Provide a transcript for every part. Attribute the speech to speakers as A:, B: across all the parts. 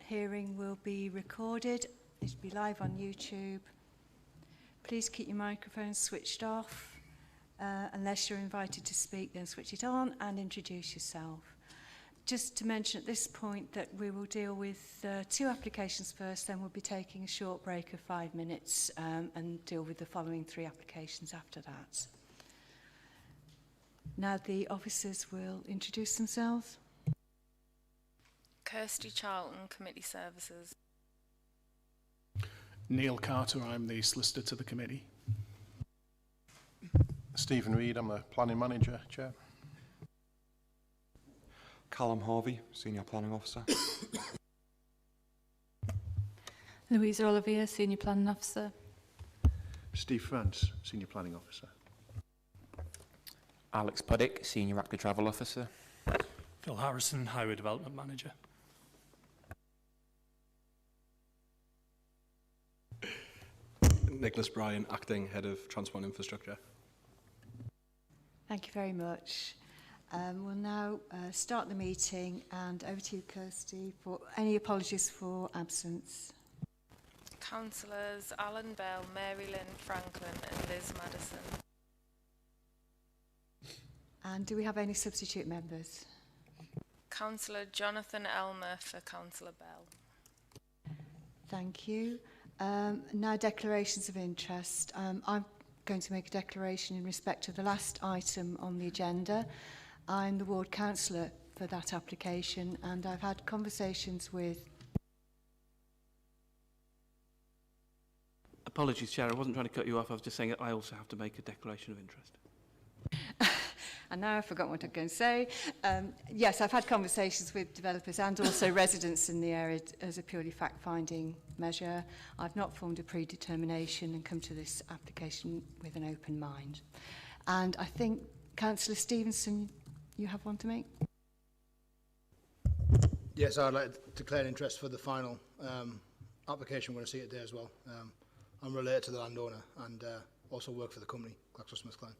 A: hearing will be recorded. It will be live on YouTube. Please keep your microphones switched off. Unless you're invited to speak, then switch it on and introduce yourself. Just to mention at this point that we will deal with 2 applications first, then we'll be taking a short break of 5 minutes and deal with the following 3 applications after that. Now the officers will introduce themselves.
B: Kirsty Charlton, Committee Services.
C: Neil Carter, I'm the solicitor to the committee.
D: Stephen Reid, I'm the planning manager, Chair.
E: Callum Harvey, Senior Planning Officer.
F: Louisa Olivier, Senior Planning Officer.
G: Steve France, Senior Planning Officer.
H: Alex Puddick, Senior Active Travel Officer.
I: Phil Harrison, Highway Development Manager.
J: Nicholas Bryan, Acting Head of Transport and Infrastructure.
A: Thank you very much. We'll now start the meeting, and over to you, Kirsty, for any apologies for absence.
B: Councillors Alan Bell, Mary Lynn Franklin and Liz Madison. And
A: do we have any substitute members?
B: Councillor Jonathan Elmer for Councillor Bell.
A: Thank you. Now declarations of interest. I'm going to make a declaration in respect of the last item on the agenda. I'm the ward councillor for that application, and I've had conversations with...
K: Apologies, Chair, I wasn't trying to cut you off. I was just saying that I also have to make a declaration of interest.
A: And now I've forgotten what I'm going to say. Yes, I've had conversations with developers and also residents in the area as a purely fact-finding measure. I've not formed a predetermination and come to this application with an open mind. And I think, Councillor Stevenson, you have one to make?
L: Yes, I'd like to declare an interest for the final application. We're going to see it there as well. I'm related to the landowner and also work for the company, GlaxoSmithKline.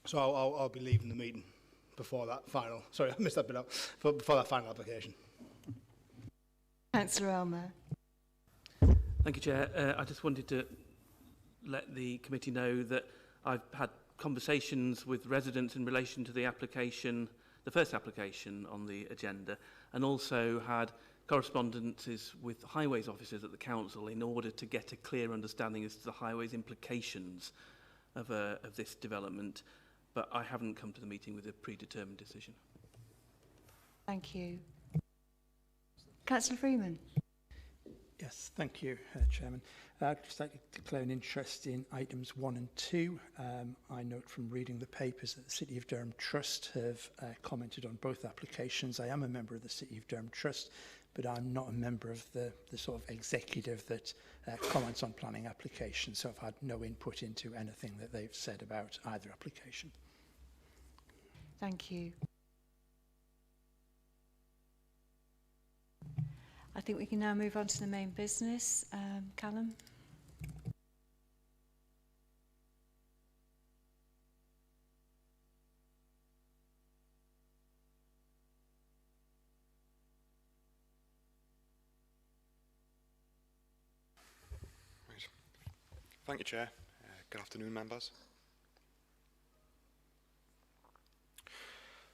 L: So I'll be leaving the meeting before that final, sorry, I missed that bit out, before that final application.
A: Councillor Elmer.
K: Thank you, Chair. I just wanted to let the committee know that I've had conversations with residents in relation to the application, the first application on the agenda, and also had correspondences with highways officers at the council in order to get a clear understanding as to the highways implications of this development. But I haven't come to the meeting with a predetermined decision.
A: Thank you. Councillor Freeman.
M: Yes, thank you, Chairman. I'd just like to declare an interest in items 1 and 2. I note from reading the papers that the City of Durham Trust have commented on both applications. I am a member of the City of Durham Trust, but I'm not a member of the sort of executive that comments on planning applications, so I've had no input into anything that they've said about either application.
A: Thank you. I think we can now move on to the main business. Callum.
E: Right. Thank you, Chair. Good afternoon, members.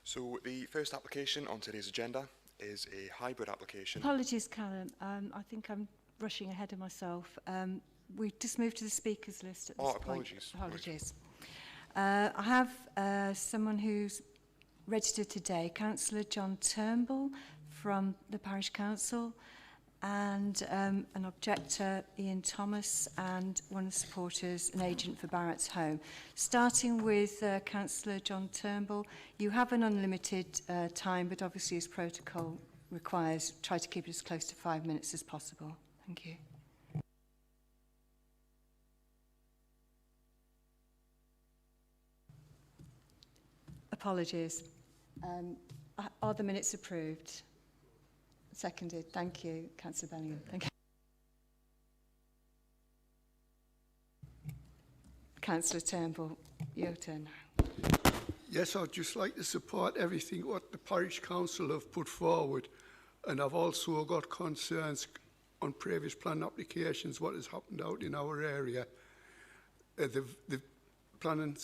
E: So the first application on today's agenda is a hybrid application.
A: Apologies, Callum. I think I'm rushing ahead of myself. We just moved to the speakers list at this point.
E: Apologies.
A: Apologies. I have someone who's registered today, Councillor John Turnbull from the Parish Council, and an objector, Ian Thomas, and one of the supporters, an agent for Barrett's Home. Starting with Councillor John Turnbull, you have an unlimited time, but obviously as protocol requires, try to keep it as close to 5 minutes as possible. Thank you. Apologies. Are the minutes approved? Seconded. Thank you, Councillor Bellingham. Thank you. Councillor Turnbull, your turn now.
N: Yes, I'd just like to support everything what the Parish Council have put forward. And I've also got concerns on previous plan applications, what has happened out in our area. The planning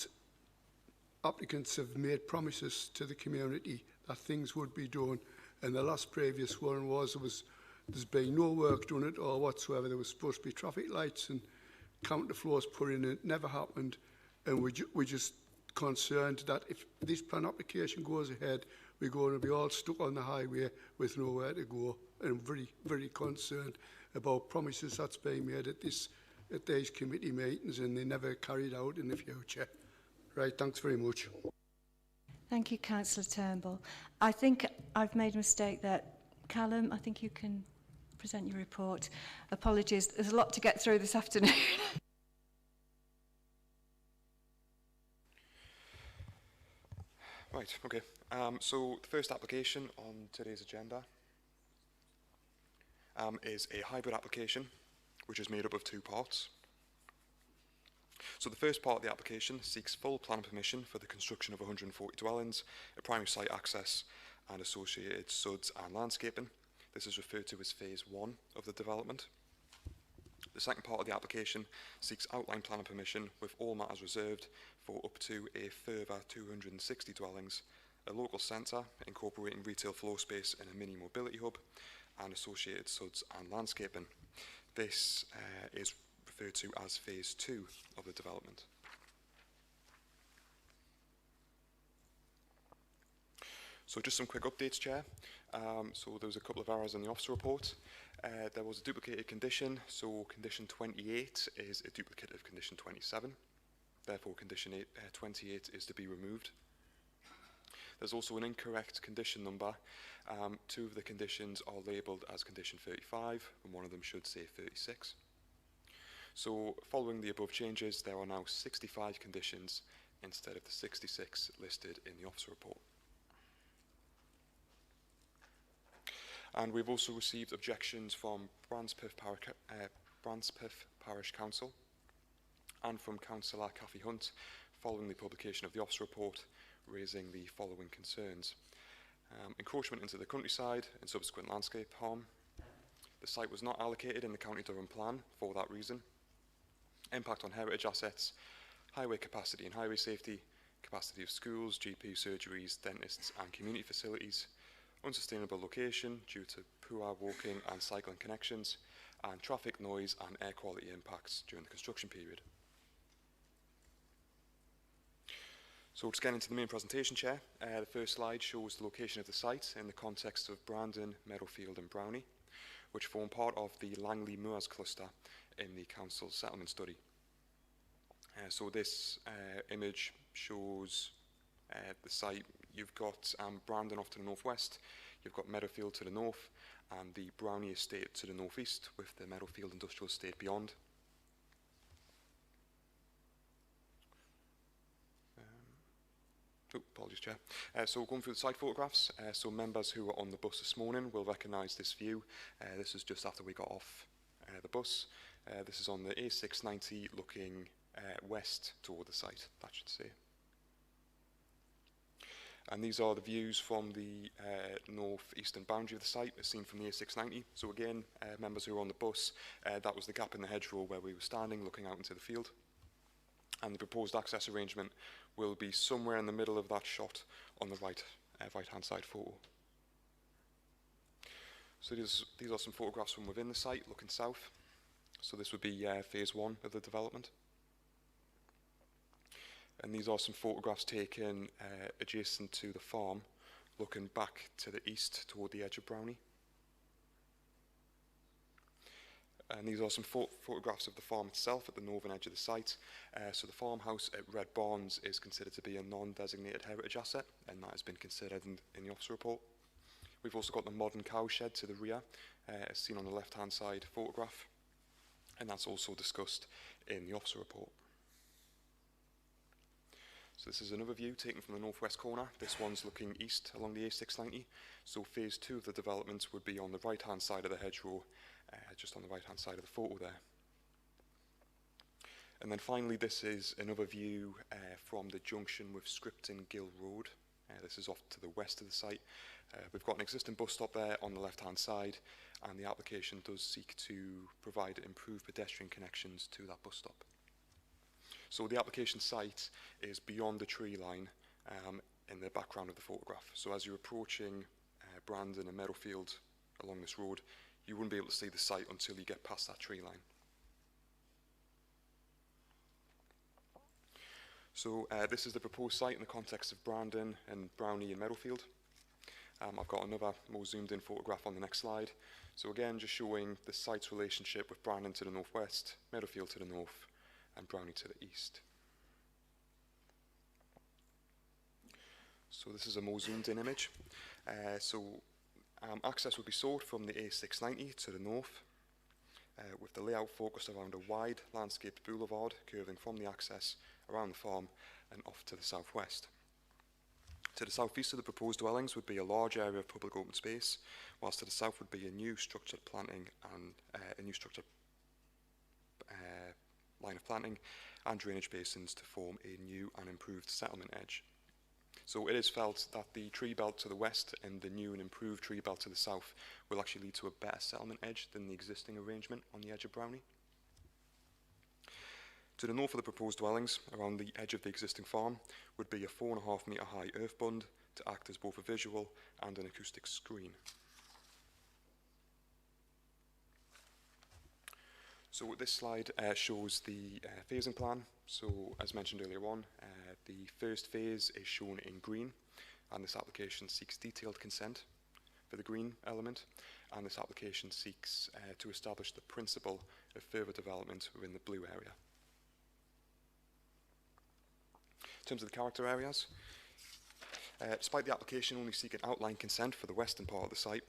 N: applicants have made promises to the community that things would be done, and the last previous one was there's been no work done at all whatsoever. There was supposed to be traffic lights and counterflows put in, it never happened, and we're just concerned that if this plan application goes ahead, we're going to be all stuck on the highway with nowhere to go, and very, very concerned about promises that's been made at these committee meetings and they never carried out in the future. Right, thanks very much.
A: Thank you, Councillor Turnbull. I think I've made a mistake that Callum, I think you can present your report. Apologies, there's a lot to get through this afternoon.
E: Right, okay. So the first application on today's agenda is a hybrid application, which is made up of two parts. So the first part of the application seeks full plan permission for the construction of 140 dwellings, a primary site access and associated SUDs and landscaping. This is referred to as phase 1 of the development. The second part of the application seeks outline planning permission with all matters reserved for up to a further 260 dwellings, a local centre incorporating retail floor space and a mini mobility hub, and associated SUDs and landscaping. This is referred to as phase 2 of the development. So just some quick updates, Chair. So there was a couple of errors in the officer report. There was a duplicated condition, so condition 28 is a duplicate of condition 27. Therefore, condition 28 is to be removed. There's also an incorrect condition number. Two of the conditions are labelled as condition 35, and one of them should say 36. So, following the above changes, there are now 65 conditions instead of the 66 listed in the officer report. And we've also received objections from Brancepeth Parish Council and from Councillor Cathy Hunt following the publication of the officer report, raising the following concerns. Encroachment into the countryside and subsequent landscape harm. The site was not allocated in the County Durham plan for that reason. Impact on heritage assets, highway capacity and highway safety, capacity of schools, GP surgeries, dentists and community facilities, unsustainable location due to poor walking and cycling connections, and traffic noise and air quality impacts during the construction period. So just getting into the main presentation, Chair, the first slide shows the location of the site in the context of Brandon, Meadowfield and Brownie, which form part of the Langley Moors cluster in the Council's settlement study. So this image shows the site. You've got Brandon off to the northwest, you've got Meadowfield to the north, and the Brownie estate to the northeast, with the Meadowfield industrial estate beyond. Apologies, Chair. So going through the site photographs, so members who were on the bus this morning will recognise this view. This is just after we got off the bus. This is on the A690 looking west toward the site, that should say. And these are the views from the north-eastern boundary of the site, as seen from the A690. So again, members who were on the bus, that was the gap in the hedgerow where we were standing, looking out into the field. And the proposed access arrangement will be somewhere in the middle of that shot on the right-hand side photo. So these are some photographs from within the site, looking south. So this would be phase 1 of the development. And these are some photographs taken adjacent to the farm, looking back to the east toward the edge of Brownie. And these are some photographs of the farm itself at the northern edge of the site. So the farmhouse at Red Barns is considered to be a non-designated heritage asset, and that has been considered in the officer report. We've also got the modern cow shed to the rear, as seen on the left-hand side photograph, and that's also discussed in the officer report. So this is another view taken from the northwest corner. This one's looking east along the A690. So phase 2 of the development would be on the right-hand side of the hedgerow, just on the right-hand side of the photo there. And then finally, this is another view from the junction with Scripton Gill Road This is off to the west of the site. We've got an existing bus stop there on the left-hand side, and the application does seek to provide improved pedestrian connections to that bus stop. So the application site is beyond the tree line in the background of the photograph. So as you're approaching Brandon and Meadowfield along this road, you wouldn't be able to see the site until you get past that tree line. So this is the proposed site in the context of Brandon and Brownie and Meadowfield. I've got another more zoomed in photograph on the next slide. So again, just showing the site's relationship with Brandon to the northwest, Meadowfield to the north, and Brownie to the east. So this is a more zoomed in image. Access would be sought from the A690 to the north, with the layout focused around a wide landscaped boulevard curving from the access around the farm and off to the southwest. To the southeast of the proposed dwellings would be a large area of public open space, whilst to the south would be a new structured planting and a new structured line of planting and drainage basins to form a new and improved settlement edge. So it is felt that the tree belt to the west and the new and improved tree belt to the south will actually lead to a better settlement edge than the existing arrangement on the edge of Brownie. To the north of the proposed dwellings, around the edge of the existing farm, would be a 4.5 metre high earth bund to act as both a visual and an acoustic screen. So this slide shows the phasing plan. So as mentioned earlier on, the first phase is shown in green, and this application seeks detailed consent for the green element, and this application seeks to establish the principle of further development within the blue area. In terms of the character areas, despite the application only seeking outline consent for the western part of the site,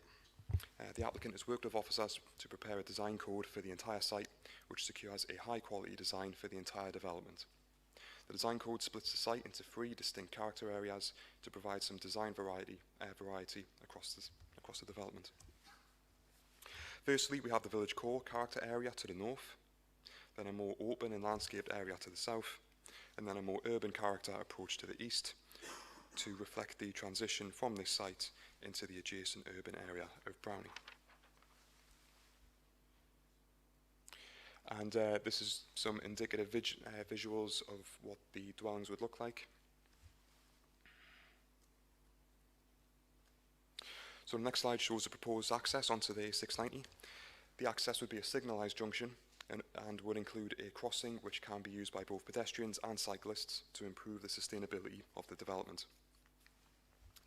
E: the applicant has worked with officers to prepare a design code for the entire site, which secures a high quality design for the entire development. The design code splits the site into 3 distinct character areas to provide some design variety across the development. Firstly, we have the village core character area to the north, then a more open and landscaped area to the south, and then a more urban character approach to the east to reflect the transition from this site into the adjacent urban area of Brownie. And this is some indicative visuals of what the dwellings would look like. So the next slide shows the proposed access onto the A690. The access would be a signalised junction and would include a crossing which can be used by both pedestrians and cyclists to improve the sustainability of the development.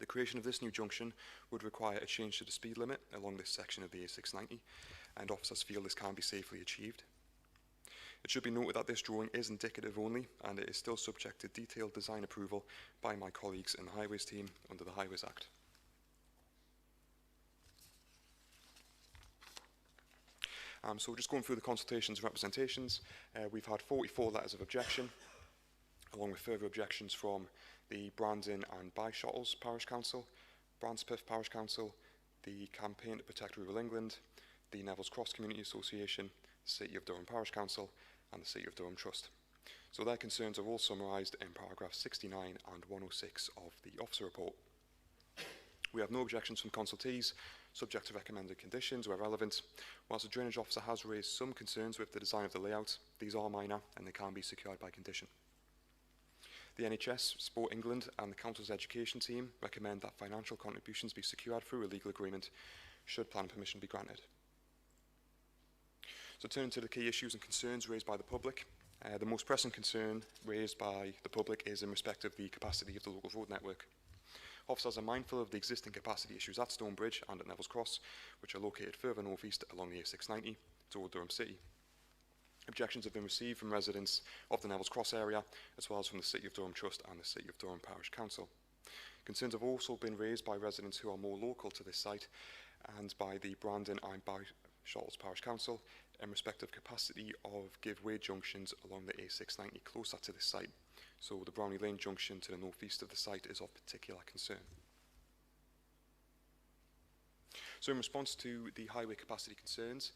E: The creation of this new junction would require a change to the speed limit along this section of the A690, and officers feel this can be safely achieved. It should be noted that this drawing is indicative only, and it is still subject to detailed design approval by my colleagues in the Highways team under the Highways Act. So just going through the consultations and representations, we've had 44 letters of objection, along with further objections from the Brandon and Byshottles Parish Council, Brancepeth Parish Council, the Campaign to Protect Rural England, the Neville's Cross Community Association, the City of Durham Parish Council, and the City of Durham Trust. So their concerns are all summarised in paragraphs 69 and 106 of the officer report. We have no objections from consultees, subject to recommended conditions where relevant. Whilst the drainage officer has raised some concerns with the design of the layout, these are minor and they can be secured by condition. The NHS, Sport England and the Council's education team recommend that financial contributions be secured through a legal agreement should planning permission be granted. So turning to the key issues and concerns raised by the public, the most pressing concern raised by the public is in respect of the capacity of the local road network. Officers are mindful of the existing capacity issues at Stonebridge and at Neville's Cross, which are located further northeast along the A690 toward Durham City. Objections have been received from residents of the Neville's Cross area, as well as from the City of Durham Trust and the City of Durham Parish Council. Concerns have also been raised by residents who are more local to this site and by the Brandon and Byshottles Parish Council in respect of capacity of give-way junctions along the A690 closer to this site. So the Brownie Lane junction to the northeast of the site is of particular concern. So in response to the highway capacity concerns,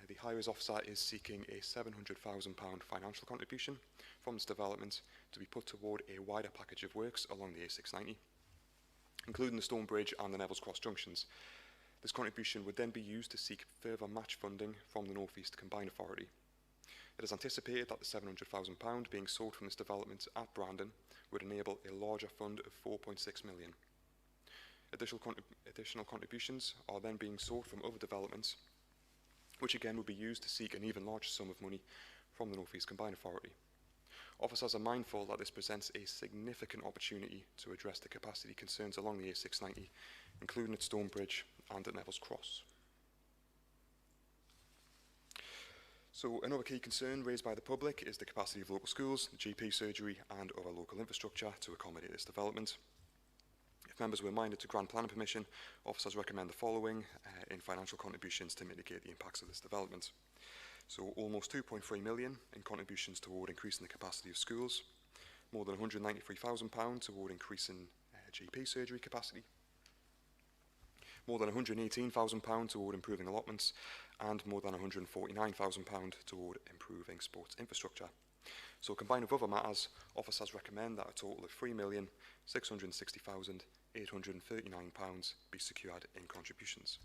E: the Highways Officer is seeking a £700,000 financial contribution from this development to be put toward a wider package of works along the A690. including the Stone Bridge and the Neville's Cross junctions. This contribution would then be used to seek further match funding from the North East Combined Authority. It is anticipated that the £700,000 being sought from this development at Brandon would enable a larger fund of £4.6 million. Additional contributions are then being sought from other developments, which again would be used to seek an even larger sum of money from the North East Combined Authority. Officers are mindful that this presents a significant opportunity to address the capacity concerns along the A690, including at Stonebridge and at Neville's Cross. So another key concern raised by the public is the capacity of local schools, the GP surgery and other local infrastructure to accommodate this development. If members were minded to grant planning permission, officers recommend the following in financial contributions to mitigate the impacts of this development. So almost £2.3 million in contributions toward increasing the capacity of schools, more than £193,000 toward increasing GP surgery capacity, more than £118,000 toward improving allotments, and more than £149,000 toward improving sports infrastructure. So combined with other matters, officers recommend that a total of £3,660,839 be secured in contributions.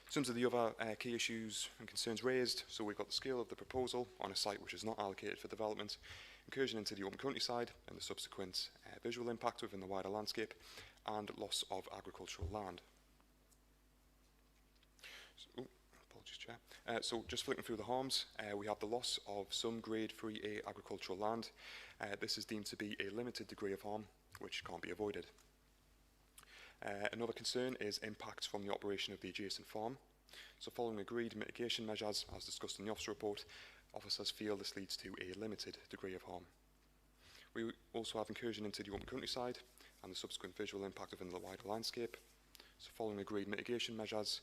E: In terms of the other key issues and concerns raised, so we've got the scale of the proposal on a site which is not allocated for development, incursion into the open countryside and the subsequent visual impact within the wider landscape, and loss of agricultural land. So, apologies, Chair. So just flicking through the harms, we have the loss of some Grade 3A agricultural land. This is deemed to be a limited degree of harm, which can't be avoided. Another concern is impacts from the operation of the adjacent farm. So following agreed mitigation measures, as discussed in the officer report, officers feel this leads to a limited degree of harm. We also have incursion into the open countryside and the subsequent visual impact within the wider landscape. So following agreed mitigation measures,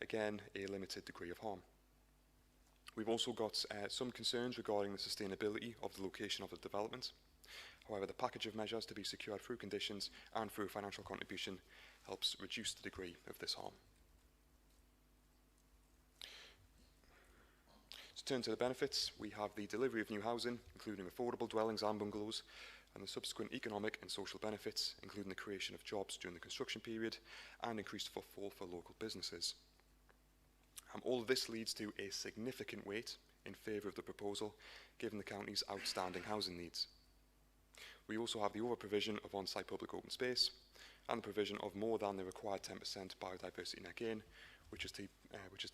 E: again, a limited degree of harm. We've also got some concerns regarding the sustainability of the location of the development. However, the package of measures to be secured through conditions and through financial contribution helps reduce the degree of this harm. To turn to the benefits, we have the delivery of new housing, including affordable dwellings and bungalows, and the subsequent economic and social benefits, including the creation of jobs during the construction period and increased footfall for local businesses. All of this leads to a significant weight in favour of the proposal, given the county's outstanding housing needs. We also have the over-provision of on-site public open space and the provision of more than the required 10% biodiversity net gain, which is to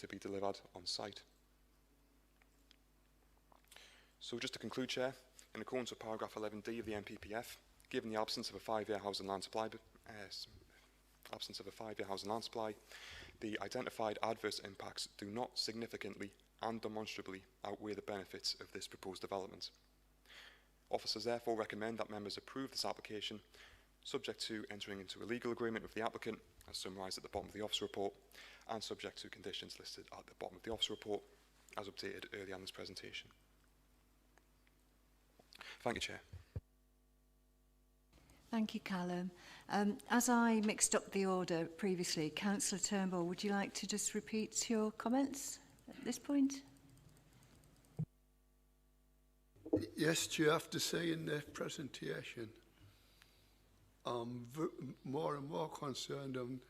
E: be delivered on-site. So just to conclude, Chair, in accordance with paragraph 11D of the NPPF, given the absence of a 5-year housing land supply, the identified adverse impacts do not significantly and demonstrably outweigh the benefits of this proposed development. Officers therefore recommend that members approve this application, subject to entering into a legal agreement with the applicant, as summarised at the bottom of the officer report, and subject to conditions listed at the bottom of the officer report, as updated earlier in this presentation. Thank you, Chair.
A: Thank you, Callum. As I mixed up the order previously, Councillor Turnbull, would you like to just repeat your comments at this point?
N: Yes, Chair, I have to say in the presentation, I'm more and more concerned on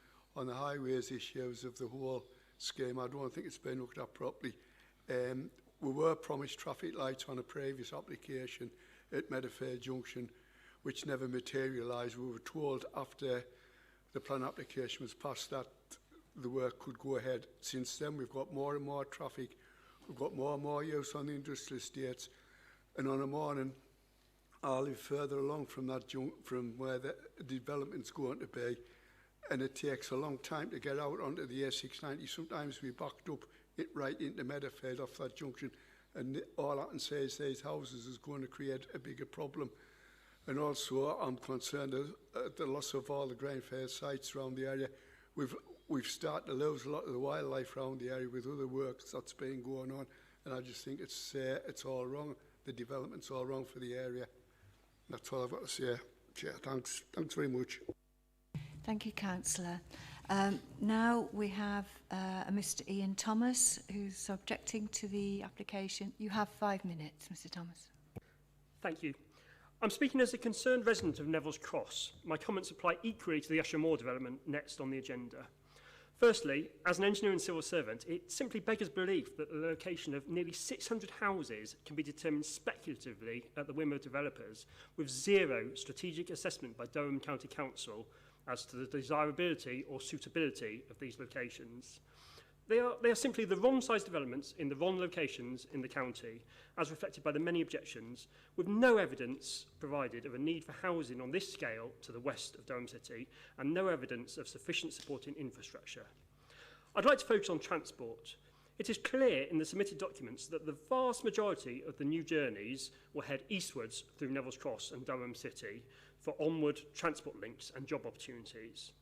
N: the highways issues of the whole scheme. I don't think it's been looked at properly. We were promised traffic lights on a previous application at Meadowfair Junction, which never materialised. We were told after the plan application was passed that the work could go ahead. Since then, we've got more and more traffic. We've got more and more use on the industrial estates. And on a morning, I live further along from from where the development's going to be, and it takes a long time to get out onto the A690. Sometimes we backed up right into Meadowfair off that junction, and all I can say is these houses is going to create a bigger problem. And also, I'm concerned at the loss of all the grain fair sites around the area. We've started to lose a lot of the wildlife around the area with other work that's been going on, and I just think it's all wrong. The development's all wrong for the area. That's all I've got to say. Chair, thanks very much.
A: Thank you, Councillor. Now we have a Mr. Ian Thomas, who's objecting to the application. You have 5 minutes, Mr. Thomas.
O: Thank you. I'm speaking as a concerned resident of Neville's Cross. My comments apply equally to the Usher Moor development next on the agenda. Firstly, as an engineer and civil servant, it simply beggars belief that the location of nearly 600 houses can be determined speculatively at the whim of developers, with zero strategic assessment by Durham County Council as to the desirability or suitability of these locations. They are simply the wrong-sized developments in the wrong locations in the county, as reflected by the many objections, with no evidence provided of a need for housing on this scale to the west of Durham City, and no evidence of sufficient supporting infrastructure. I'd like to focus on transport. It is clear in the submitted documents that the vast majority of the new journeys will head eastwards through Neville's Cross and Durham City for onward transport links and job opportunities.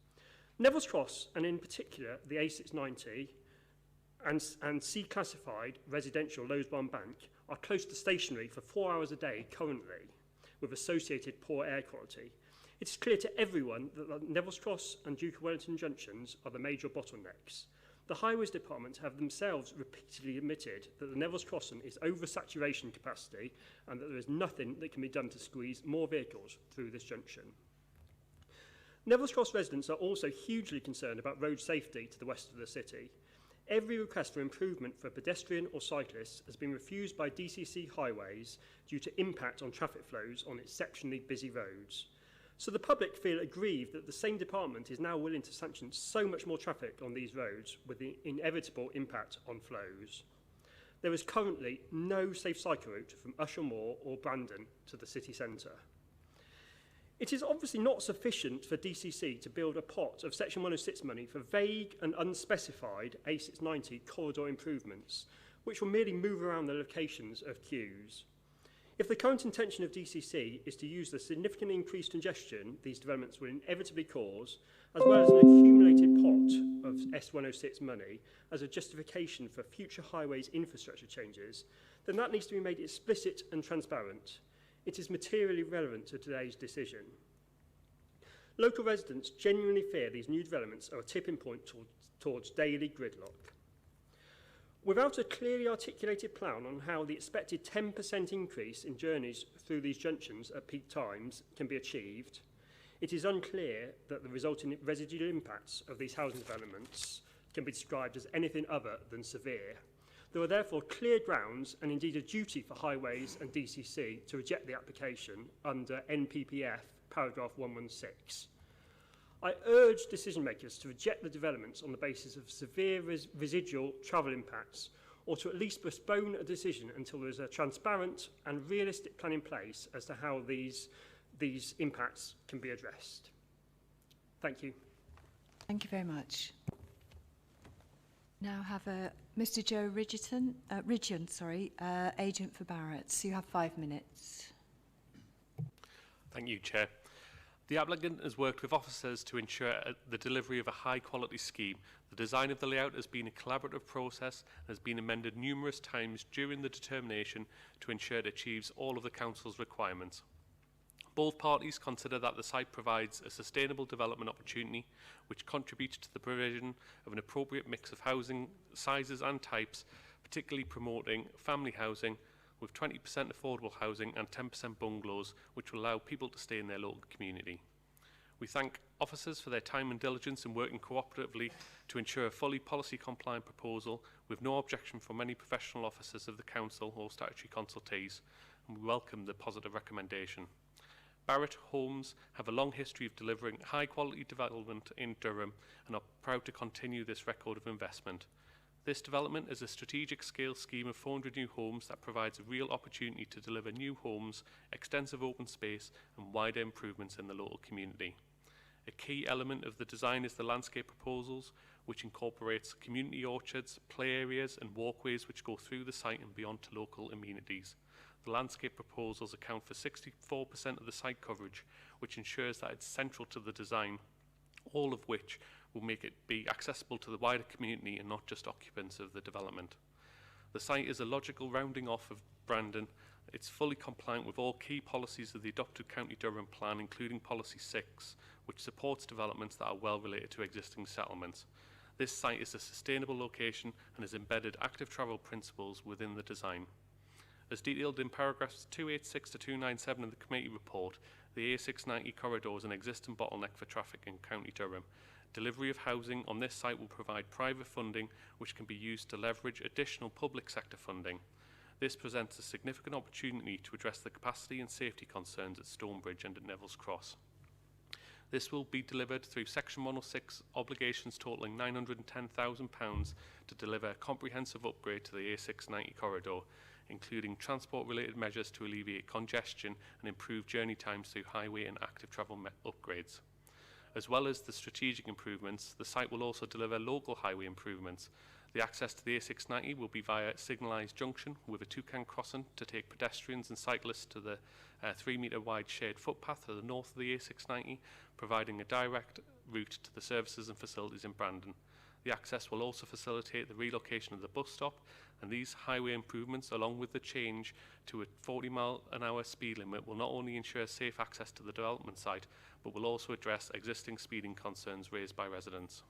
O: Neville's Cross, and in particular the A690, and C-classified residential Lowesbarn Bank are close to stationary for 4 hours a day currently, with associated poor air quality. It is clear to everyone that the Neville's Cross and Duke of Wellington junctions are the major bottlenecks. The Highways Department have themselves repeatedly admitted that the Neville's Crossing is over-saturation capacity and that there is nothing that can be done to squeeze more vehicles through this junction. Neville's Cross residents are also hugely concerned about road safety to the west of the city. Every request for improvement for pedestrian or cyclists has been refused by DCC Highways due to impact on traffic flows on exceptionally busy roads. So the public feel aggrieved that the same department is now willing to sanction so much more traffic on these roads with the inevitable impact on flows. There is currently no safe cycle route from Usher Moor or Brandon to the city centre. It is obviously not sufficient for DCC to build a pot of Section 106 money for vague and unspecified A690 corridor improvements, which will merely move around the locations of queues. If the current intention of DCC is to use the significantly increased congestion these developments will inevitably cause, as well as an accumulated pot of S106 money as a justification for future highways infrastructure changes, then that needs to be made explicit and transparent. It is materially relevant to today's decision. Local residents genuinely fear these new developments are a tipping point towards daily gridlock. Without a clearly articulated plan on how the expected 10% increase in journeys through these junctions at peak times can be achieved, it is unclear that the resulting residual impacts of these housing developments can be described as anything other than severe. There are therefore clear grounds and indeed a duty for Highways and DCC to reject the application under NPPF paragraph 116. I urge decision makers to reject the developments on the basis of severe residual travel impacts, or to at least postpone a decision until there is a transparent and realistic plan in place as to how these impacts can be addressed. Thank you.
A: Thank you very much. Now have Mr. Joe Ridgeon, agent for Barratt. So you have 5 minutes.
P: Thank you, Chair. The applicant has worked with officers to ensure the delivery of a high-quality scheme. The design of the layout has been a collaborative process and has been amended numerous times during the determination to ensure it achieves all of the Council's requirements. Both parties consider that the site provides a sustainable development opportunity which contributes to the provision of an appropriate mix of housing sizes and types, particularly promoting family housing with 20% affordable housing and 10% bungalows, which will allow people to stay in their local community. We thank officers for their time and diligence in working cooperatively to ensure a fully policy-compliant proposal with no objection from any professional officers of the Council or statutory consultees, and we welcome the positive recommendation. Barratt Homes have a long history of delivering high-quality development in Durham and are proud to continue this record of investment. This development is a strategic scale scheme of 400 new homes that provides a real opportunity to deliver new homes, extensive open space and wider improvements in the local community. A key element of the design is the landscape proposals, which incorporates community orchards, play areas and walkways which go through the site and beyond to local amenities. The landscape proposals account for 64% of the site coverage, which ensures that it's central to the design, all of which will make it be accessible to the wider community and not just occupants of the development. The site is a logical rounding off of Brandon. It's fully compliant with all key policies of the adopted County Durham Plan, including Policy 6, which supports developments that are well related to existing settlements. This site is a sustainable location and has embedded active travel principles within the design. As detailed in paragraphs 286 to 297 of the committee report, the A690 corridor is an existing bottleneck for traffic in County Durham. Delivery of housing on this site will provide private funding which can be used to leverage additional public sector funding. This presents a significant opportunity to address the capacity and safety concerns at Stonebridge and at Neville's Cross. This will be delivered through Section 106 obligations totalling £910,000 to deliver a comprehensive upgrade to the A690 corridor, including transport-related measures to alleviate congestion and improve journey times through highway and active travel upgrades. As well as the strategic improvements, the site will also deliver local highway improvements. The access to the A690 will be via Signalised Junction with a toucan crossing to take pedestrians and cyclists to the 3-metre wide shared footpath to the north of the A690, providing a direct route to the services and facilities in Brandon. The access will also facilitate the relocation of the bus stop, and these highway improvements, along with the change to a 40-mile-an-hour speed limit, will not only ensure safe access to the development site, but will also address existing speeding concerns raised by residents.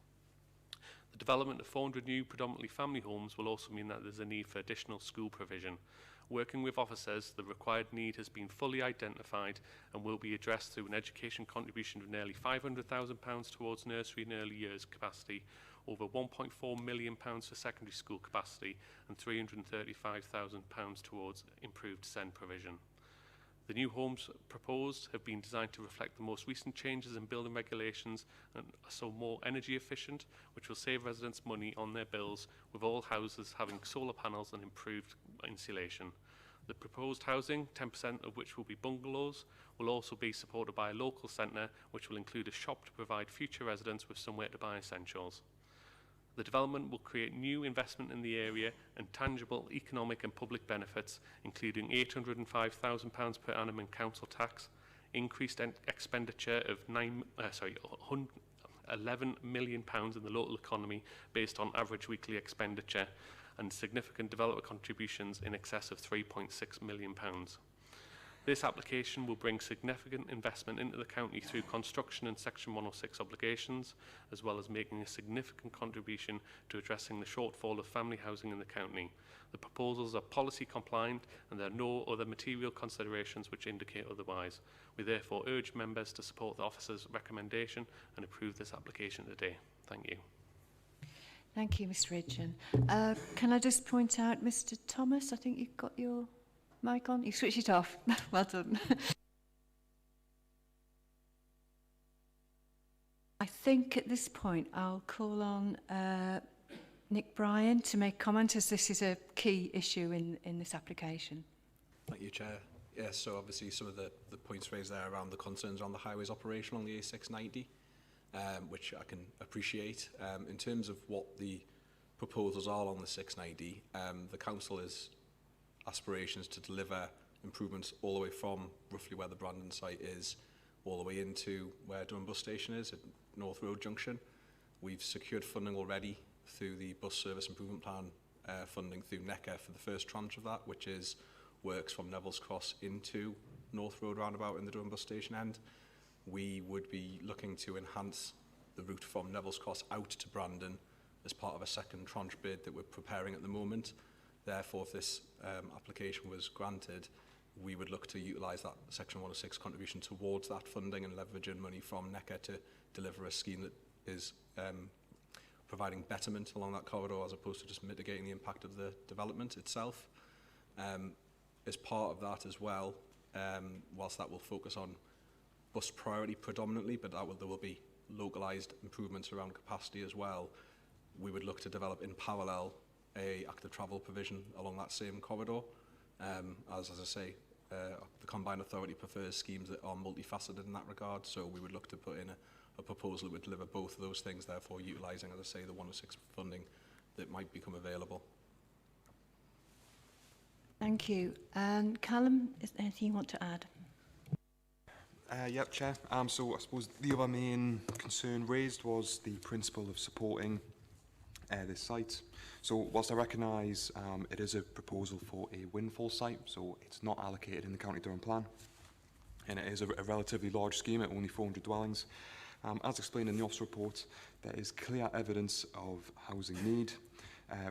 P: The development of 400 new predominantly family homes will also mean that there's a need for additional school provision. Working with officers, the required need has been fully identified and will be addressed through an education contribution of nearly £500,000 towards nursery and early years capacity, over £1.4 million for secondary school capacity, and £335,000 towards improved SEND provision. The new homes proposed have been designed to reflect the most recent changes in building regulations and are so more energy efficient, which will save residents money on their bills, with all houses having solar panels and improved insulation. The proposed housing, 10% of which will be bungalows, will also be supported by a local centre, which will include a shop to provide future residents with somewhere to buy essentials. The development will create new investment in the area and tangible economic and public benefits, including £805,000 per annum in council tax, increased expenditure of £11 million in the local economy based on average weekly expenditure, and significant developer contributions in excess of £3.6 million. This application will bring significant investment into the county through construction and Section 106 obligations, as well as making a significant contribution to addressing the shortfall of family housing in the county. The proposals are policy compliant and there are no other material considerations which indicate otherwise. We therefore urge members to support the officer's recommendation and approve this application today. Thank you.
A: Thank you, Mr. Ridgen. Can I just point out, Mr. Thomas, I think you've got your mic on. You switched it off. Well done. I think at this point I'll call on Nick Bryan to make comment, as this is a key issue in this application.
J: Thank you, Chair. Yes, so obviously some of the points raised there around the concerns around the highways operation on the A690, which I can appreciate. In terms of what the proposals are on the 690, the council is aspirations to deliver improvements all the way from roughly where the Brandon site is, all the way into where Durham Bus Station is at North Road Junction. We've secured funding already through the Bus Service Improvement Plan funding through NECA for the first tranche of that, which is works from Neville's Cross into North Road roundabout in the Durham Bus Station end. We would be looking to enhance the route from Neville's Cross out to Brandon as part of a second tranche bid that we're preparing at the moment. Therefore, if this application was granted, we would look to utilise that Section 106 contribution towards that funding and leveraging money from NECA to deliver a scheme that is providing betterment along that corridor as opposed to just mitigating the impact of the development itself. As part of that as well, whilst that will focus on bus priority predominantly, but there will be localised improvements around capacity as well, we would look to develop in parallel a active travel provision along that same corridor. As I say, the Combined Authority prefers schemes that are multifaceted in that regard, so we would look to put in a proposal that would deliver both of those things, therefore utilising, as I say, the 106 funding that might become available.
A: Thank you. Callum, is there anything you want to add?
E: Yep, Chair. So I suppose the other main concern raised was the principle of supporting this site. So whilst I recognise it is a proposal for a windfall site, so it's not allocated in the County Durham plan, and it is a relatively large scheme at only 400 dwellings. As explained in the office report, there is clear evidence of housing need.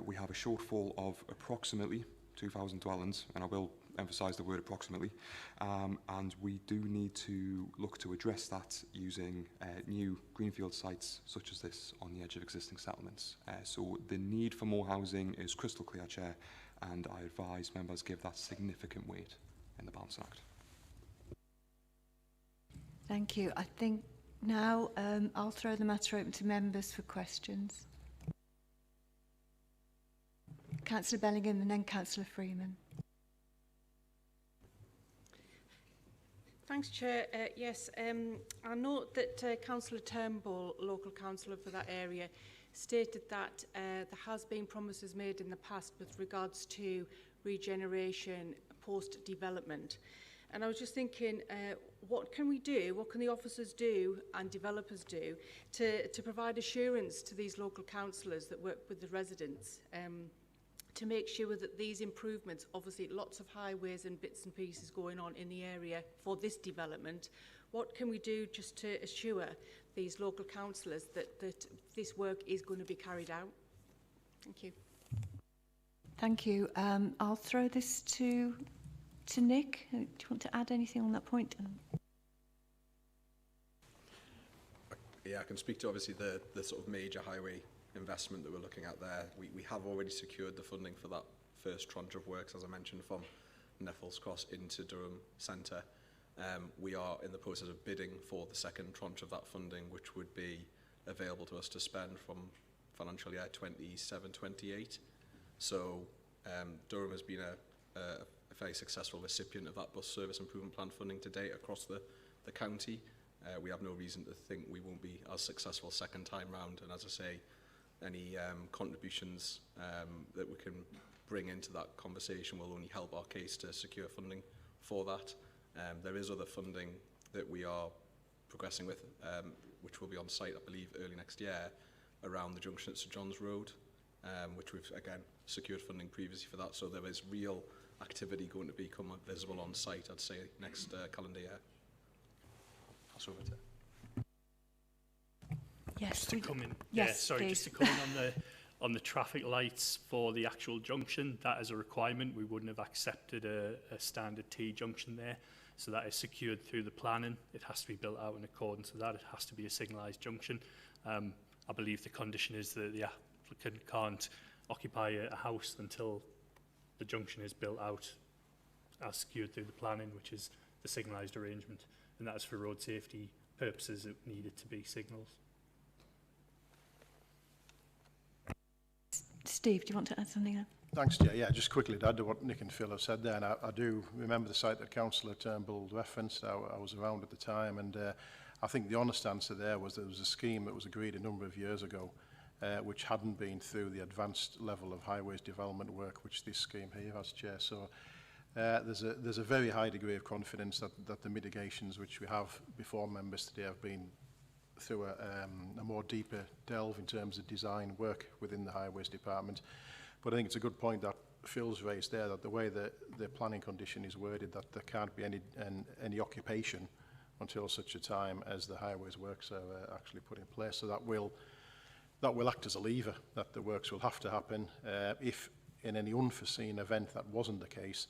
E: We have a shortfall of approximately 2,000 dwellings, and I will emphasise the word approximately, and we do need to look to address that using new greenfield sites such as this on the edge of existing settlements. So the need for more housing is crystal clear, Chair, and I advise members give that significant weight in the Balancing Act.
A: Thank you. I think now I'll throw the matter open to members for questions. Councillor Bellingham and then Councillor Freeman.
Q: Thanks, Chair. Yes, I note that Councillor Turnbull, local councillor for that area, stated that there has been promises made in the past with regards to regeneration post-development. And I was just thinking, what can we do, what can the officers do and developers do to provide assurance to these local councillors that work with the residents to make sure that these improvements, obviously lots of highways and bits and pieces going on in the area for this development, what can we do just to assure these local councillors that this work is going to be carried out? Thank you.
A: Thank you. I'll throw this to Nick. Do you want to add anything on that point?
J: Yeah, I can speak to obviously the sort of major highway investment that we're looking at there. We have already secured the funding for that first tranche of works, as I mentioned, from Neffels Cross into Durham Centre. We are in the process of bidding for the second tranche of that funding, which would be available to us to spend from financial year 27-28. So Durham has been a very successful recipient of that bus service improvement plan funding to date across the county. We have no reason to think we won't be as successful second time round, and as I say, any contributions that we can bring into that conversation will only help our case to secure funding for that. There is other funding that we are progressing with, which will be on site, I believe, early next year, around the junction at St John's Road, which we've, again, secured funding previously for that. So there is real activity going to become visible on site, I'd say, next calendar year. Pass over to...
A: Yes,
I: just to come in.
A: Yes,
I: yeah, sorry,
A: please.
I: just to come in on the traffic lights for the actual junction. That is a requirement. We wouldn't have accepted a standard T junction there. So that is secured through the planning. It has to be built out in accordance with that. It has to be a signalised junction. I believe the condition is that the applicant can't occupy a house until the junction is built out as secured through the planning, which is the signalised arrangement. And that is for road safety purposes. It needed to be signals.
A: Steve, do you want to add something else?
D: Thanks, Chair. Yeah, just quickly to add to what Nick and Phil have said there, and I do remember the site that Councillor Turnbull referenced. I was around at the time, and I think the honest answer there was was a scheme that was agreed a number of years ago, which hadn't been through the advanced level of highways development work, which this scheme here has, Chair. So there's a very high degree of confidence that the mitigations which we have before members today have been through a more deeper delve in terms of design work within the Highways Department. But I think it's a good point that Phil's raised there, that the way that the planning condition is worded, that there can't be any occupation until such a time as the highways works are actually put in place. So that will act as a lever, that the works will have to happen. If in any unforeseen event that wasn't the case,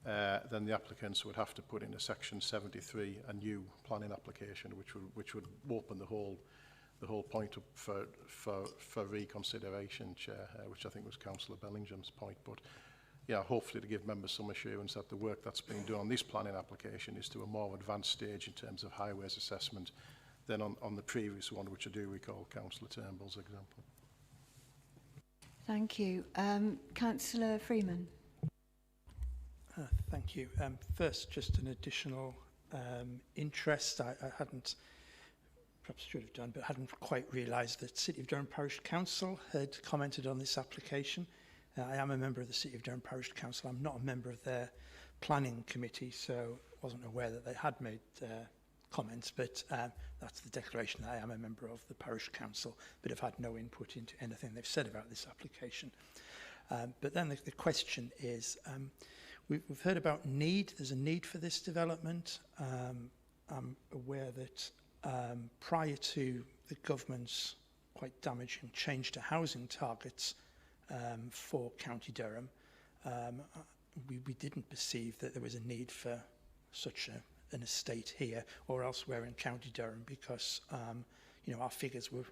D: then the applicants would have to put in a Section 73, a new planning application, which would open the whole point up for reconsideration, Chair, which I think was Councillor Bellingham's point. But yeah, hopefully to give members some assurance that the work that's being done on this planning application is to a more advanced stage in terms of highways assessment than on the previous one, which I do recall Councillor Turnbull's example.
A: Thank you. Councillor Freeman.
M: Thank you. First, just an additional interest. I hadn't, perhaps should have done, but hadn't quite realised that City of Durham Parish Council had commented on this application. I am a member of the City of Durham Parish Council. I'm not a member of their planning committee, so wasn't aware that they had made comments, but that's the declaration. I am a member of the Parish Council, but have had no input into anything they've said about this application. But then the question is, we've heard about need. There's a need for this development. I'm aware that prior to the government's quite damaging change to housing targets for County Durham, we didn't perceive that there was a need for such an estate here or elsewhere in County Durham, because you know, our figures were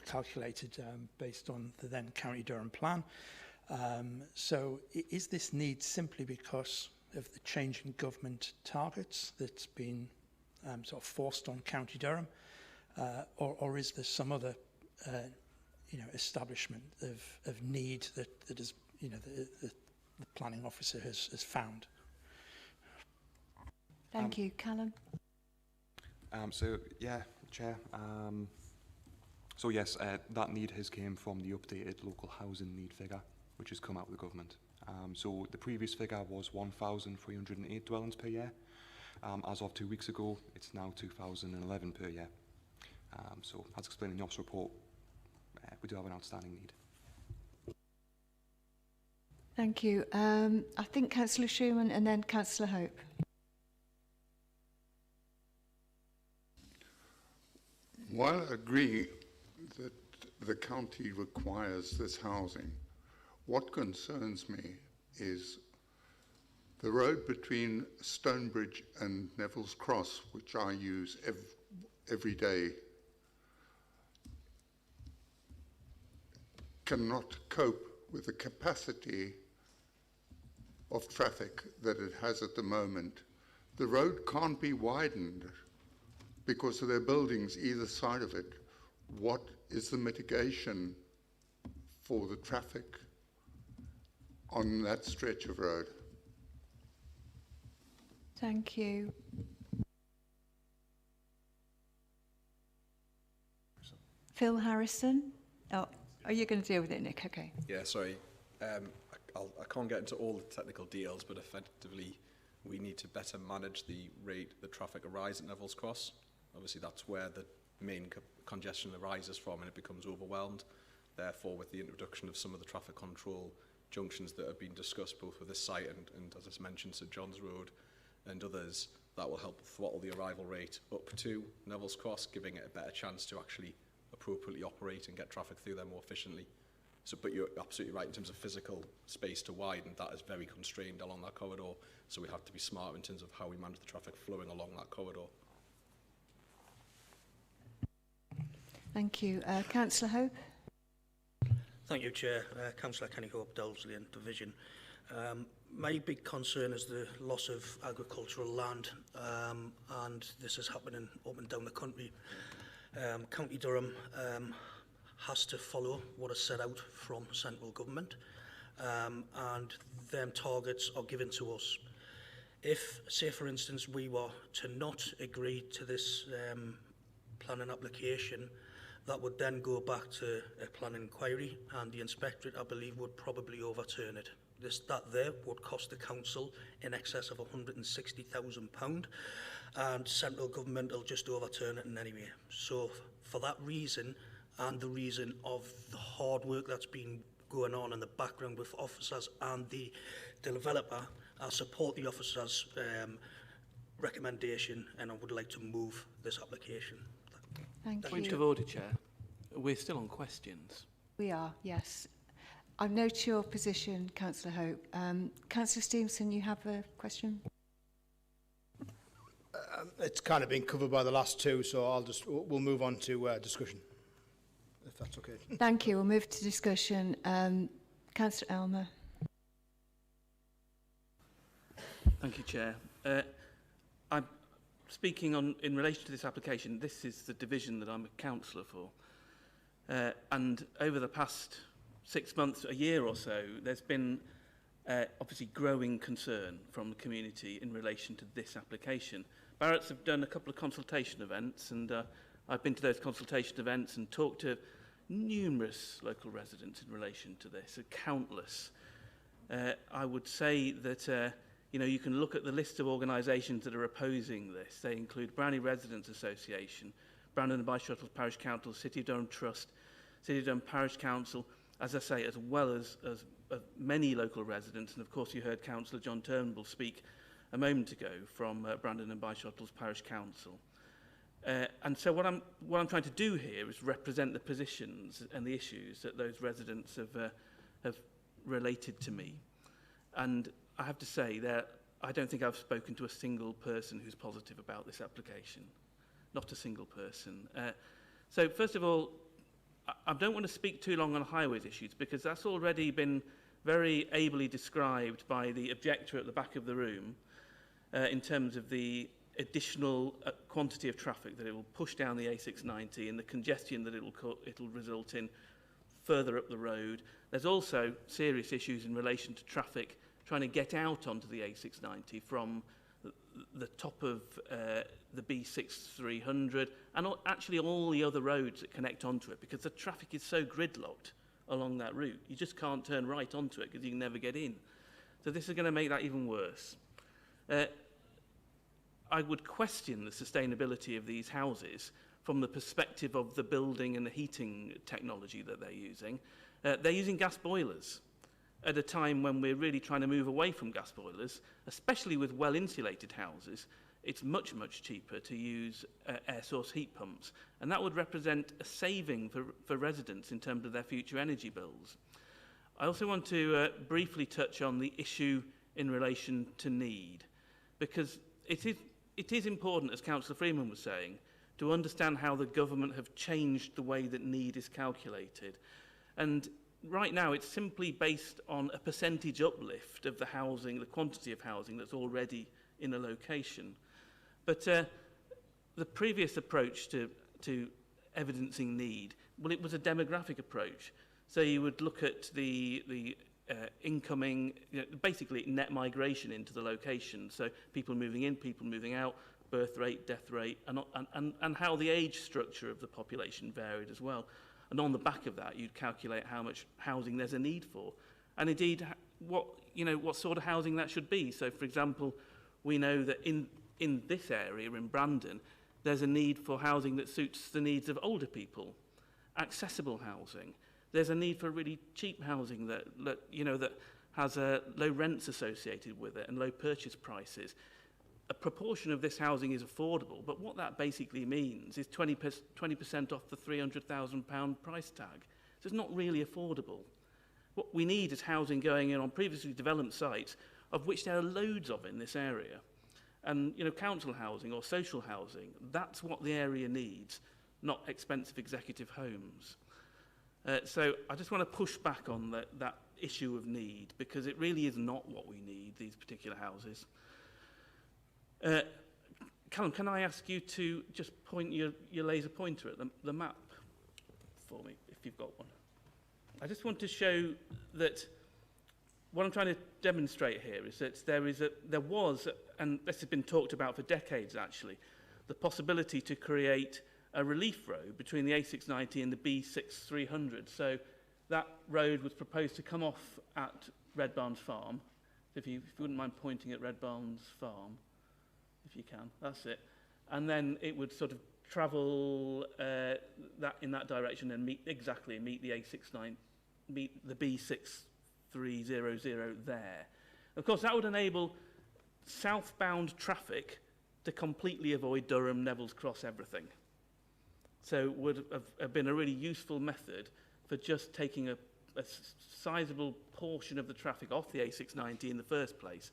M: calculated based on the then County Durham plan. So is this need simply because of the change in government targets that's been sort of forced on County Durham, or is there some other you know, establishment of need that is, you know, the planning officer has found?
A: Thank you. Callum?
E: So, yeah, Chair. So, yes, that need has came from the updated local housing need figure, which has come out of the government. So, the previous figure was 1,308 dwellings per year. As of 2 weeks ago, it's now 2,011 per year. So, as explained in the office report, we do have an outstanding need.
A: Thank you. I think Councillor Schumann and then Councillor Hope.
N: While I agree that the county requires this housing, what concerns me is the road between Stonebridge and Neville's Cross, which I use every day, cannot cope with the capacity of traffic that it has at the moment. The road can't be widened because there are buildings either side of it. What is the mitigation for the traffic on that stretch of road?
A: Thank you. Phil Harrison? Oh, are you going to deal with it, Nick? Okay.
J: Yeah, sorry. I can't get into all the technical details, but effectively we need to better manage the traffic arise at Neville's Cross. Obviously, that's where the main congestion arises from, and it becomes overwhelmed. Therefore, with the introduction of some of the traffic control junctions that have been discussed both with this site and as I mentioned, St John's Road and others, that will help throttle the arrival rate up to Neville's Cross, giving it a better chance to actually appropriately operate and get traffic through there more efficiently. So, but you're absolutely right in terms of physical space to widen, that is very constrained along that corridor. So we have to be smart in terms of how we manage the traffic flowing along that corridor.
A: Thank you. Councillor Hope?
R: Thank you, Chair. Councillor Kenny Hope, Delvsley and Division. My big concern is the loss of agricultural land, and this is happening up and down the country. County Durham has to follow what is set out from central government, and them targets are given to us. If, say for instance, we were to not agree to this planning application, that would then go back to a planning inquiry, and the inspectorate, I believe, would probably overturn it. That there would cost the council in excess of £160,000, and central government will just overturn it in any way. So for that reason, and the reason of the hard work that's been going on in the background with officers and the developer, I support the officers' recommendation, and I would like to move this application.
A: Thank you.
K: Point of order, Chair. We're still on questions.
A: We are, yes. I note your position, Councillor Hope. Councillor Stevenson, you have a question?
L: It's kind of been covered by the last two, so we'll move on to discussion, if that's okay.
A: Thank you. We'll move to discussion. Councillor Elmer.
K: Thank you, Chair. I'm speaking in relation to this application. This is the division that I'm a councillor for. And over the past 6 months, a year or so, there's been obviously growing concern from the community in relation to this application. Barrett's have done a couple of consultation events, and I've been to those consultation events and talked to numerous local residents in relation to this, countless. I would say that you know, you can look at the list of organisations that are opposing this. They include Brownie Residents Association, Brandon and Byshottles Parish Council, City of Durham Trust, City of Durham Parish Council, as I say, as well as many local residents. And of course, you heard Councillor John Turnbull speak a moment ago from Brandon and Byshottles Parish Council. And so what I'm trying to do here is represent the positions and the issues that those residents have related to me. And I have to say that I don't think I've spoken to a single person who's positive about this application. Not a single person. So first of all, I don't want to speak too long on highways issues because that's already been very ably described by the objector at the back of the room in terms of the additional quantity of traffic that it will push down the A690 and the congestion that it'll result in further up the road. There's also serious issues in relation to traffic trying to get out onto the A690 from the top of the B6300 and actually all the other roads that connect onto it, because the traffic is so gridlocked along that route. You just can't turn right onto it because you can never get in. So this is going to make that even worse. I would question the sustainability of these houses from the perspective of the building and the heating technology that they're using. They're using gas boilers at a time when we're really trying to move away from gas boilers, especially with well-insulated houses. It's much, much cheaper to use air source heat pumps, and that would represent a saving for residents in terms of their future energy bills. I also want to briefly touch on the issue in relation to need, because it is important, as Councillor Freeman was saying, to understand how the government have changed the way that need is calculated. And right now, it's simply based on a percentage uplift of the housing, the quantity of housing that's already in a location. But the previous approach to evidencing need, well, it was a demographic approach. So you would look at the incoming, basically net migration into the location. So people moving in, people moving out, birth rate, death rate, and how the age structure of the population varied as well. And on the back of that, you'd calculate how much housing there's a need for. And indeed, what sort of housing that should be. So, for example, we know that in this area, in Brandon, there's a need for housing that suits the needs of older people, accessible housing. There's a need for really cheap housing that has low rents associated with it and low purchase prices. A proportion of this housing is affordable, but what that basically means is 20% off the £300,000 price tag. So it's not really affordable. What we need is housing going in on previously developed sites, of which there are loads of in this area. And council housing or social housing, that's what the area needs, not expensive executive homes. So I just want to push back on that issue of need, because it really is not what we need, these particular houses. Callum, can I ask you to just point your laser pointer at the map for me, if you've got one? I just want to show that what I'm trying to demonstrate here is that there was, and this has been talked about for decades actually, the possibility to create a relief road between the A690 and the B6300. So that road was proposed to come off at Red Barns Farm. If you wouldn't mind pointing at Red Barns Farm, if you can, that's it. And then it would sort of travel in that direction and meet the A69, meet the B6300 there. Of course, that would enable southbound traffic to completely avoid Durham, Neville's Cross, everything. So it would have been a really useful method for just taking a sizable portion of the traffic off the A690 in the first place.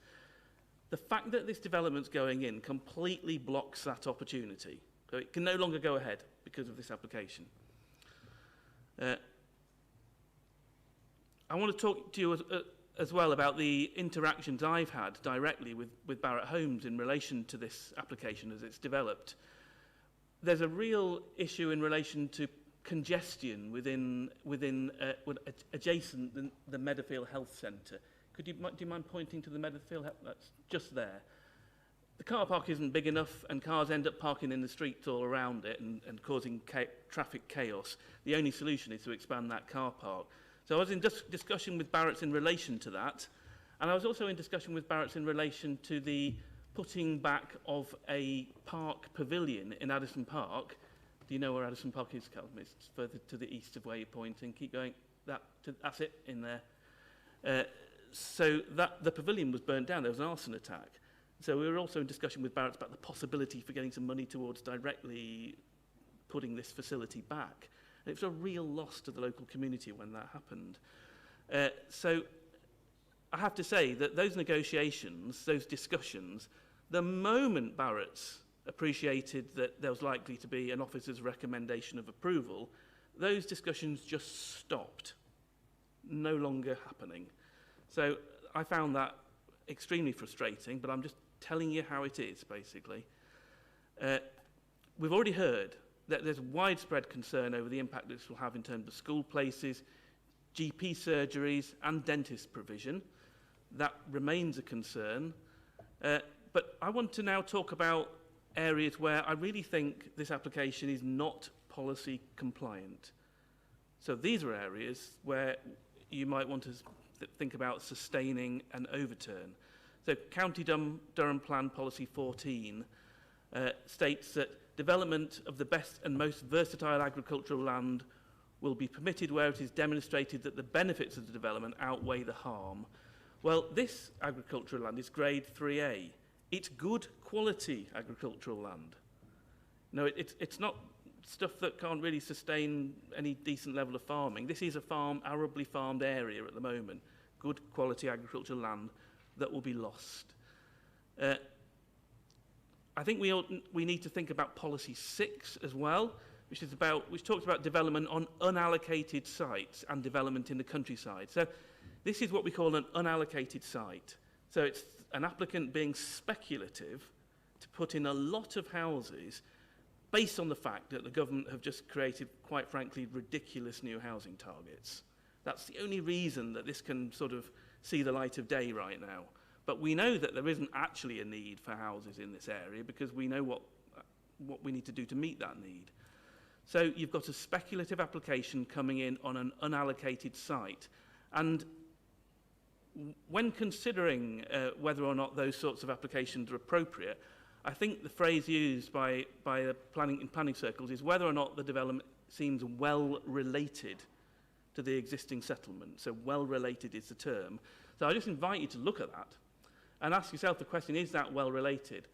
K: The fact that this development's going in completely blocks that opportunity. So it can no longer go ahead because of this application. I want to talk to you as well about the interactions I've had directly with Barratt Homes in relation to this application as it's developed. There's a real issue in relation to congestion within adjacent the Meadowfield Health Centre. Do you mind pointing to the Meadowfield Health? That's just there. The car park isn't big enough, and cars end up parking in the streets all around it and causing traffic chaos. The only solution is to expand that car park. So I was in discussion with Barratt's in relation to that, and I was also in discussion with Barratt's in relation to the putting back of a park pavilion in Addison Park. Do you know where Addison Park is, Callum? It's further to the east of where you're pointing. Keep going. That's it, in there. So the pavilion was burnt down. There was an arson attack. So we were also in discussion with Barratt's about the possibility for getting some money towards directly putting this facility back. And it was a real loss to the local community when that happened. So I have to say that those negotiations, those discussions, the moment Barrett's appreciated that there was likely to be an officer's recommendation of approval, those discussions just stopped, no longer happening. So I found that extremely frustrating, but I'm just telling you how it is, basically. We've already heard that there's widespread concern over the impact this will have in terms of school places, GP surgeries and dentist provision. That remains a concern. But I want to now talk about areas where I really think this application is not policy compliant. So these are areas where you might want to think about sustaining an overturn. So County Durham Plan Policy 14 states that development of the best and most versatile agricultural land will be permitted where it is demonstrated that the benefits of the development outweigh the harm. Well, this agricultural land is grade 3A. It's good quality agricultural land. No, it's not stuff that can't really sustain any decent level of farming. This is a arably farmed area at the moment. Good quality agricultural land that will be lost. I think we need to think about policy 6 as well, which talks about development on unallocated sites and development in the countryside. So this is what we call an unallocated site. So it's an applicant being speculative to put in a lot of houses based on the fact that the government have just created, quite frankly, ridiculous new housing targets. That's the only reason that this can sort of see the light of day right now. But we know that there isn't actually a need for houses in this area because we know what we need to do to meet that need. So you've got a speculative application coming in on an unallocated site. And when considering whether or not those sorts of applications are appropriate, I think the phrase used by the planning circles is whether or not the development seems well related to the existing settlement. So well related is the term. So I just invite you to look at that and ask yourself the question, is that well related?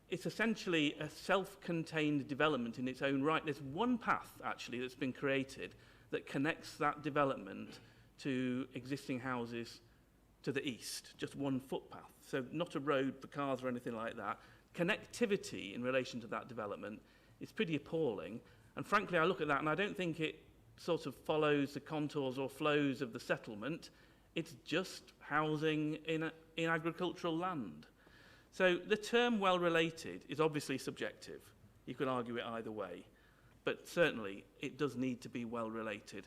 K: It's essentially a self-contained development in its own right. There's one path, actually, that's been created that connects that development to existing houses to the east, just one footpath. So not a road for cars or anything like that. Connectivity in relation to that development is pretty appalling. And frankly, I look at that and I don't think it sort of follows the contours or flows of the settlement. It's just housing in agricultural land. So the term well-related is obviously subjective. You could argue it either way. But certainly, it does need to be well-related.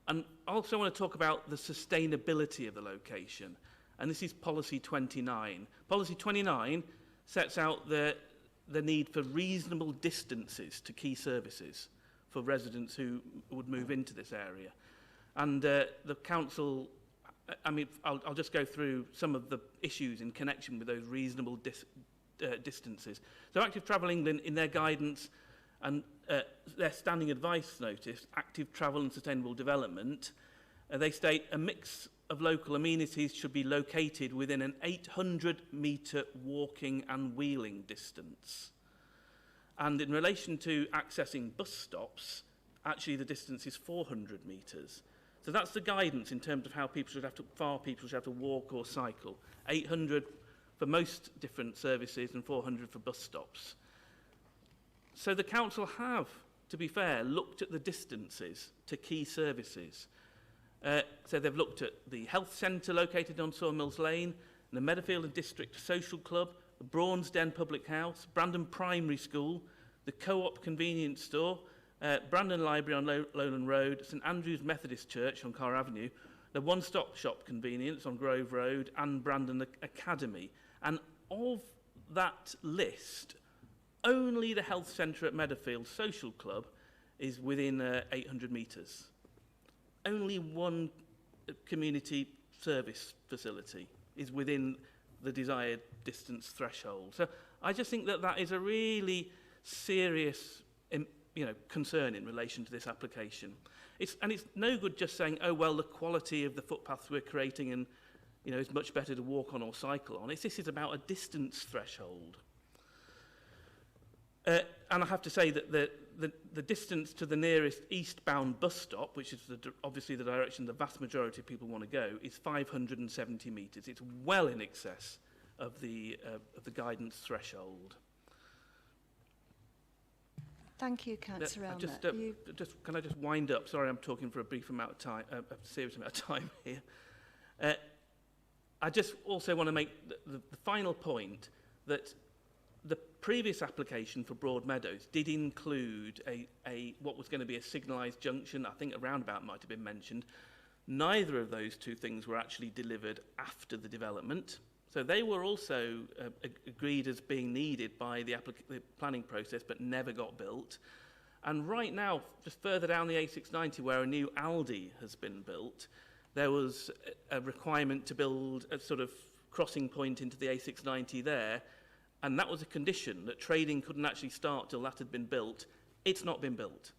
K: And I also want to talk about the sustainability of the location. And this is Policy 29. Policy 29 sets out the need for reasonable distances to key services for residents who would move into this area. And the council, I mean, I'll just go through some of the issues in connection with those reasonable distances. So Active Travel England, in their guidance and their standing advice notice, Active Travel and Sustainable Development, they state a mix of local amenities should be located within an 800-metre walking and wheeling distance. And in relation to accessing bus stops, actually the distance is 400 metres. So that's the guidance in terms of how far people should have to walk or cycle. 800 for most different services and 400 for bus stops. So the council have, to be fair, looked at the distances to key services. So they've looked at the health centre located on Sawmills Lane, the Meadowfield and District Social Club, the Brawns Den Public House, Brandon Primary School, the Co-op Convenience Store, Brandon Library on Lowland Road, St Andrew's Methodist Church on Carr Avenue, the One Stop Shop Convenience on Grove Road, and Brandon Academy. And of that list, only the health centre at Meadowfield Social Club is within 800 metres. Only one community service facility is within the desired distance threshold. So I just think that that is a really serious concern in relation to this application. It's no good just saying, oh, well, the quality of the footpaths we're creating and, is much better to walk on or cycle on. This is about a distance threshold. And I have to say that the distance to the nearest eastbound bus stop, which is obviously the direction the vast majority of people want to go, is 570 metres. It's well in excess of the guidance threshold.
A: Thank you, Councillor Elmer.
K: Can I just wind up? Sorry, I'm talking for a brief amount of time, a serious amount of time here. I just also want to make the final point that the previous application for Broadmeadows did include what was going to be a signalised junction. I think a roundabout might have been mentioned. Neither of those two things were actually delivered after the development. So they were also agreed as being needed by the planning process, but never got built. And right now, just further down the A690, where a new Aldi has been built, there was a requirement to build a sort of crossing point into the A690 there, and that was a condition that trading couldn't actually start till that had been built. It's not been built.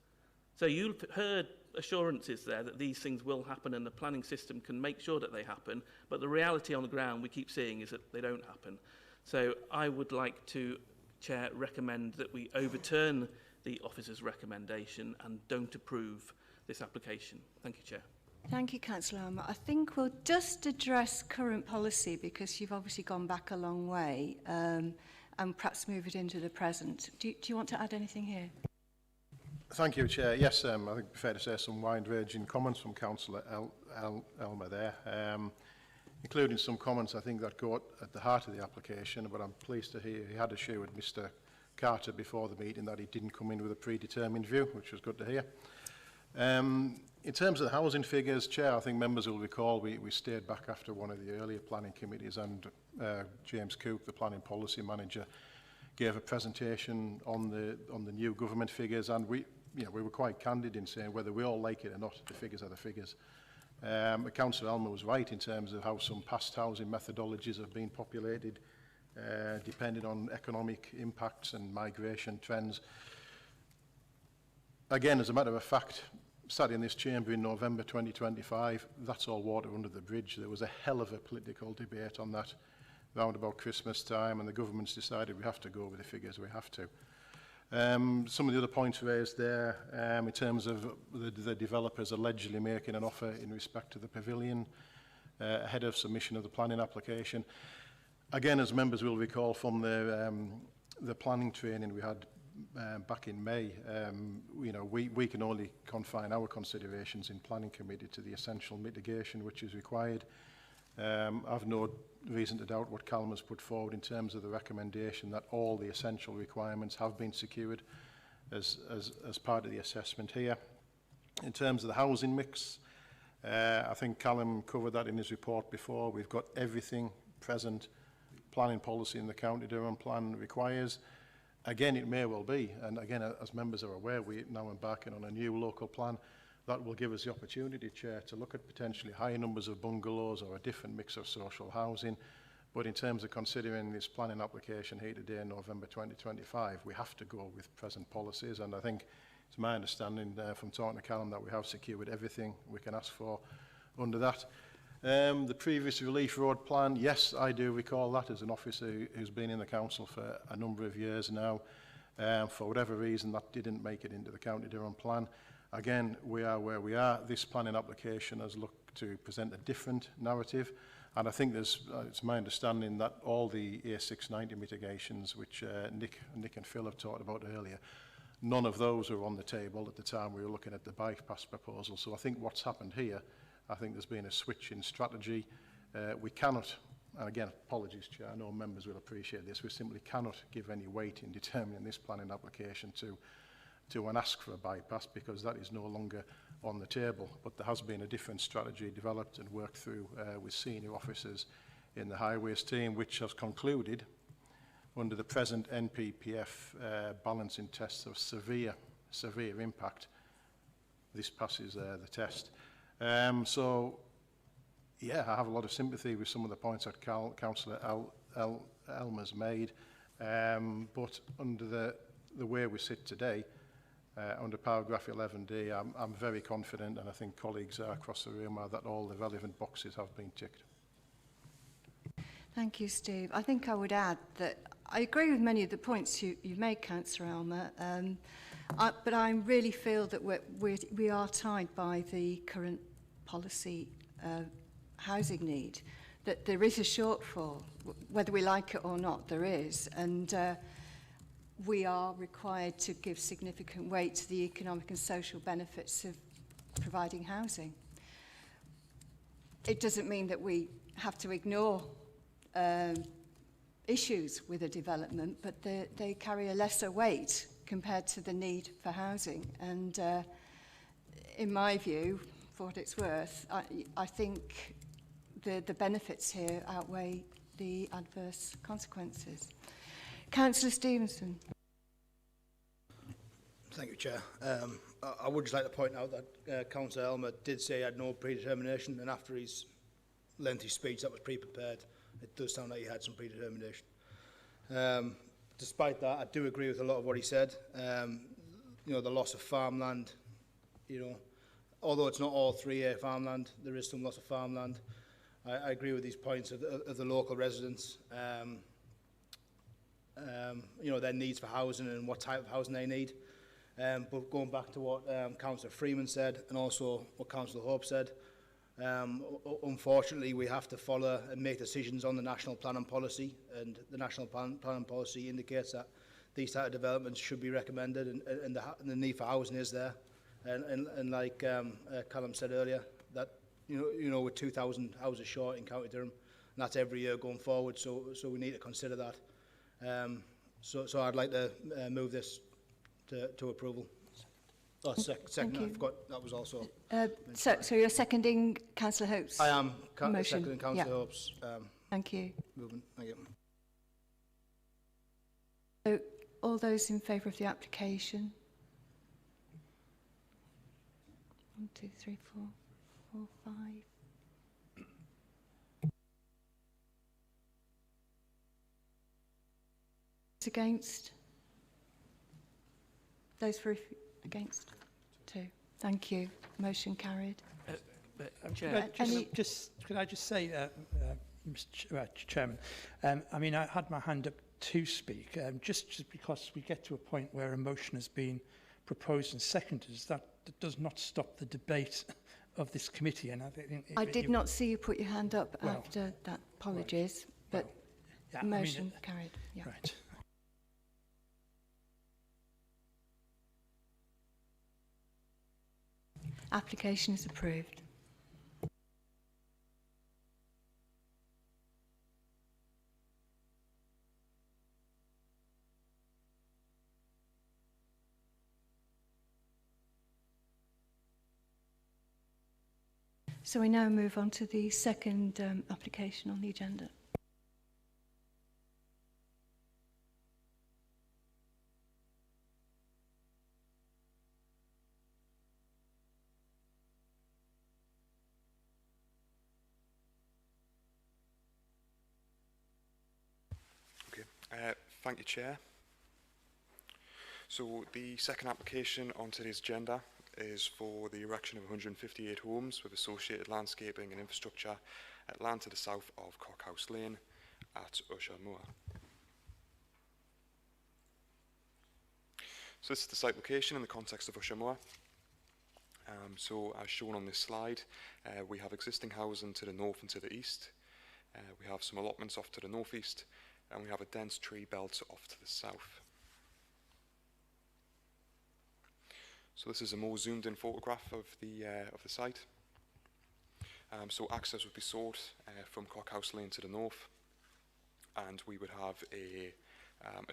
K: So you've heard assurances there that these things will happen and the planning system can make sure that they happen, but the reality on the ground we keep seeing is that they don't happen. So I would like to, Chair, recommend that we overturn the officer's recommendation and don't approve this application. Thank you, Chair.
A: Thank you, Councillor Elmer. I think we'll just address current policy because you've obviously gone back a long way and perhaps move it into the present. Do you want to add anything here?
D: Thank you, Chair. Yes, I think it's fair to say some wide-ranging comments from Councillor Elmer there, including some comments I think that go at the heart of the application, but I'm pleased to hear he had assured Mr Carter before the meeting that he didn't come in with a predetermined view, which was good to hear. In terms of the housing figures, Chair, I think members will recall we stayed back after one of the earlier planning committees and James Cook, the planning policy manager, gave a presentation on the new government figures, and we were quite candid in saying whether we all like it or not, the figures are the figures. Councillor Elmer was right in terms of how some past housing methodologies have been populated, depending on economic impacts and migration trends. Again, as a matter of fact, sat in this chamber in November 2025, that's all water under the bridge. There was a hell of a political debate on that round about Christmas time, and the government's decided we have to go with the figures we have to. Some of the other points raised there, in terms of the developers allegedly making an offer in respect to the pavilion ahead of submission of the planning application. Again, as members will recall from the planning training we had back in May, we can only confine our considerations in planning committee to the essential mitigation which is required. I've no reason to doubt what Callum has put forward in terms of the recommendation that all the essential requirements have been secured as part of the assessment here. In terms of the housing mix, I think Callum covered that in his report before. We've got everything present planning policy in the County Durham plan requires. Again, it may well be, and again, as members are aware, we're now embarking on a new local plan that will give us the opportunity, Chair, to look at potentially higher numbers of bungalows or a different mix of social housing. But in terms of considering this planning application here today in November 2025, we have to go with present policies, and I think it's my understanding from talking to Callum that we have secured everything we can ask for under that. The previous relief road plan, yes, I do recall that as an officer who's been in the council for a number of years now. For whatever reason, that didn't make it into the County Durham plan. Again, we are where we are. This planning application has looked to present a different narrative, and I think it's my understanding that all the A690 mitigations, which Nick and Phil have talked about earlier, none of those were on the table at the time we were looking at the bypass proposal. So I think what's happened here, I think there's been a switch in strategy. We cannot, and again, apologies, Chair, I know members will appreciate this, we simply cannot give any weight in determining this planning application to an ask for a bypass, because that is no longer on the table. But there has been a different strategy developed and worked through with senior officers in the highways team, which has concluded under the present NPPF balancing tests of severe impact, this passes the test. So, yeah, I have a lot of sympathy with some of the points that Councillor Elmer's made, but under the way we sit today, under paragraph 11D, I'm very confident, and I think colleagues across the room are, that all the relevant boxes have been ticked.
A: Thank you, Steve. I think I would add that I agree with many of the points you've made, Councillor Elmer. But I really feel that we are tied by the current policy housing need, that there is a shortfall, whether we like it or not, there is, and we are required to give significant weight to the economic and social benefits of providing housing. It doesn't mean that we have to ignore issues with a development, but they carry a lesser weight compared to the need for housing. And in my view, for what it's worth, I think the benefits here outweigh the adverse consequences. Councillor Stevenson.
L: Thank you, Chair. I would just like to point out that Councillor Elmer did say he had no predetermination, and after his lengthy speech that was pre-prepared, it does sound like he had some predetermination. Despite that, I do agree with a lot of what he said. You know, the loss of farmland, you know, although it's not all 3A farmland, there is some loss of farmland. I agree with these points of the local residents. You know, their needs for housing and what type of housing they need. But going back to what Councillor Freeman said, and also what Councillor Hope said, unfortunately we have to follow and make decisions on the national planning policy, and the national planning policy indicates that these type of developments should be recommended, and the need for housing is there. And like Callum said earlier, that you know, with 2,000 houses short in County Durham, and that's every year going forward, so we need to consider that. So I'd like to move this to approval. Oh, second, I forgot that was also...
A: So you're seconding Councillor Hope's
L: I am
A: motion?
L: seconding Councillor Hope's
A: Thank you.
L: movement. Thank you.
A: So all those in favour of the application? 1, 2, 3, 4, 4, 5. Against? Those for against? 2. Thank you. Motion carried.
M: Chair, could I just say, Mr. Chairman, I mean, I had my hand up to speak, just because we get to a point where a motion has been proposed and seconded, that does not stop the debate of this committee. And
A: I did not see you put your hand up after that. Apologies, but motion carried. Yeah.
M: Right.
A: Application is approved. So we now move on to the second application on the agenda.
E: Thank you, Chair. So the second application on today's agenda is for the erection of 158 homes with associated landscaping and infrastructure at land to the south of Cockhouse Lane at Usher Moor. So this is the site location in the context of Usher Moor. So as shown on this slide, we have existing housing to the north and to the east. We have some allotments off to the northeast, and we have a dense tree belt off to the south. So this is a more zoomed in photograph of the site. So access would be sought from Cockhouse Lane to the north, and we would have a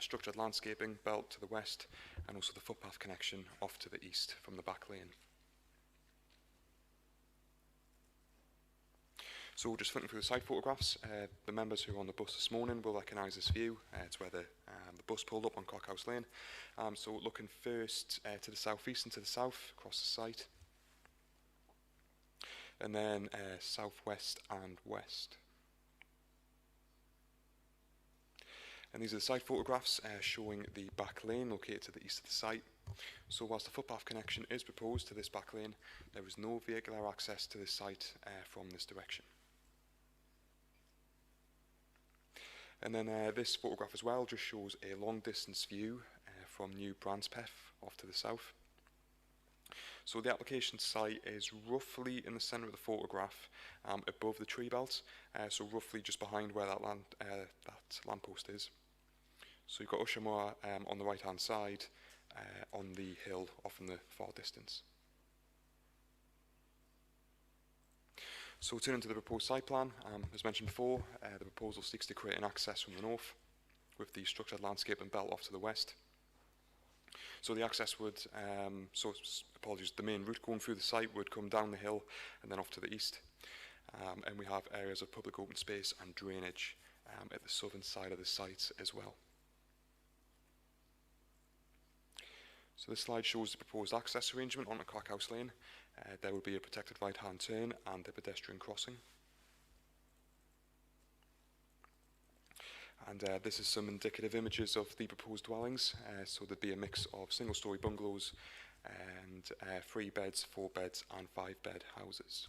E: structured landscaping belt to the west, and also the footpath connection off to the east from the back lane. So just flicking through the site photographs, the members who were on the bus this morning will recognise this view. It's where the bus pulled up on Cockhouse Lane. So looking first to the southeast and to the south across the site, and then southwest and west. And these are the site photographs showing the back lane located to the east of the site. So whilst the footpath connection is proposed to this back lane, there is no vehicular access to this site from this direction. And then this photograph as well just shows a long distance view from New Brandspeth off to the south. So the application site is roughly in the centre of the photograph, above the tree belt, so roughly just behind where that lamppost is. So you've got Usher Moor on the right hand side, on the hill off in the far distance. So turning to the proposed site plan, as mentioned before, the proposal seeks to create an access from the north with the structured landscape and belt off to the west. So the access would, the main route going through the site would come down the hill and then off to the east. And we have areas of public open space and drainage at the southern side of the site as well. So this slide shows the proposed access arrangement on the Cockhouse Lane. There will be a protected right-hand turn and a pedestrian crossing. And this is some indicative images of the proposed dwellings. So there'd be a mix of single-storey bungalows and 3 beds, 4 beds and 5-bed houses.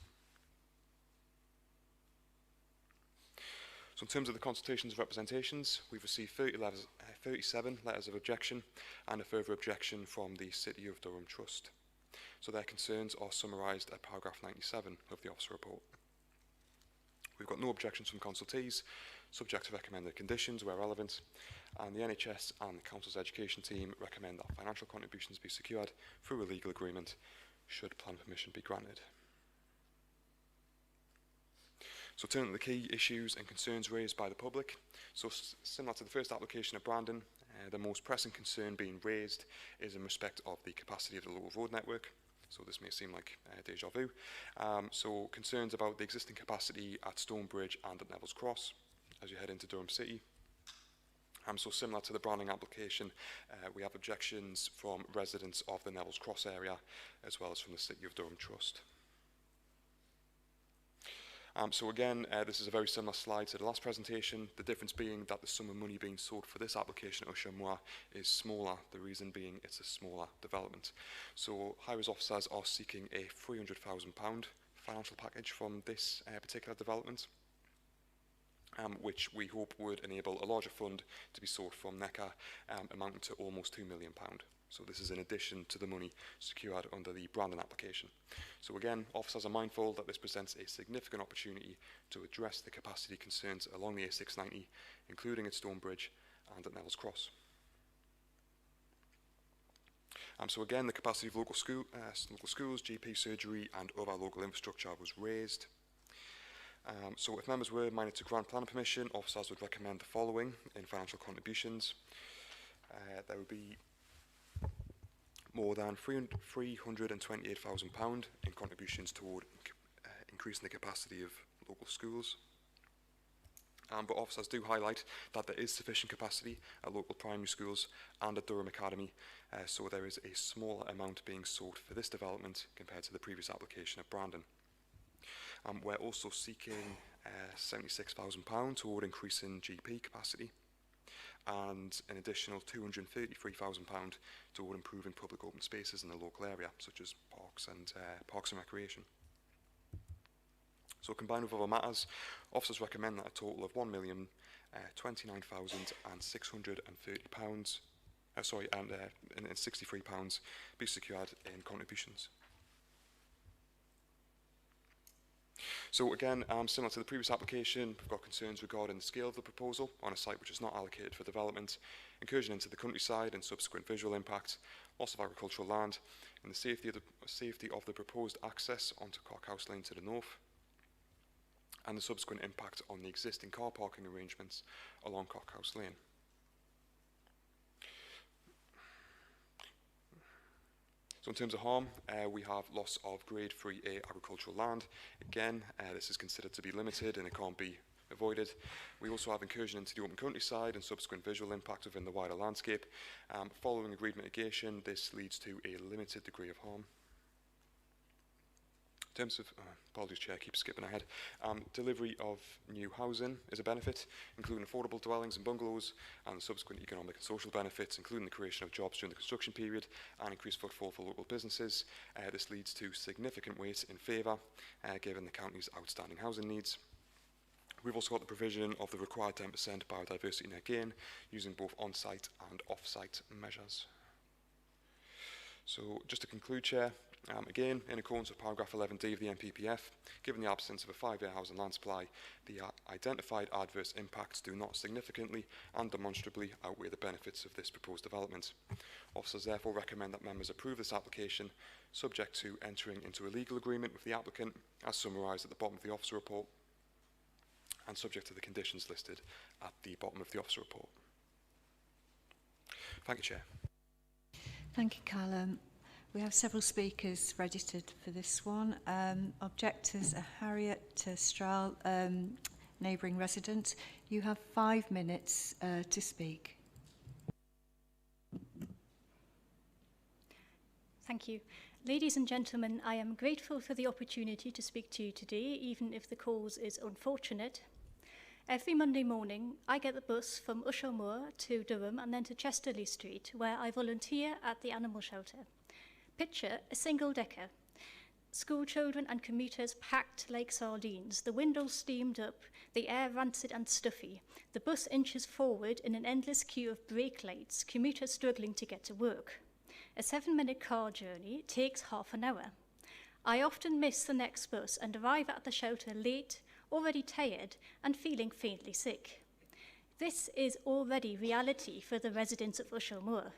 E: So in terms of the consultations and representations, we've received 37 letters of objection and a further objection from the City of Durham Trust. So their concerns are summarised at paragraph 97 of the officer report. We've got no objections from consultees, subject to recommended conditions where relevant, and the NHS and the Council's education team recommend that financial contributions be secured through a legal agreement should plan permission be granted. So turning to the key issues and concerns raised by the public, so similar to the first application of Brandon, the most pressing concern being raised is in respect of the capacity of the local road network. So this may seem like deja vu. So concerns about the existing capacity at Stonebridge and at Neville's Cross as you head into Durham City. So similar to the Brandon application, we have objections from residents of the Neville's Cross area as well as from the City of Durham Trust. So again, this is a very similar slide to the last presentation, the difference being that the sum of money being sought for this application at Usher Moor is smaller, the reason being it's a smaller development. So high-rise officers are seeking a £300,000 financial package from this particular development, which we hope would enable a larger fund to be sought from NECA, amounting to almost £2 million. So this is in addition to the money secured under the Brandon application. So again, officers are mindful that this presents a significant opportunity to address the capacity concerns along the A690, including at Stonebridge and at Neville's Cross. So again, the capacity of local schools, GP surgery and other local infrastructure was raised. So if members were minded to grant planning permission, officers would recommend the following in financial contributions. There would be more than £328,000 in contributions toward increasing the capacity of local schools. But officers do highlight that there is sufficient capacity at local primary schools and at Durham Academy, so there is a smaller amount being sought for this development compared to the previous application at Brandon. We're also seeking £76,000 toward increasing GP capacity and an additional £233,000 toward improving public open spaces in the local area, such as parks and recreation. So combined with other matters, officers recommend that a total of £1,029,630 be secured in contributions. So again, similar to the previous application, we've got concerns regarding the scale of the proposal on a site which is not allocated for development, incursion into the countryside and subsequent visual impact, loss of agricultural land, and the safety of the proposed access onto Cockhouse Lane to the north, and the subsequent impact on the existing car parking arrangements along Cockhouse Lane. So in terms of harm, we have loss of grade 3A agricultural land. Again, this is considered to be limited and it can't be avoided. We also have incursion into the open countryside and subsequent visual impact within the wider landscape. Following agreed mitigation, this leads to a limited degree of harm. In terms of, apologies Chair, I keep skipping ahead, delivery of new housing is a benefit, including affordable dwellings and bungalows, and the subsequent economic and social benefits, including the creation of jobs during the construction period and increased footfall for local businesses. This leads to significant weight in favour, given the county's outstanding housing needs. We've also got the provision of the required 10% biodiversity net gain, using both on-site and off-site measures. So just to conclude, Chair, again, in accordance with paragraph 11D of the NPPF, given the absence of a 5-year housing land supply, the identified adverse impacts do not significantly and demonstrably outweigh the benefits of this proposed development. Officers therefore recommend that members approve this application, subject to entering into a legal agreement with the applicant, as summarised at the bottom of the officer report, and subject to the conditions listed at the bottom of the officer report. Thank you, Chair.
A: Thank you, Callum. We have several speakers registered for this one. Objectors are Harriet Strahl, neighbouring resident. You have 5 minutes to speak.
S: Thank you. Ladies and gentlemen, I am grateful for the opportunity to speak to you today, even if the cause is unfortunate. Every Monday morning, I get the bus from Ushaw Moor to Durham and then to Chesterley Street, where I volunteer at the animal shelter. Picture a single-decker. School children and commuters packed like sardines, the windows steamed up, the air rancid and stuffy. The bus inches forward in an endless queue of brake lights, commuters struggling to get to work. A 7-minute car journey takes half an hour. I often miss the next bus and arrive at the shelter late, already tired and feeling faintly sick. This is already reality for the residents of Ushaw Moor.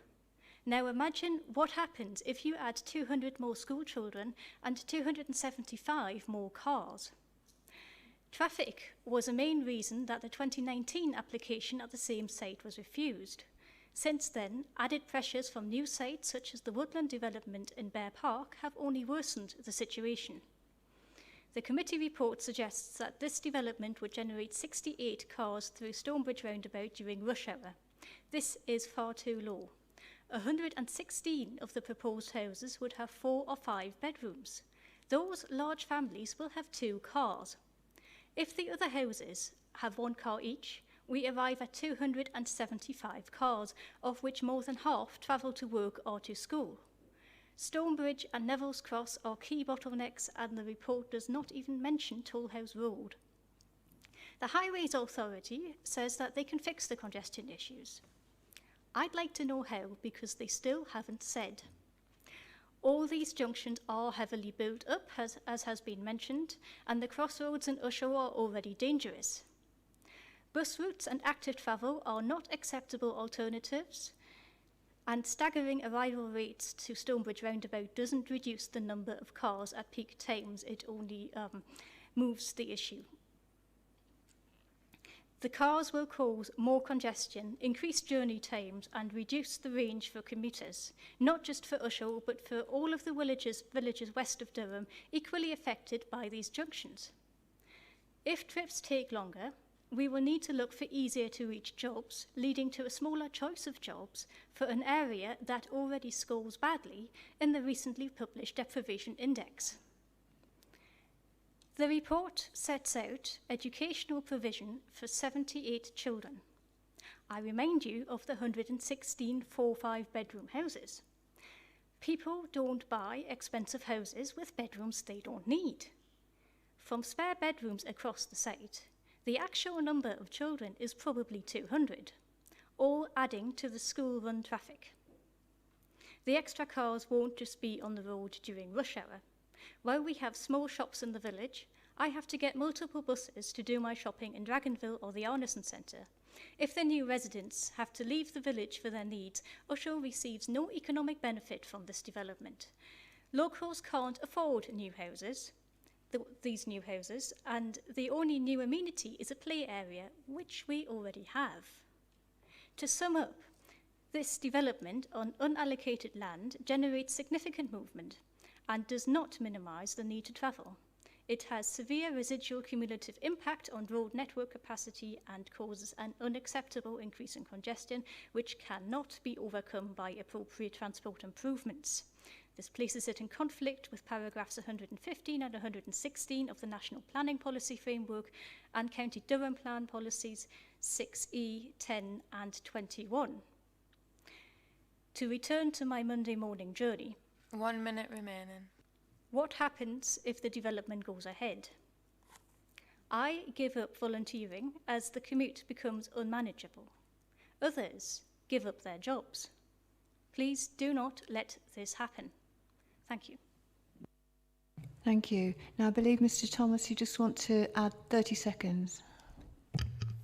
S: Now imagine what happens if you add 200 more school children and 275 more cars. Traffic was a main reason that the 2019 application at the same site was refused. Since then, added pressures from new sites such as the woodland development in Bear Park have only worsened the situation. The committee report suggests that this development would generate 68 cars through Stonebridge roundabout during rush hour. This is far too low. 116 of the proposed houses would have 4 or 5 bedrooms. Those large families will have 2 cars. If the other houses have 1 car each, we arrive at 275 cars, of which more than half travel to work or to school. Stonebridge and Neville's Cross are key bottlenecks, and the report does not even mention Tollhouse Road. The Highways Authority says that they can fix the congestion issues. I'd like to know how, because they still haven't said. All these junctions are heavily built up, as has been mentioned, and the crossroads in Ushaw are already dangerous. Bus routes and active travel are not acceptable alternatives, and staggering arrival rates to Stonebridge roundabout doesn't reduce the number of cars at peak times, it only moves the issue. The cars will cause more congestion, increase journey times and reduce the range for commuters, not just for Ushaw but for all of the villages west of Durham equally affected by these junctions. If trips take longer, we will need to look for easier to reach jobs, leading to a smaller choice of jobs for an area that already scores badly in the recently published Deprivation Index. The report sets out educational provision for 78 children. I remind you of the 116 4-5 bedroom houses. People don't buy expensive houses with bedrooms they don't need. From spare bedrooms across the site, the actual number of children is probably 200, all adding to the school-run traffic. The extra cars won't just be on the road during rush hour. While we have small shops in the village, I have to get multiple buses to do my shopping in Dragonville or the Arneson Centre. If the new residents have to leave the village for their needs, Ushaw receives no economic benefit from this development. Locals can't afford these new houses, and the only new amenity is a play area, which we already have. To sum up, this development on unallocated land generates significant movement and does not minimise the need to travel. It has severe residual cumulative impact on road network capacity and causes an unacceptable increase in congestion, which cannot be overcome by appropriate transport improvements. This places it in conflict with paragraphs 115 and 116 of the National Planning Policy Framework and County Durham Plan Policies 6E, 10 and 21. To return to my Monday morning journey.
B: 1 minute remaining.
S: What happens if the development goes ahead? I give up volunteering as the commute becomes unmanageable. Others give up their jobs. Please do not let this happen. Thank you.
A: Thank you. Now, I believe, Mr Thomas, you just want to add 30 seconds.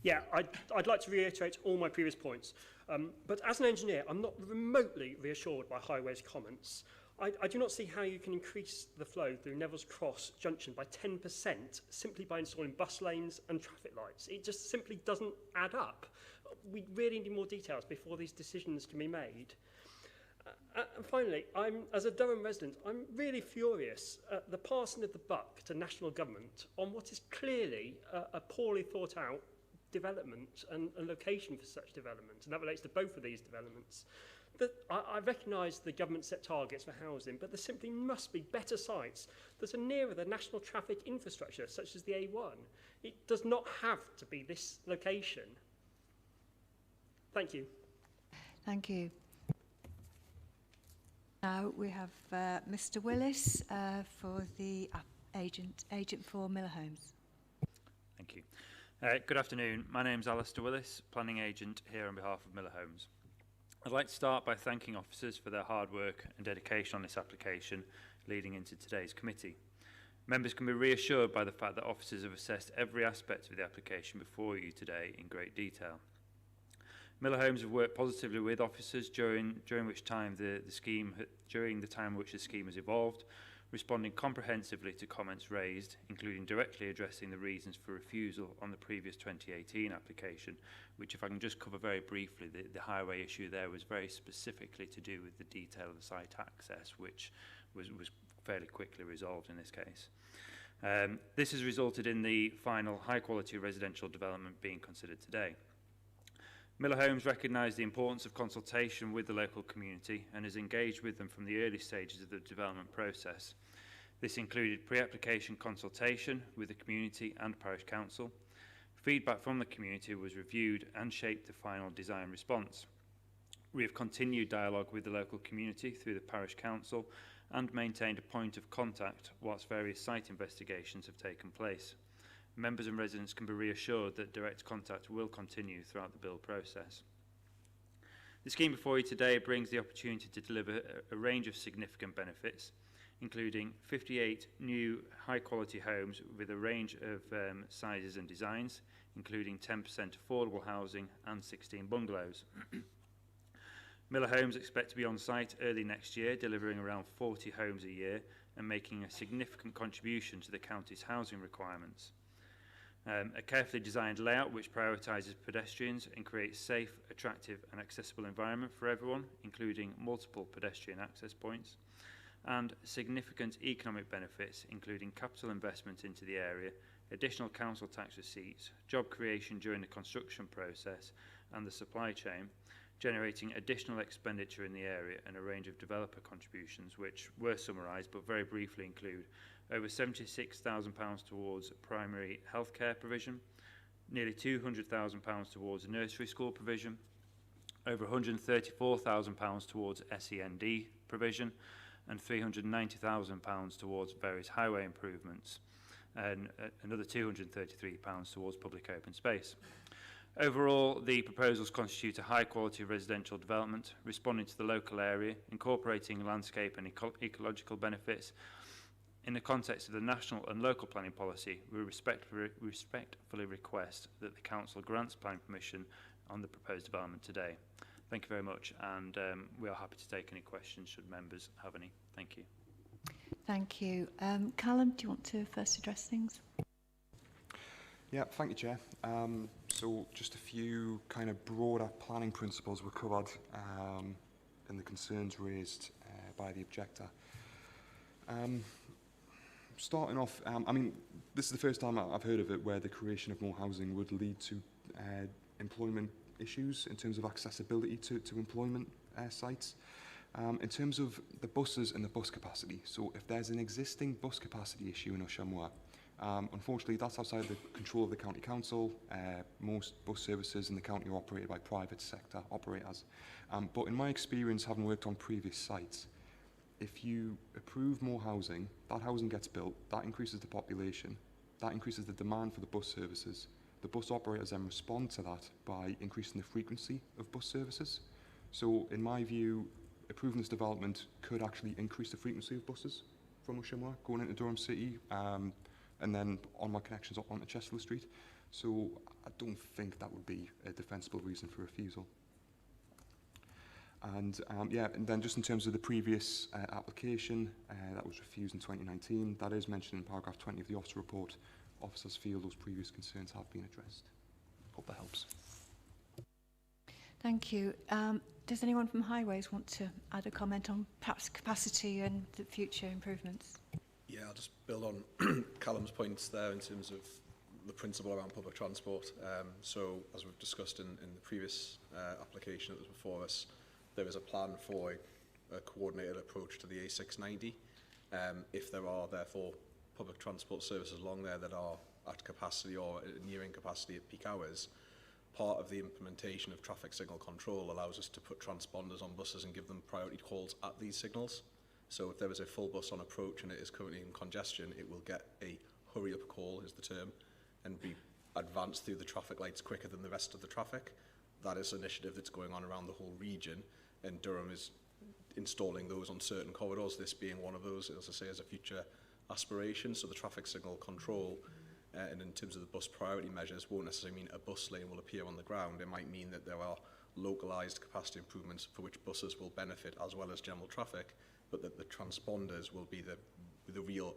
O: Yeah, I'd like to reiterate all my previous points. But as an engineer, I'm not remotely reassured by Highways' comments. I do not see how you can increase the flow through Neville's Cross Junction by 10% simply by installing bus lanes and traffic lights. It just simply doesn't add up. We really need more details before these decisions can be made. And finally, as a Durham resident, I'm really furious at the passing of the buck to national government on what is clearly a poorly thought out development and location for such development, and that relates to both of these developments. I recognise the government set targets for housing, but there simply must be better sites that are nearer the national traffic infrastructure, such as the A1. It does not have to be this location. Thank you.
A: Thank you. Now we have Mr Willis for the agent for Miller Homes.
T: Thank you. Good afternoon. My name is Alistair Willis, planning agent here on behalf of Miller Homes. I'd like to start by thanking officers for their hard work and dedication on this application leading into today's committee. Members can be reassured by the fact that officers have assessed every aspect of the application before you today in great detail. Miller Homes have worked positively with officers during which time during the time in which the scheme has evolved, responding comprehensively to comments raised, including directly addressing the reasons for refusal on the previous 2018 application, which, if I can just cover very briefly, the highway issue there was very specifically to do with the detail of the site access, which was fairly quickly resolved in this case. This has resulted in the final high-quality residential development being considered today. Miller Homes recognised the importance of consultation with the local community and has engaged with them from the early stages of the development process. This included pre-application consultation with the community and parish council. Feedback from the community was reviewed and shaped the final design response. We have continued dialogue with the local community through the parish council and maintained a point of contact whilst various site investigations have taken place. Members and residents can be reassured that direct contact will continue throughout the build process. The scheme before you today brings the opportunity to deliver a range of significant benefits, including 58 new high-quality homes with a range of sizes and designs, including 10% affordable housing and 16 bungalows. Miller Homes expect to be on site early next year, delivering around 40 homes a year and making a significant contribution to the county's housing requirements. A carefully designed layout which prioritises pedestrians and creates safe, attractive and accessible environment for everyone, including multiple pedestrian access points, and significant economic benefits, including capital investment into the area, additional council tax receipts, job creation during the construction process and the supply chain, generating additional expenditure in the area, and a range of developer contributions which were summarised but very briefly include over £76,000 towards primary healthcare provision, nearly £200,000 towards nursery school provision, over £134,000 towards SEND provision, and £390,000 towards various highway improvements, and another £233 towards public open space. Overall, the proposals constitute a high-quality residential development, responding to the local area, incorporating landscape and ecological benefits. In the context of the national and local planning policy, we respectfully request that the Council grants planning permission on the proposed development today. Thank you very much, and we are happy to take any questions should members have any. Thank you.
A: Thank you. Callum, do you want to first address things?
E: Yeah, thank you, Chair. So just a few kind of broader planning principles were covered in the concerns raised by the objector. Starting off, I mean, this is the first time I've heard of it where the creation of more housing would lead to employment issues in terms of accessibility to employment sites. In terms of the buses and the bus capacity, so if there's an existing bus capacity issue in Ushamoor, unfortunately that's outside the control of the County Council. Most bus services in the county are operated by private sector operators. But in my experience, having worked on previous sites, if you approve more housing, that housing gets built, that increases the population, that increases the demand for the bus services. The bus operators then respond to that by increasing the frequency of bus services. So in my view, approving this development could actually increase the frequency of buses from Ushamoor going into Durham City, and then on my connections up onto Chester Street. So I don't think that would be a defensible reason for refusal. And yeah, and then just in terms of the previous application that was refused in 2019, that is mentioned in paragraph 20 of the officer report. Officers feel those previous concerns have been addressed. Hope that helps.
A: Thank you. Does anyone from Highways want to add a comment on perhaps capacity and the future improvements?
J: Yeah, I'll just build on Callum's points there in terms of the principle around public transport. So, as we've discussed in the previous application that was before us, there is a plan for a coordinated approach to the A690. If there are, therefore, public transport services along there that are at capacity or nearing capacity at peak hours, part of the implementation of traffic signal control allows us to put transponders on buses and give them priority calls at these signals. So if there is a full bus on approach and it is currently in congestion, it will get a hurry up call, is the term, and be advanced through the traffic lights quicker than the rest of the traffic. That is an initiative that's going on around the whole region, and Durham is installing those on certain corridors, this being one of those, as I say, as a future aspiration. So the traffic signal control and in terms of the bus priority measures won't necessarily mean a bus lane will appear on the ground. It might mean that there are localised capacity improvements for which buses will benefit as well as general traffic, but that the transponders will be the real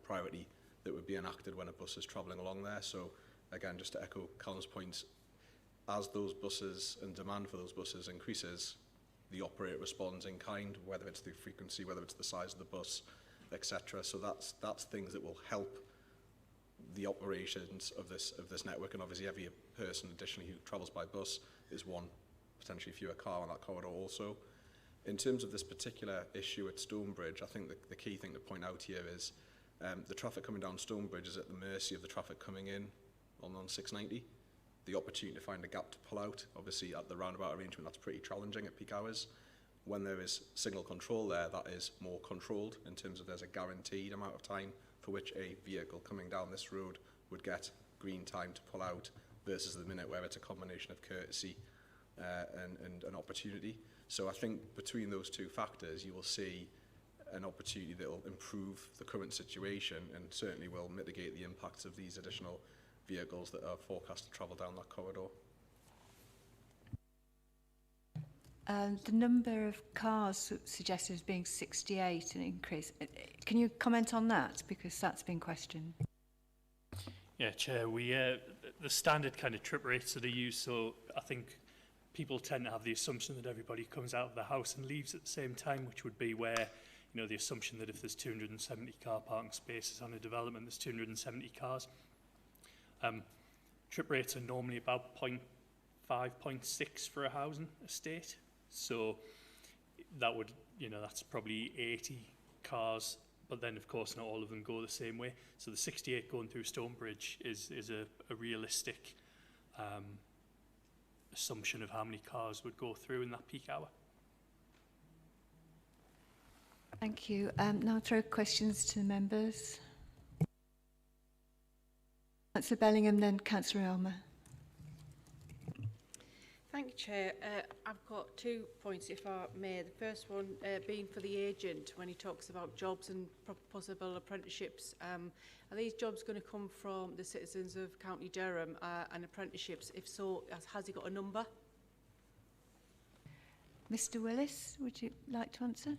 J: priority that would be enacted when a bus is travelling along there. So again, just to echo Callum's points, as those buses and demand for those buses increases, the operator responds in kind, whether it's through frequency, whether it's the size of the bus, etc. So that's things that will help the operations of this network, and obviously every person additionally who travels by bus is one potentially fewer car on that corridor also. In terms of this particular issue at Stonebridge, I think the key thing to point out here is the traffic coming down Stonebridge is at the mercy of the traffic coming in on 690. The opportunity to find a gap to pull out, obviously at the roundabout arrangement, that's pretty challenging at peak hours. When there is signal control there, that is more controlled in terms of there's a guaranteed amount of time for which a vehicle coming down this road would get green time to pull out, versus the minute where it's a combination of courtesy and an opportunity. So I think between those two factors, you will see an opportunity that will improve the current situation and certainly will mitigate the impacts of these additional vehicles that are forecast to travel down that corridor.
A: The number of cars suggested as being 68, an increase. Can you comment on that? Because that's been questioned.
I: Yeah, Chair, the standard kind of trip rates that are used, so I think people tend to have the assumption that everybody comes out of the house and leaves at the same time, which would be where, you know, the assumption that if there's 270 car parking spaces on a development, there's 270 cars. Trip rates are normally about 0.5, 0.6 for a housing estate. So that would, you know, that's probably 80 cars, but then of course not all of them go the same way. So the 68 going through Stonebridge is a realistic assumption of how many cars would go through in that peak hour.
A: Thank you. Now I'll throw questions to the members. Councillor Bellingham, then Councillor Elmer.
Q: Thank you, Chair. I've got 2 points, if I may. The first one being for the agent, when he talks about jobs and possible apprenticeships. Are these jobs going to come from the citizens of County Durham and apprenticeships? If so, has he got a number?
A: Mr Willis, would you like to answer?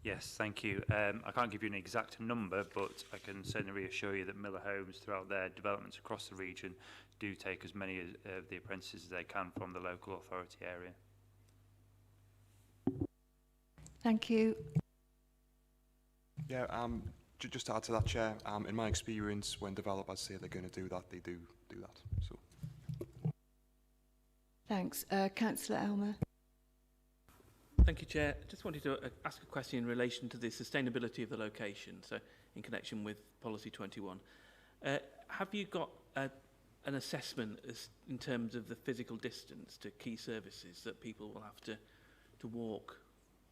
T: Yes, thank you. I can't give you an exact number, but I can certainly reassure you that Miller Homes, throughout their developments across the region, do take as many of the apprentices as they can from the local authority area.
A: Thank you.
E: Yeah, just to add to that, Chair, in my experience, when developers say they're going to do that, they do that. So.
A: Thanks. Councillor Elmer.
K: Thank you, Chair. I just wanted to ask a question in relation to the sustainability of the location, so in connection with Policy 21. Have you got an assessment in terms of the physical distance to key services that people will have to walk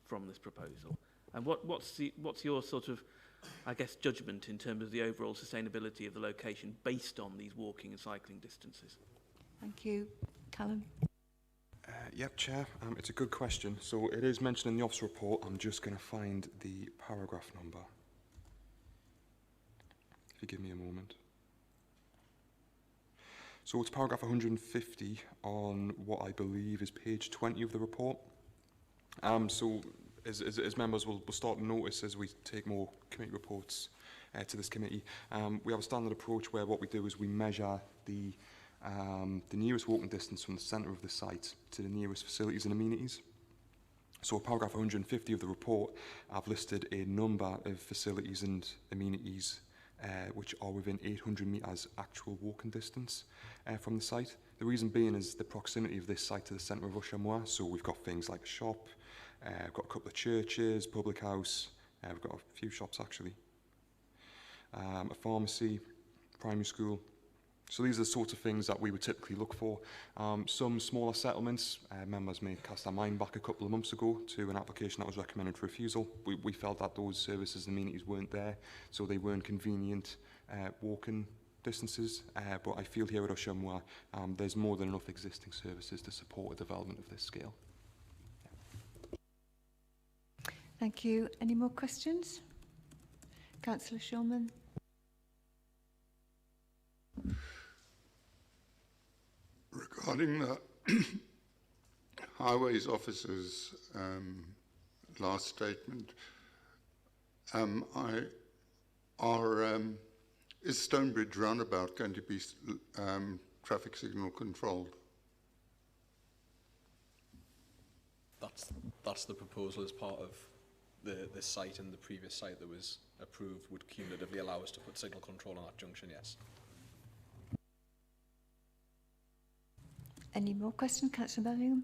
K: from this proposal? And what's your sort of, I guess, judgment in terms of the overall sustainability of the location based on these walking and cycling distances?
A: Thank you. Callum.
E: Yep, Chair. It's a good question. So it is mentioned in the officer report. I'm just going to find the paragraph number. If you give me a moment. So it's paragraph 150 on what I believe is page 20 of the report. So as members will start to notice as we take more committee reports to this committee, we have a standard approach where what we do is we measure the nearest walking distance from the centre of the site to the nearest facilities and amenities. So paragraph 150 of the report, I've listed a number of facilities and amenities which are within 800 metres actual walking distance from the site. The reason being is the proximity of this site to the centre of Usher Moor. So we've got things like a shop, we've got a couple of churches, public house, we've got a few shops actually, a pharmacy, primary school. So these are the sorts of things that we would typically look for. Some smaller settlements, members may cast their mind back a couple of months ago to an application that was recommended for refusal. We felt that those services and amenities weren't there, so they weren't convenient walking distances. But I feel here at Usher Moor, there's more than enough existing services to support a development of this scale.
A: Thank you. Any more questions? Councillor Shulman.
N: Regarding the Highways Officer's last statement, is Stonebridge roundabout going to be traffic signal controlled?
J: That's the proposal as part of this site, and the previous site that was approved would cumulatively allow us to put signal control on that junction, yes.
A: Any more questions, Councillor Bellingham?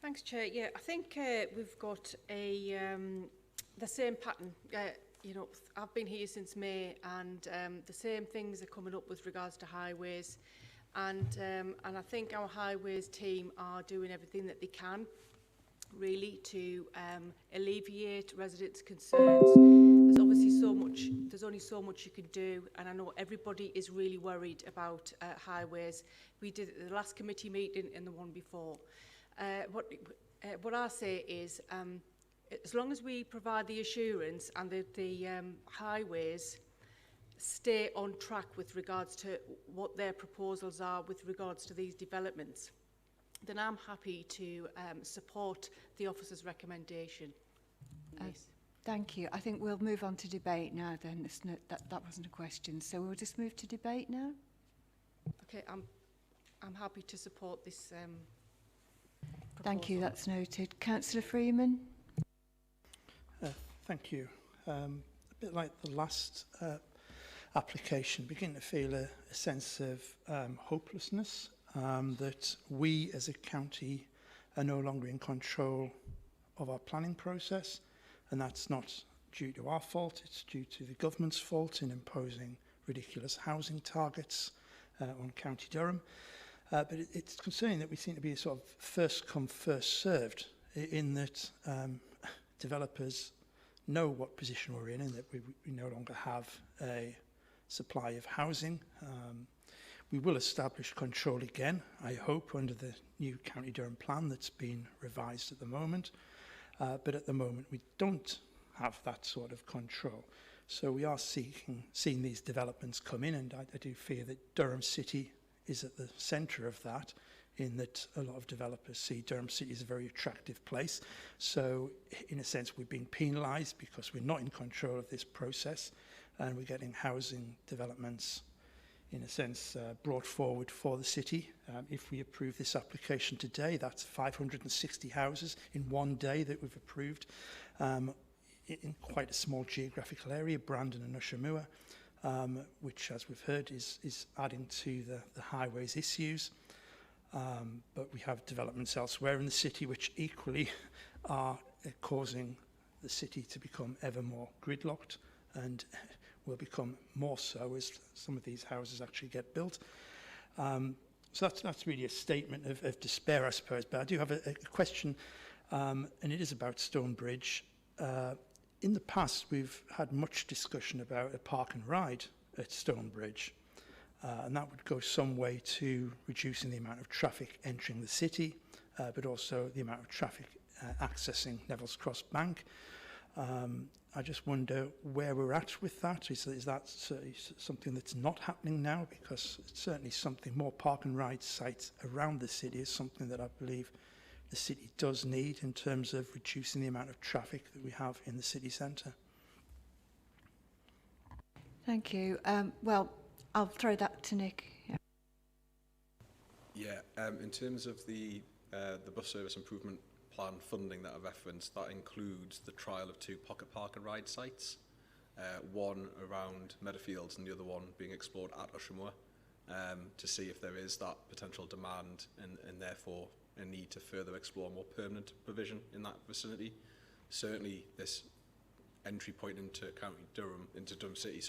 Q: Thanks, Chair. Yeah, I think we've got a the same pattern. You know, I've been here since May, and the same things are coming up with regards to highways, and I think our highways team are doing everything that they can, really, to alleviate residents' concerns. There's obviously there's only so much you can do, and I know everybody is really worried about highways. We did it at the last committee meeting and the one before. What I say is, as long as we provide the assurance and the highways stay on track with regards to what their proposals are with regards to these developments, then I'm happy to support the officer's recommendation. Yes.
A: Thank you. I think we'll move on to debate now then. That wasn't a question. So we'll just move to debate now.
Q: Okay, I'm happy to support this
A: Thank you, that's noted. Councillor Freeman.
M: Thank you. A bit like the last application, begin to feel a sense of hopelessness, that we as a county are no longer in control of our planning process, and that's not due to our fault, it's due to the government's fault in imposing ridiculous housing targets on County Durham. But it's concerning that we seem to be sort of first come, first served, in that developers know what position we're in and that we no longer have a supply of housing. We will establish control again, I hope, under the new County Durham plan that's been revised at the moment. But at the moment, we don't have that sort of control. So we are seeing these developments come in, and I do fear that Durham City is at the centre of that, in that a lot of developers see Durham City as a very attractive place. So in a sense, we're being penalised because we're not in control of this process, and we're getting housing developments, in a sense, brought forward for the city. If we approve this application today, that's 560 houses in one day that we've approved, in quite a small geographical area, Brandon and Usher Moor, which, as we've heard, is adding to the highways issues. But we have developments elsewhere in the city which equally are causing the city to become ever more gridlocked, and will become more so as some of these houses actually get built. So that's really a statement of despair, I suppose. But I do have a question, and it is about Stonebridge. In the past, we've had much discussion about a park and ride at Stonebridge. and that would go some way to reducing the amount of traffic entering the city, but also the amount of traffic accessing Neville's Cross Bank. I just wonder where we're at with that. Is that something that's not happening now? Because it's certainly something, more park and ride sites around the city is something that I believe the city does need in terms of reducing the amount of traffic that we have in the city centre.
A: Thank you. Well, I'll throw that to Nick.
J: Yeah, in terms of the bus service improvement plan funding that I referenced, that includes the trial of 2 pocket park and ride sites, one around Meadowfields and the other one being explored at Ushamoor, to see if there is that potential demand and therefore a need to further explore more permanent provision in that vicinity. Certainly this entry point into Durham City,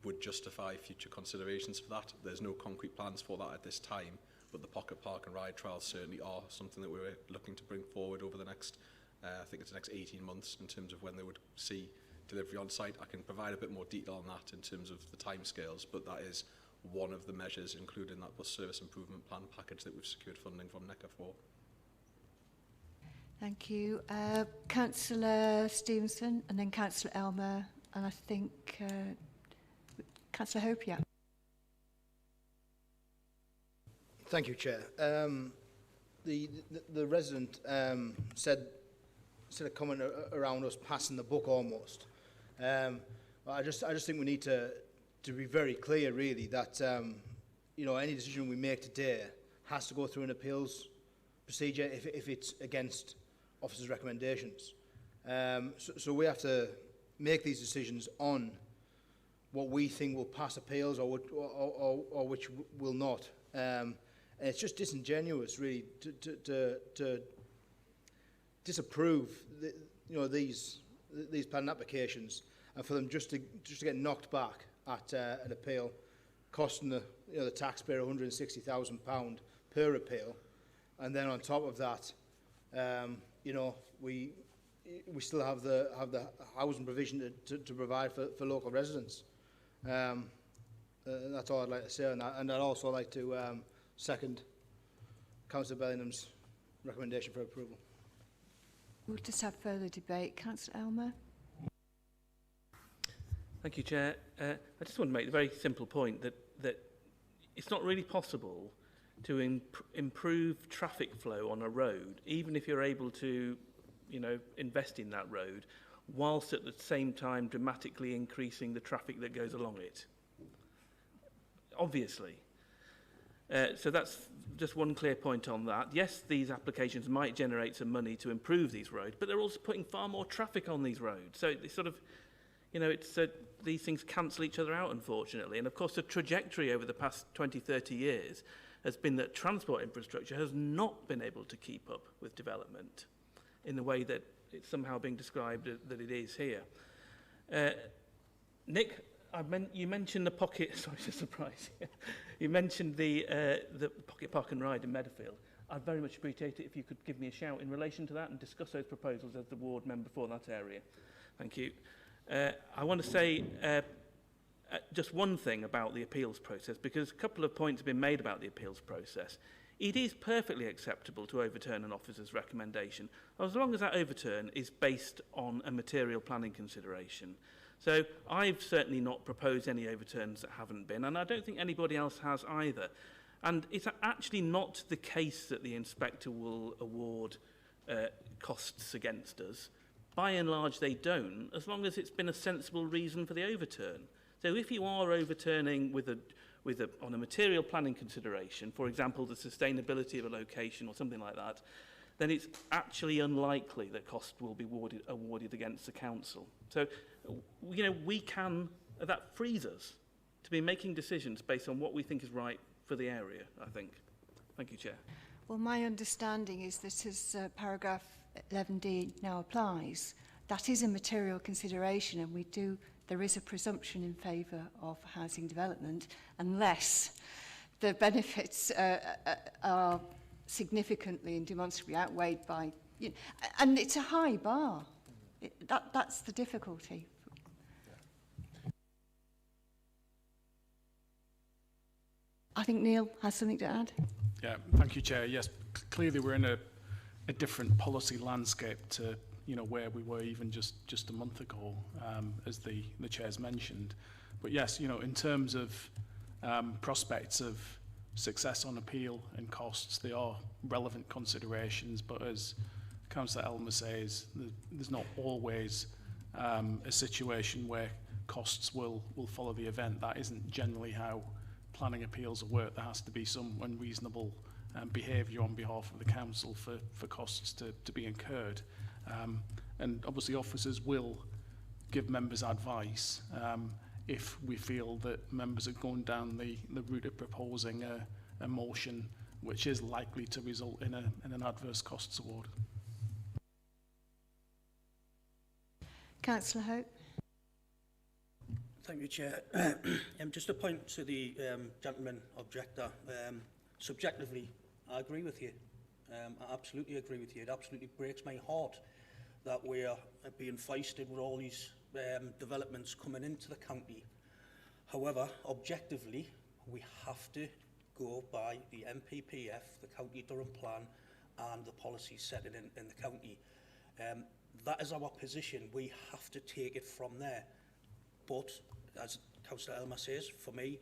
J: would justify future considerations for that. There's no concrete plans for that at this time, but the pocket park and ride trials certainly are something that we're looking to bring forward over the next, I think it's the next 18 months in terms of when they would see delivery on site. I can provide a bit more detail on that in terms of the timescales, but that is one of the measures included in that bus service improvement plan package that we've secured funding from NECA for.
A: Thank you. Councillor Stevenson and then Councillor Elmer, and I think Councillor Hope, yeah.
L: Thank you, Chair. The resident said a comment around us passing the buck almost. I just think we need to be very clear, really, that you know, any decision we make today has to go through an appeals procedure if it's against officers' recommendations. So we have to make these decisions on what we think will pass appeals or which will not. And it's just disingenuous, really, to disapprove these planning applications and for them just to get knocked back at an appeal, costing the taxpayer £160,000 per appeal, and then on top of that, we still have the housing provision to provide for local residents. That's all I'd like to say on that, and I'd also like to second Councillor Bellingham's recommendation for approval.
A: We'll just have further debate. Councillor Elmer.
K: Thank you, Chair. I just want to make the very simple point that it's not really possible to improve traffic flow on a road, even if you're able to, invest in that road, whilst at the same time dramatically increasing the traffic that goes along it. Obviously. So that's just one clear point on that. Yes, these applications might generate some money to improve these roads, but they're also putting far more traffic on these roads. So it's sort of, these things cancel each other out, unfortunately. And of course, the trajectory over the past 20, 30 years has been that transport infrastructure has not been able to keep up with development in the way that it's somehow being described that it is here. Nick, you mentioned the pocket, sorry to surprise you. You mentioned the pocket park and ride in Meadowfield. I'd very much appreciate it if you could give me a shout in relation to that and discuss those proposals as the ward member for that area. Thank you. I want to say just one thing about the appeals process, because a couple of points have been made about the appeals process. It is perfectly acceptable to overturn an officer's recommendation, as long as that overturn is based on a material planning consideration. So I've certainly not proposed any overturns that haven't been, and I don't think anybody else has either. And it's actually not the case that the inspector will award costs against us. By and large, they don't, as long as it's been a sensible reason for the overturn. So if you are overturning on a material planning consideration, for example, the sustainability of a location or something like that, then it's actually unlikely that cost will be awarded against the council. So, that frees us to be making decisions based on what we think is right for the area, I think. Thank you, Chair.
A: Well, my understanding is that as paragraph 11D now applies, that is a material consideration, and there is a presumption in favour of housing development unless the benefits are significantly and demonstrably outweighed by, and it's a high bar. That's the difficulty. I think Neil has something to add.
C: Yeah, thank you, Chair. Yes, clearly we're in a different policy landscape to where we were even just a month ago, as the Chair's mentioned. But yes, in terms of prospects of success on appeal and costs, they are relevant considerations. But as Councillor Elmer says, there's not always a situation where costs will follow the event. That isn't generally how planning appeals work. There has to be some unreasonable behaviour on behalf of the council for costs to be incurred. And obviously officers will give members advice if we feel that members are going down the route of proposing a motion which is likely to result in an adverse costs award.
A: Councillor Hope.
R: Thank you, Chair. Just a point to the gentleman objector. Subjectively, I agree with you. I absolutely agree with you. It absolutely breaks my heart that we are being feisted with all these developments coming into the county. However, objectively, we have to go by the MPPF, the County Durham Plan, and the policies set in the county. That is our position. We have to take it from there. But, as Councillor Elmer says, for me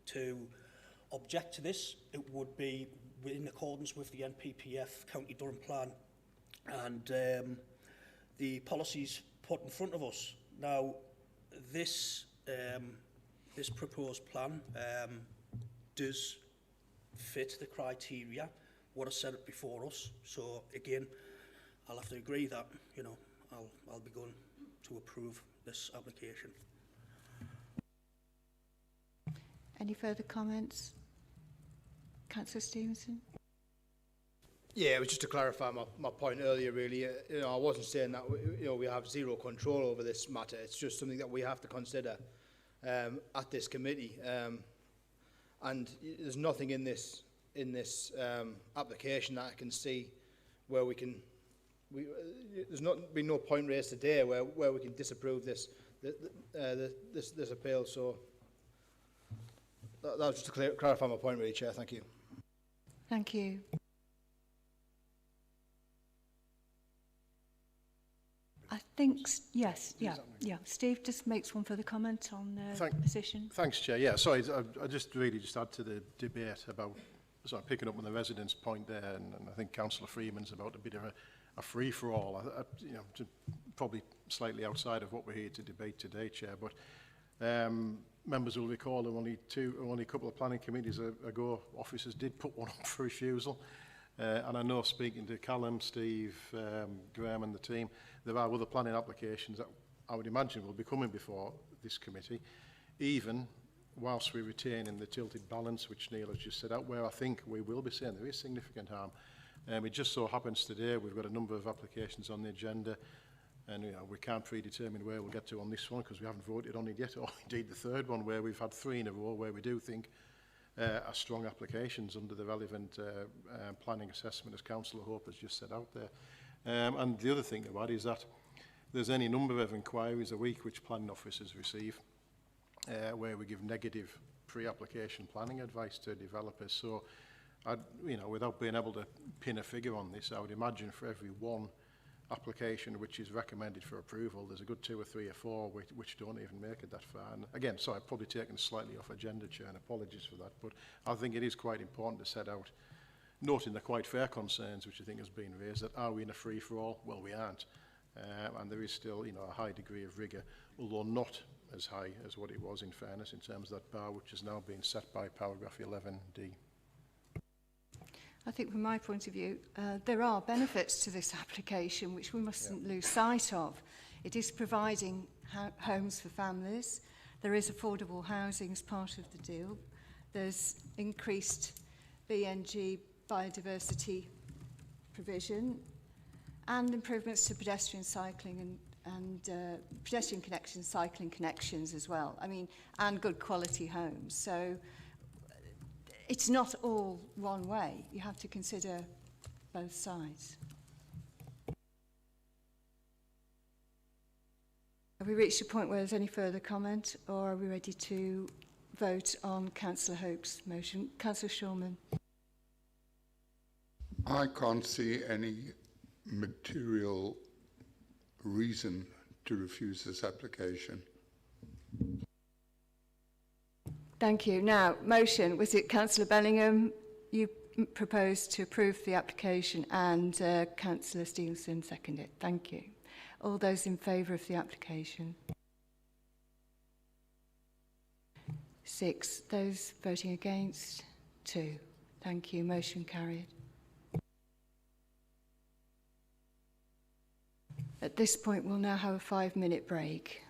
R: to object to this, it would be in accordance with the NPPF County Durham Plan and the policies put in front of us. Now, this proposed plan does fit the criteria what I said it before us. So again, I'll have to agree that I'll be going to approve this application.
A: Any further comments? Councillor Stevenson?
L: Yeah, it was just to clarify my point earlier, really. I wasn't saying that we have zero control over this matter. It's just something that we have to consider at this committee. And there's nothing in this application that I can see where we can. There's been no point raised today where we can disapprove this appeal. So that was just to clarify my point, really, Chair. Thank you.
A: Thank you. I think, yes, yeah. Steve just makes one further comment on the position.
D: Thanks, Chair. Yeah, sorry, I just add to the debate about, picking up on the residents' point there, and I think Councillor Freeman's about a bit of a free-for-all, probably slightly outside of what we're here to debate today, Chair, but members will recall that only a couple of planning committees ago, officers did put one up for refusal. And I know, speaking to Callum, Steve, Graham and the team, there are other planning applications that I would imagine will be coming before this committee, even whilst we retain in the tilted balance, which Neil has just set out, where I think we will be saying there is significant harm. It just so happens today we've got a number of applications on the agenda, and we can't predetermine where we'll get to on this one because we haven't voted on it yet, or indeed the third one, where we've had 3 in a row where we do think are strong applications under the relevant planning assessment, as Councillor Hope has just set out there. And the other thing to add is that there's any number of inquiries a week which planning officers receive where we give negative pre-application planning advice to developers. So, without being able to pin a figure on this, I would imagine for every one application which is recommended for approval, there's a good 2 or 3 or 4 which don't even make it that far. And again, sorry, I've probably taken slightly off agenda, Chair, and apologies for that, but I think it is quite important to set out, noting the quite fair concerns which I think has been raised, that are we in a free-for-all? Well, we aren't. And there is still, a high degree of rigour, although not as high as what it was, in fairness, in terms of that bar which has now been set by paragraph 11D.
A: I think from my point of view, there are benefits to this application which we mustn't lose sight of. It is providing homes for families. There is affordable housing as part of the deal. There's increased BNG biodiversity provision and improvements to pedestrian cycling and pedestrian connections, cycling connections as well. I mean, and good quality homes. So it's not all one way. You have to consider both sides. Have we reached a point where there's any further comment, or are we ready to vote on Councillor Hope's motion. Councillor Shulman.
U: I can't see any material reason to refuse this application.
A: Thank you. Now, motion, was it Councillor Bellingham? You proposed to approve the application and Councillor Stevenson seconded. Thank you. All those in favour of the application? 6. Those voting against? 2. Thank you. Motion carried. At this point, we'll now have a 5-minute break.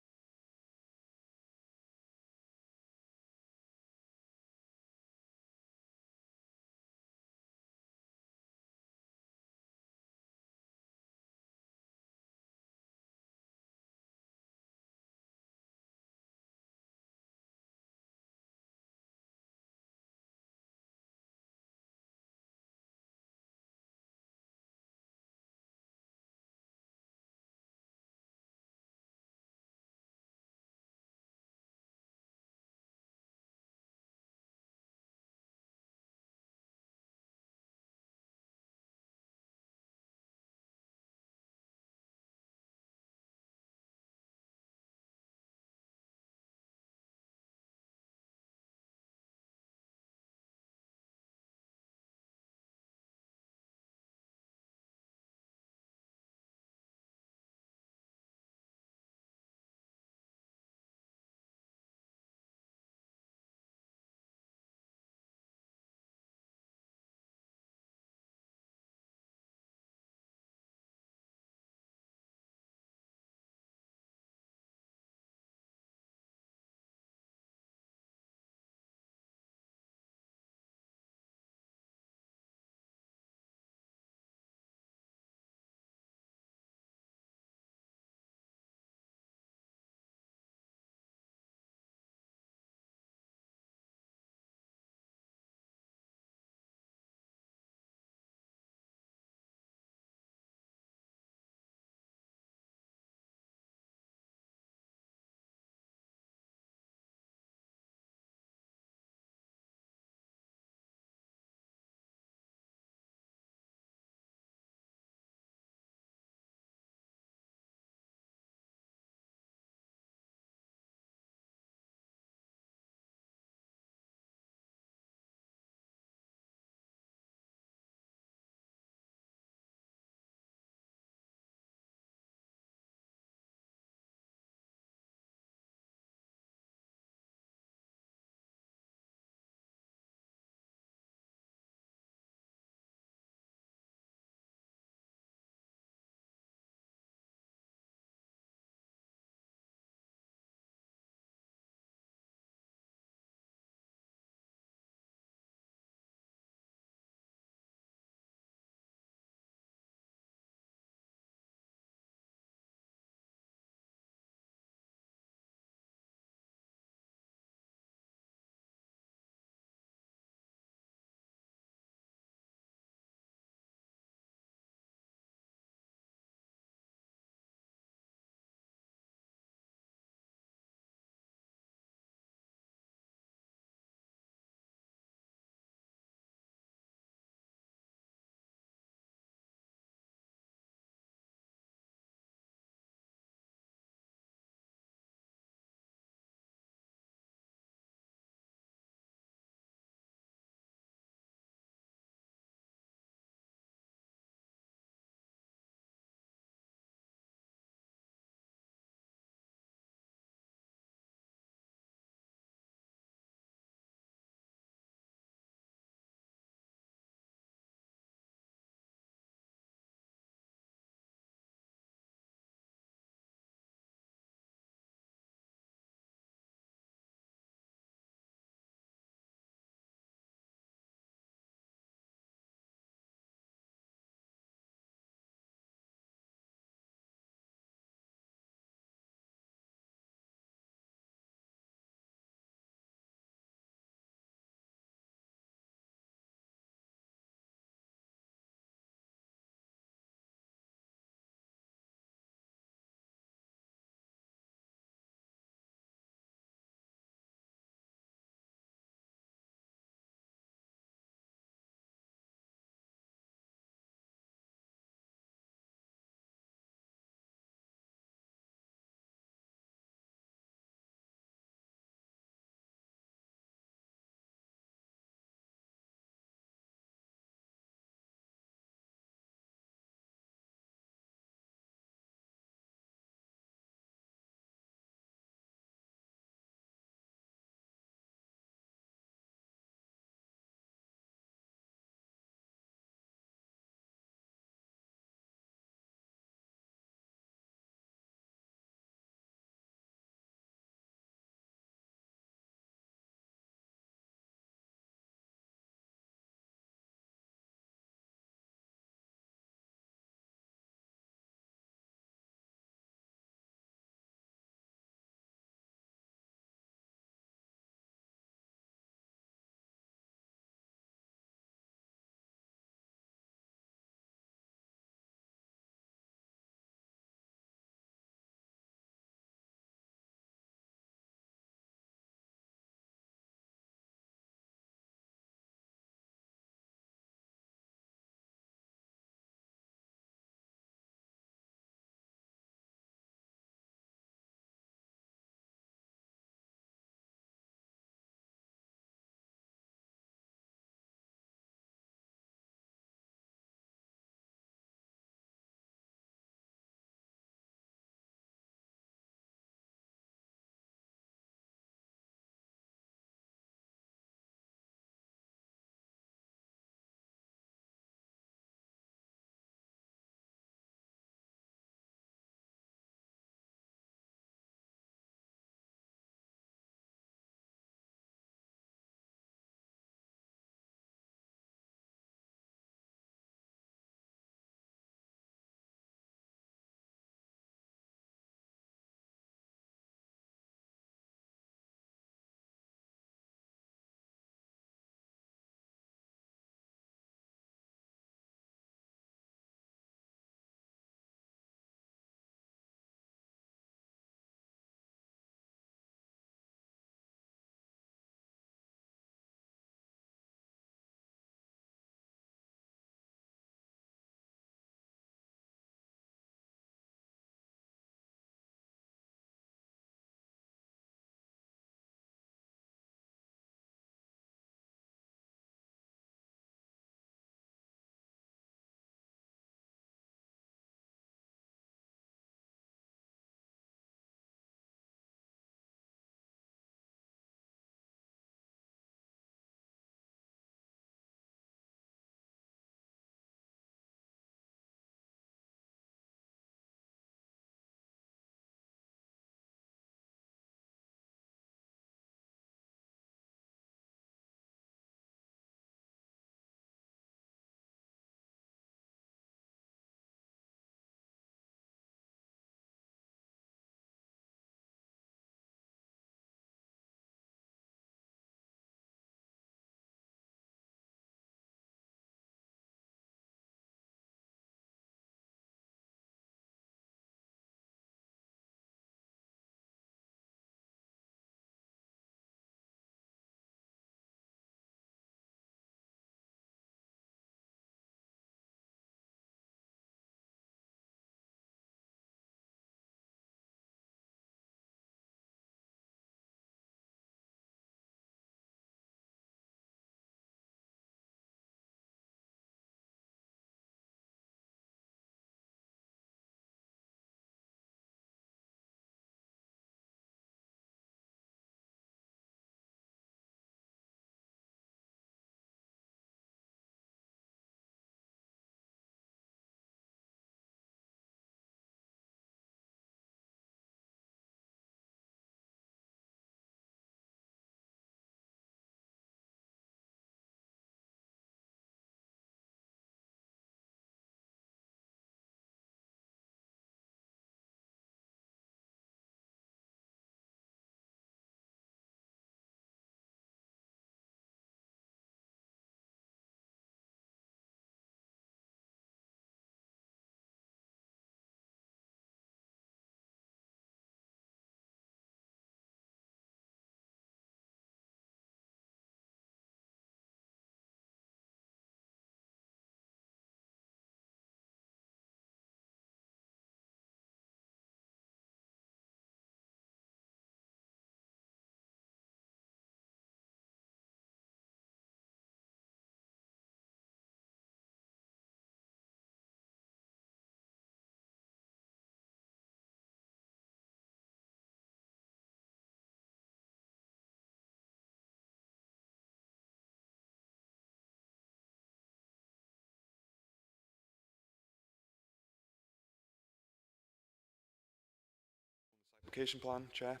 E: application plan, Chair.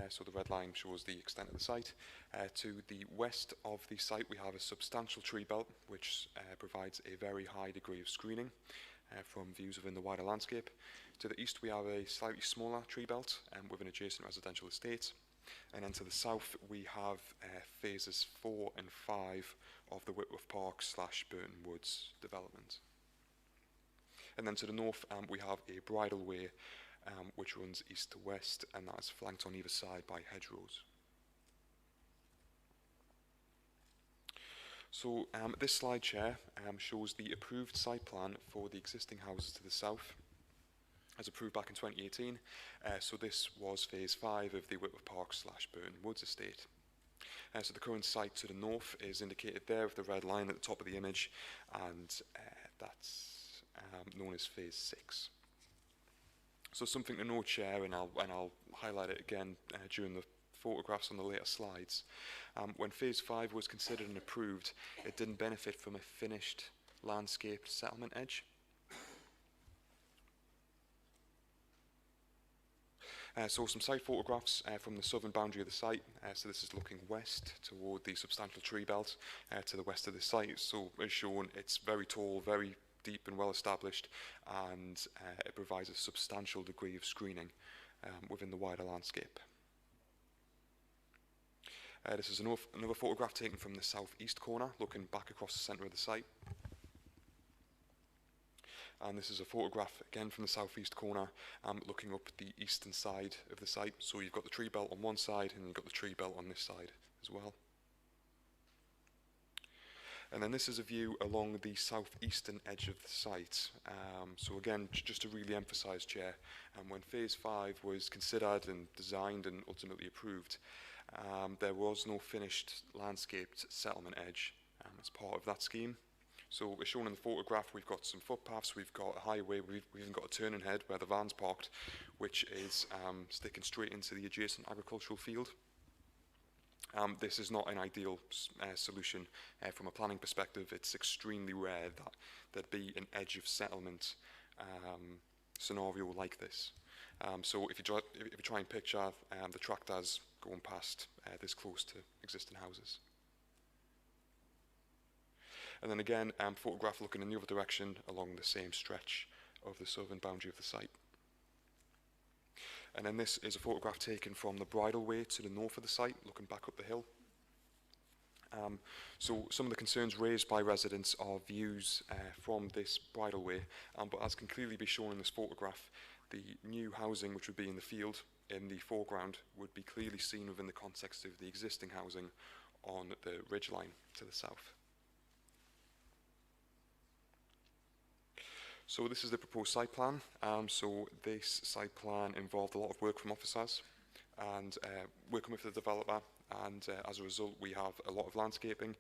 E: So the red line shows the extent of the site. To the west of the site, we have a substantial tree belt, which provides a very high degree of screening from views within the wider landscape. To the east, we have a slightly smaller tree belt with an adjacent residential estate. And then to the south, we have phases 4 and 5 of the Whitworth Park / Burton Woods development. And then to the north, we have a bridle way which runs east to west, and that is flanked on either side by hedgerows. So this slide, Chair, shows the approved site plan for the existing houses to the south, as approved back in 2018. So this was phase 5 of the Whitworth Park / Burton Woods estate. So the current site to the north is indicated there with the red line at the top of the image, and that's known as phase 6. So something to note, Chair, and I'll highlight it again during the photographs on the later slides. When phase 5 was considered and approved, it didn't benefit from a finished landscaped settlement edge. So some site photographs from the southern boundary of the site. So this is looking west toward the substantial tree belt to the west of the site. So as shown, it's very tall, very deep and well established, and it provides a substantial degree of screening within the wider landscape. This is another photograph taken from the southeast corner, looking back across the centre of the site. And this is a photograph again from the southeast corner, looking up the eastern side of the site. So you've got the tree belt on one side, and you've got the tree belt on this side as well. And then this is a view along the southeastern edge of the site. So again, just to really emphasise, Chair, when phase 5 was considered and designed and ultimately approved, there was no finished landscaped settlement edge as part of that scheme. So as shown in the photograph, we've got some footpaths, we've got a highway, we've even got a turning head where the van's parked, which is sticking straight into the adjacent agricultural field. This is not an ideal solution from a planning perspective. It's extremely rare that there'd be an edge of settlement scenario like this. So if you try and picture the tractors going past this close to existing houses. And then again, photograph looking in the other direction along the same stretch of the southern boundary of the site. And then this is a photograph taken from the bridle way to the north of the site, looking back up the hill. So some of the concerns raised by residents are views from this bridle way, but as can clearly be shown in this photograph, the new housing which would be in the field in the foreground would be clearly seen within the context of the existing housing on the ridgeline to the south. So this is the proposed site plan. So this site plan involved a lot of work from officers and working with the developer, and as a result we have a lot of landscaping.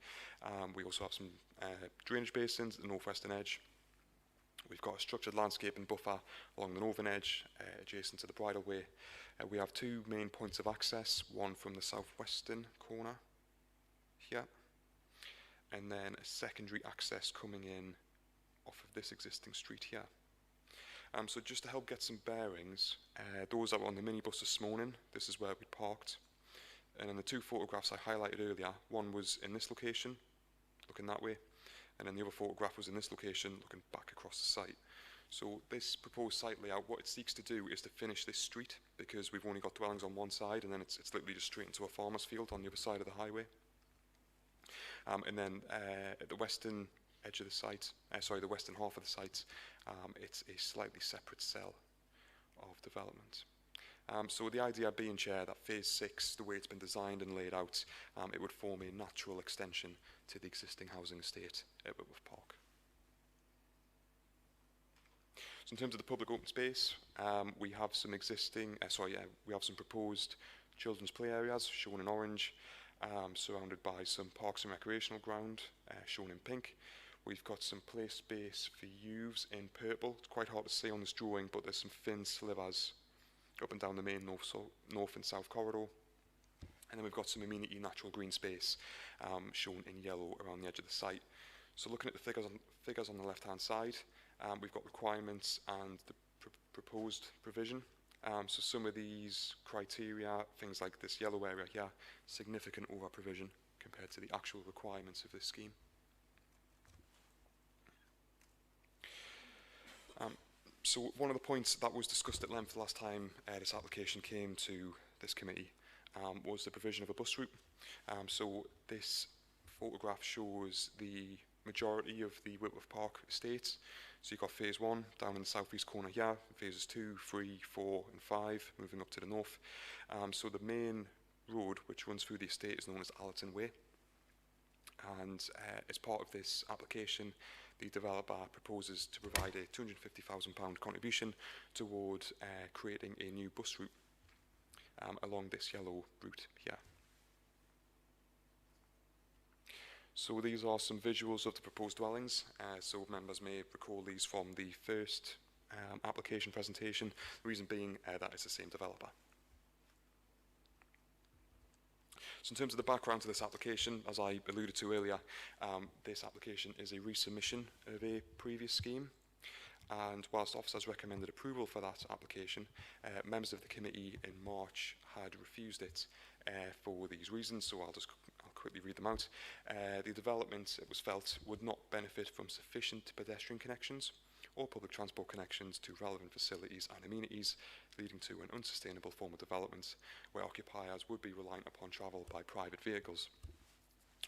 E: We also have some drainage basins at the northwestern edge. We've got a structured landscaping buffer along the northern edge adjacent to the bridle way. We have 2 main points of access, one from the southwestern corner here, and then a secondary access coming in off of this existing street here. So just to help get some bearings, those that were on the minibus this morning, this is where we parked. And in the 2 photographs I highlighted earlier, one was in this location, looking that way, and then the other photograph was in this location, looking back across the site. So this proposed site layout, what it seeks to do is to finish this street, because we've only got dwellings on one side, and then it's literally just straight into a farmer's field on the other side of the highway. And then at the western edge of the site, the western half of the site, it's a slightly separate cell of development. So the idea being, Chair, that phase 6, the way it's been designed and laid out, it would form a natural extension to the existing housing estate at Whitworth Park. So in terms of the public open space, we have some existing, we have some proposed children's play areas shown in orange, surrounded by some parks and recreational ground shown in pink. We've got some play space for youths in purple. It's quite hard to see on this drawing, but there's some thin slivers up and down the main north and south corridor. And then we've got some amenity natural green space shown in yellow around the edge of the site. So looking at the figures on the left-hand side, we've got requirements and the proposed provision. So some of these criteria, things like this yellow area here, significant over-provision compared to the actual requirements of this scheme. So one of the points that was discussed at length last time this application came to this committee was the provision of a bus route. So this photograph shows the majority of the Whitworth Park estate. So you've got phase 1 down in the southeast corner here, phases 2, 3, 4 and 5 moving up to the north. So the main road which runs through the estate is known as Allerton Way. And as part of this application, the developer proposes to provide a £250,000 contribution toward creating a new bus route along this yellow route here. So these are some visuals of the proposed dwellings. So members may recall these from the first application presentation, the reason being that it's the same developer. So in terms of the background to this application, as I alluded to earlier, this application is a resubmission of a previous scheme. And whilst officers recommended approval for that application, members of the committee in March had refused it for these reasons, so I'll quickly read them out. The development, it was felt, would not benefit from sufficient pedestrian connections or public transport connections to relevant facilities and amenities, leading to an unsustainable form of development where occupiers would be reliant upon travel by private vehicles.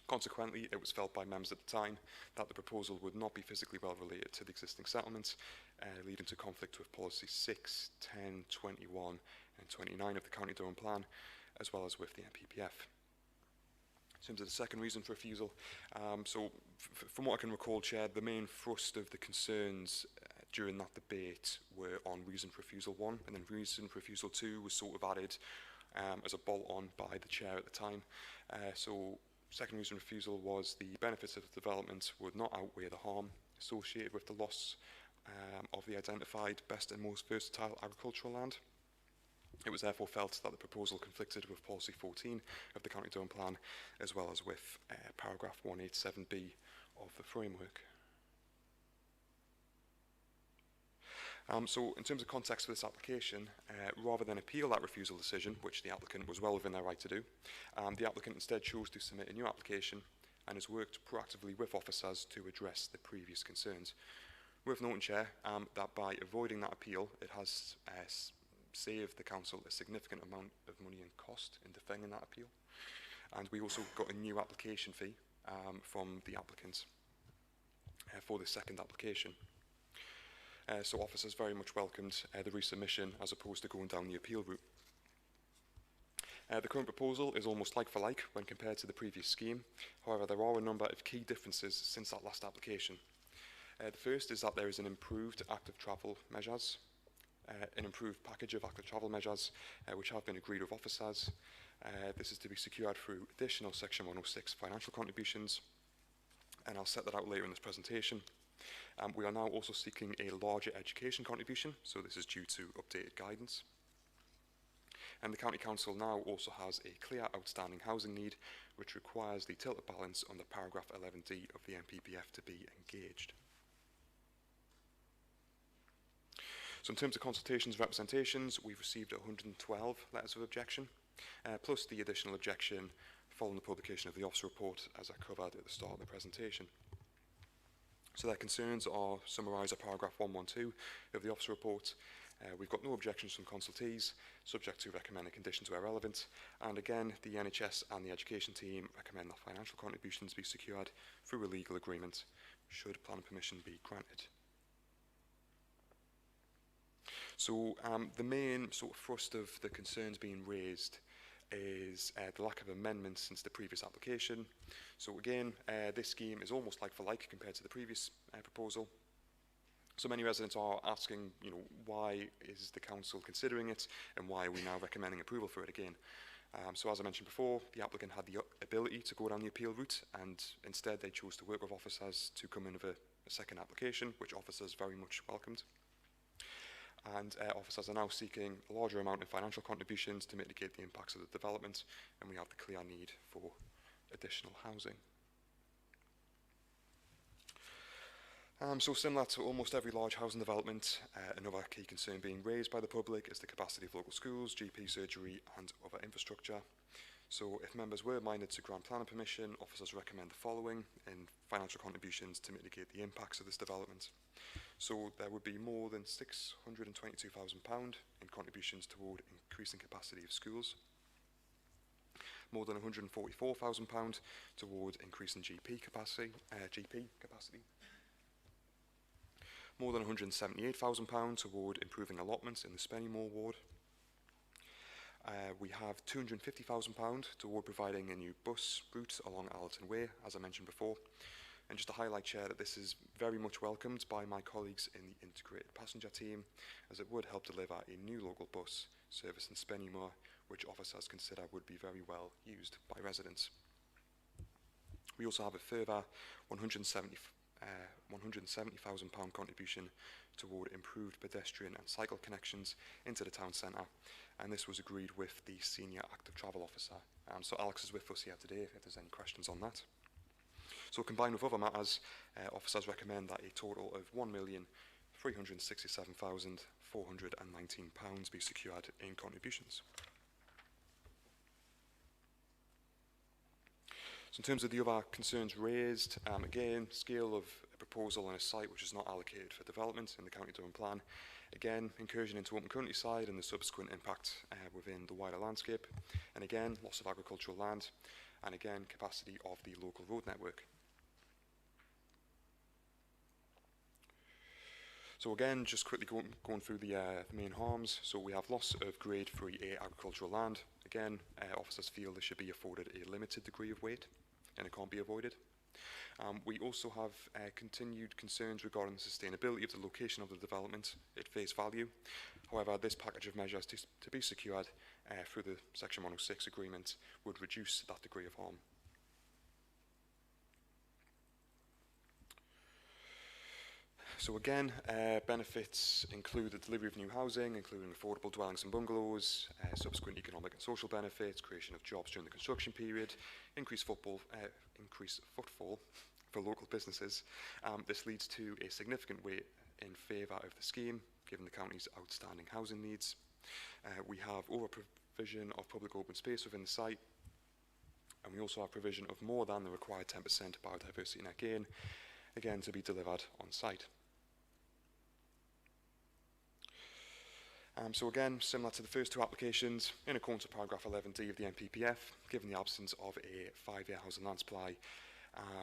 E: Consequently, it was felt by members at the time that the proposal would not be physically well related to the existing settlement, leading to conflict with policy 6, 10, 21 and 29 of the County Durham Plan, as well as with the NPPF. In terms of the second reason for refusal, so from what I can recall, Chair, the main thrust of the concerns during that debate were on reason for refusal 1, and then reason for refusal 2 was sort of added as a bolt-on by the Chair at the time. So second reason for refusal was the benefits of the development would not outweigh the harm associated with the loss of the identified best and most versatile agricultural land. It was therefore felt that the proposal conflicted with policy 14 of the County Durham Plan, as well as with paragraph 187B of the framework. So in terms of context for this application, rather than appeal that refusal decision, which the applicant was well within their right to do, the applicant instead chose to submit a new application and has worked proactively with officers to address the previous concerns. Worth noting, Chair, that by avoiding that appeal, it has saved the council a significant amount of money and cost in defending that appeal. And we also got a new application fee from the applicants for the second application. So officers very much welcomed the resubmission as opposed to going down the appeal route. The current proposal is almost like for like when compared to the previous scheme. However, there are a number of key differences since that last application. The first is that there is an improved active travel measures, an improved package of active travel measures which have been agreed with officers. This is to be secured through additional Section 106 financial contributions, and I'll set that out later in this presentation. We are now also seeking a larger education contribution, so this is due to updated guidance. And the County Council now also has a clear outstanding housing need, which requires the tilted balance under paragraph 11D of the NPPF to be engaged. So in terms of consultations and representations, we've received 112 letters of objection, plus the additional objection following the publication of the officer report, as I covered at the start of the presentation. So their concerns are summarised at paragraph 112 of the officer report. We've got no objections from consultees, subject to recommended conditions where relevant. And again, the NHS and the education team recommend that financial contributions be secured through a legal agreement, should planning permission be granted. So the main sort of thrust of the concerns being raised is the lack of amendments since the previous application. So again, this scheme is almost like for like compared to the previous proposal. So many residents are asking, why is the council considering it and why are we now recommending approval for it again? So as I mentioned before, the applicant had the ability to go down the appeal route, and instead they chose to work with officers to come in with a second application, which officers very much welcomed. And officers are now seeking a larger amount of financial contributions to mitigate the impacts of the development, and we have the clear need for additional housing. So similar to almost every large housing development, another key concern being raised by the public is the capacity of local schools, GP surgery and other infrastructure. So if members were minded to grant planning permission, officers recommend the following in financial contributions to mitigate the impacts of this development. So there would be more than £622,000 in contributions toward increasing capacity of schools, more than £144,000 toward increasing GP capacity, more than £178,000 toward improving allotments in the Spennymoor ward. We have £250,000 toward providing a new bus route along Allerton Way, as I mentioned before. And just to highlight, Chair, that this is very much welcomed by my colleagues in the integrated passenger team, as it would help deliver a new local bus service in Spennymoor, which officers consider would be very well used by residents. We also have a further £170,000 contribution toward improved pedestrian and cycle connections into the town centre, and this was agreed with the Senior Active Travel Officer. So Alex is with us here today if there's any questions on that. So combined with other matters, officers recommend that a total of £1,367,419 be secured in contributions. So in terms of the other concerns raised, again, scale of a proposal on a site which is not allocated for development in the County Durham Plan. Again, incursion into open countryside and the subsequent impact within the wider landscape. And again, loss of agricultural land. And again, capacity of the local road network. So again, just quickly going through the main harms. So we have loss of grade 3A agricultural land. Again, officers feel there should be afforded a limited degree of weight, and it can't be avoided. We also have continued concerns regarding the sustainability of the location of the development at face value. However, this package of measures to be secured through the Section 106 agreement would reduce that degree of harm. So again, benefits include the delivery of new housing, including affordable dwellings and bungalows, subsequent economic and social benefits, creation of jobs during the construction period, increased footfall for local businesses. This leads to a significant weight in favour of the scheme, given the county's outstanding housing needs. We have over provision of public open space within the site, and we also have provision of more than the required 10% biodiversity net gain, again to be delivered on site. So again, similar to the first two applications, in accordance with paragraph 11D of the NPPF, given the absence of a 5-year housing land supply,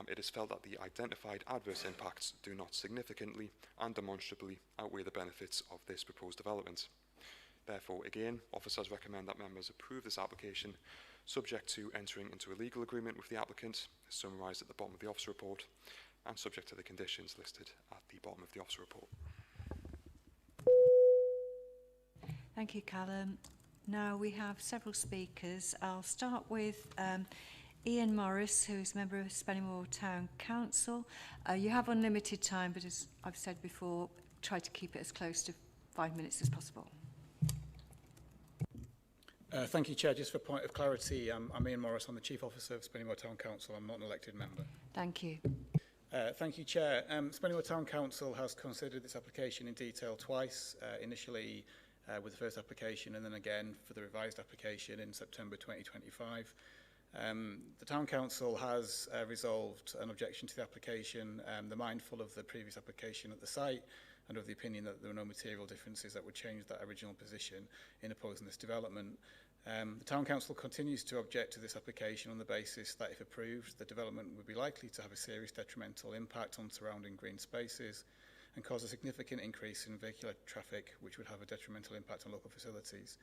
E: it is felt that the identified adverse impacts do not significantly and demonstrably outweigh the benefits of this proposed development. Therefore, again, officers recommend that members approve this application, subject to entering into a legal agreement with the applicant, as summarised at the bottom of the officer report, and subject to the conditions listed at the bottom of the officer report.
A: Thank you, Callum. Now we have several speakers. I'll start with Ian Morris, who is a member of Spennymoor Town Council. You have unlimited time, but as I've said before, try to keep it as close to 5 minutes as possible.
F: Thank you, Chair. Just for point of clarity, I'm Ian Morris. I'm the Chief Officer of Spennymoor Town Council. I'm not an elected member.
A: Thank you.
F: Thank you, Chair. Spennymoor Town Council has considered this application in detail twice, initially with the first application and then again for the revised application in September 2025. The Town Council has resolved an objection to the application. They're mindful of the previous application at the site and of the opinion that there were no material differences that would change that original position in opposing this development. The Town Council continues to object to this application on the basis that if approved, the development would be likely to have a serious detrimental impact on surrounding green spaces and cause a significant increase in vehicular traffic, which would have a detrimental impact on local facilities.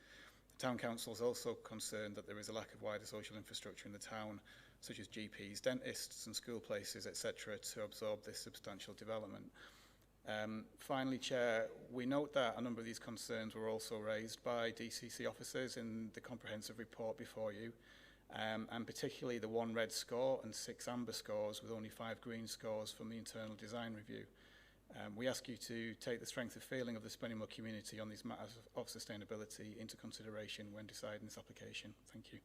F: The Town Council is also concerned that there is a lack of wider social infrastructure in the town, such as GPs, dentists and school places, etc., to absorb this substantial development. Finally, Chair, we note that a number of these concerns were also raised by DCC officers in the comprehensive report before you, and particularly the 1 red score and 6 amber scores with only 5 green scores from the internal design review. We ask you to take the strength of feeling of the Spennymoor community on these matters of sustainability into consideration when deciding this application. Thank you.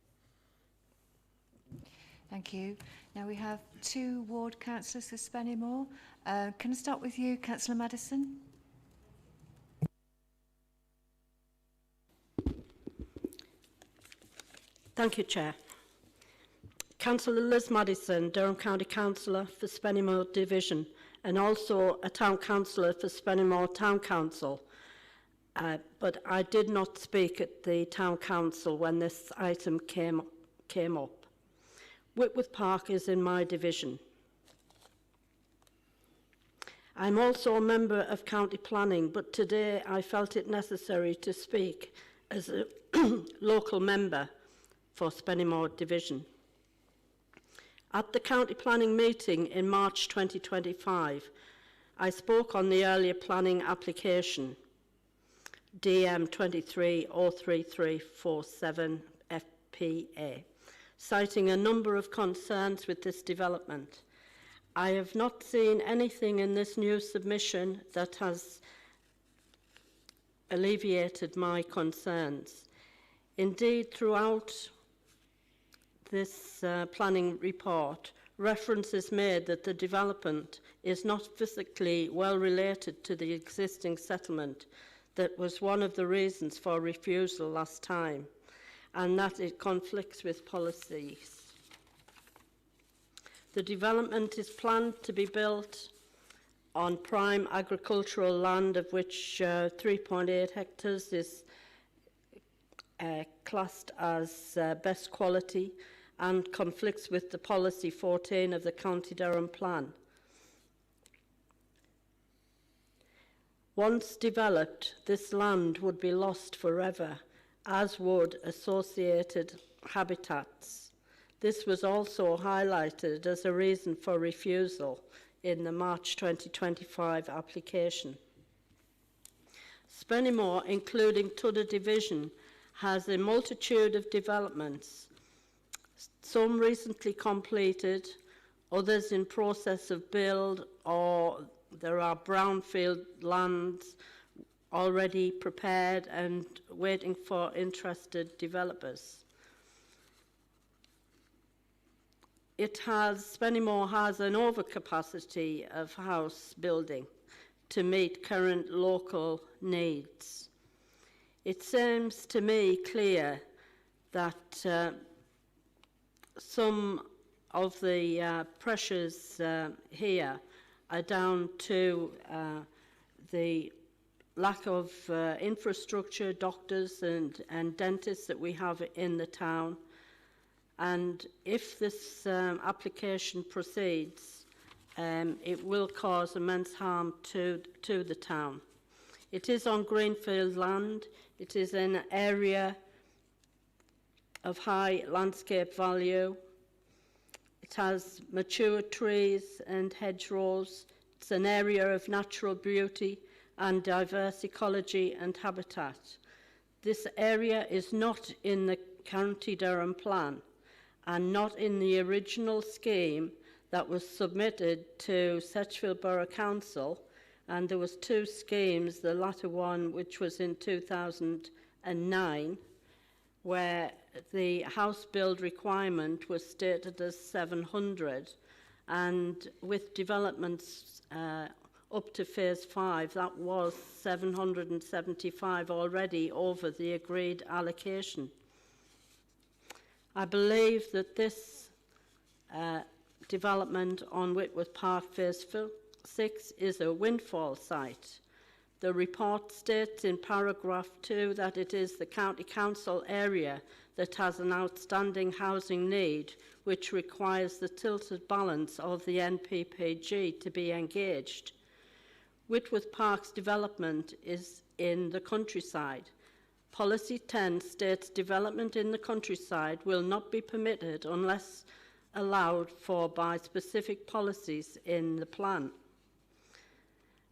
A: Thank you. Now we have 2 ward councillors for Spennymoor. Can I start with you, Councillor Madison?
G: Thank you, Chair. Councillor Liz Madison, Durham County Councillor for Spennymoor Division, and also a Town Councillor for Spennymoor Town Council. But I did not speak at the Town Council when this item came up. Whitworth Park is in my division. I'm also a member of County Planning, but today I felt it necessary to speak as a local member for Spennymoor Division. At the County Planning meeting in March 2025, I spoke on the earlier planning application, DM 23-03347 FPA, citing a number of concerns with this development. I have not seen anything in this new submission that has alleviated my concerns. Indeed, throughout this planning report, reference is made that the development is not physically well related to the existing settlement. That was one of the reasons for refusal last time, and that it conflicts with policies. The development is planned to be built on prime agricultural land, of which 3.8 hectares is classed as best quality and conflicts with the policy 14 of the County Durham Plan. Once developed, this land would be lost forever, as would associated habitats. This was also highlighted as a reason for refusal in the March 2025 application. Spennymoor, including Tudor Division, has a multitude of developments, some recently completed, others in process of build, or there are brownfield lands already prepared and waiting for interested developers. Spennymoor has an overcapacity of house building to meet current local needs. It seems to me clear that some of the pressures here are down to the lack of infrastructure, doctors and dentists that we have in the town. And if this application proceeds, it will cause immense harm to the town. It is on greenfield land. It is in an area of high landscape value. It has mature trees and hedgerows. It's an area of natural beauty and diverse ecology and habitat. This area is not in the County Durham Plan and not in the original scheme that was submitted to Setchfield Borough Council, and there was 2 schemes, the latter one which was in 2009, where the house build requirement was stated as 700, and with developments up to phase 5, that was 775 already over the agreed allocation. I believe that this development on Whitworth Park phase 6 is a windfall site. The report states in paragraph 2 that it is the County Council area that has an outstanding housing need, which requires the tilted balance of the NPPG to be engaged. Whitworth Park's development is in the countryside. Policy 10 states development in the countryside will not be permitted unless allowed for by specific policies in the plan.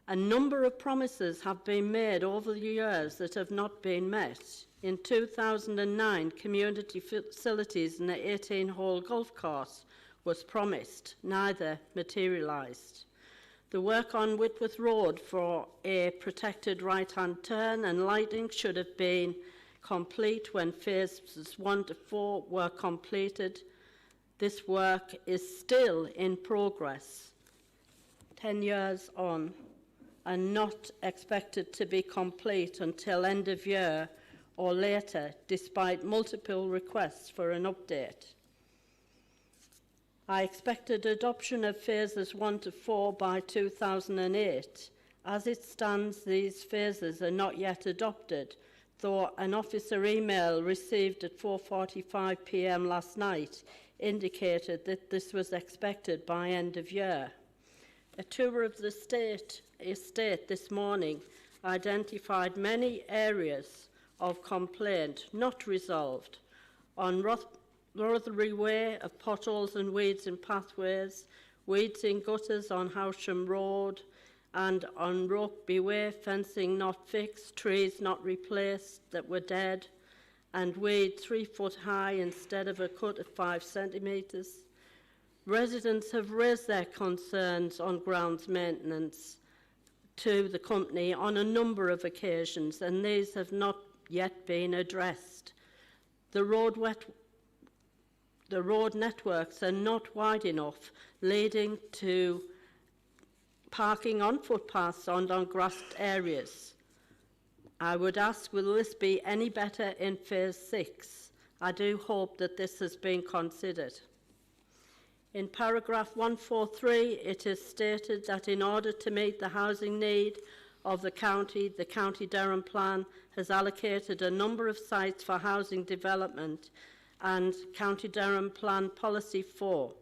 G: A number of promises have been made over the years that have not been met. In 2009, community facilities and the 18-hole golf course was promised, neither materialised. The work on Whitworth Road for a protected right-hand turn and lighting should have been complete when phases 1 to 4 were completed. This work is still in progress, 10 years on, and not expected to be complete until end of year or later, despite multiple requests for an update. I expected adoption of phases 1 to 4 by 2008. As it stands, these phases are not yet adopted, though an officer email received at 4:45 p.m. last night indicated that this was expected by end of year. A tour of the estate this morning identified many areas of complaint not resolved. On Rotherham Way, of potholes and weeds in pathways, weeds in gutters on Howsham Road, and on Rokeby Way, fencing not fixed, trees not replaced that were dead, and weed 3 foot high instead of a cut of 5 centimetres. Residents have raised their concerns on grounds maintenance to the company on a number of occasions, and these have not yet been addressed. The road networks are not wide enough, leading to parking on footpaths and on grassed areas. I would ask, will this be any better in phase 6? I do hope that this has been considered. In paragraph 143, it is stated that in order to meet the housing need of the County Durham Plan has allocated a number of sites for housing development and County Durham Plan Policy 4.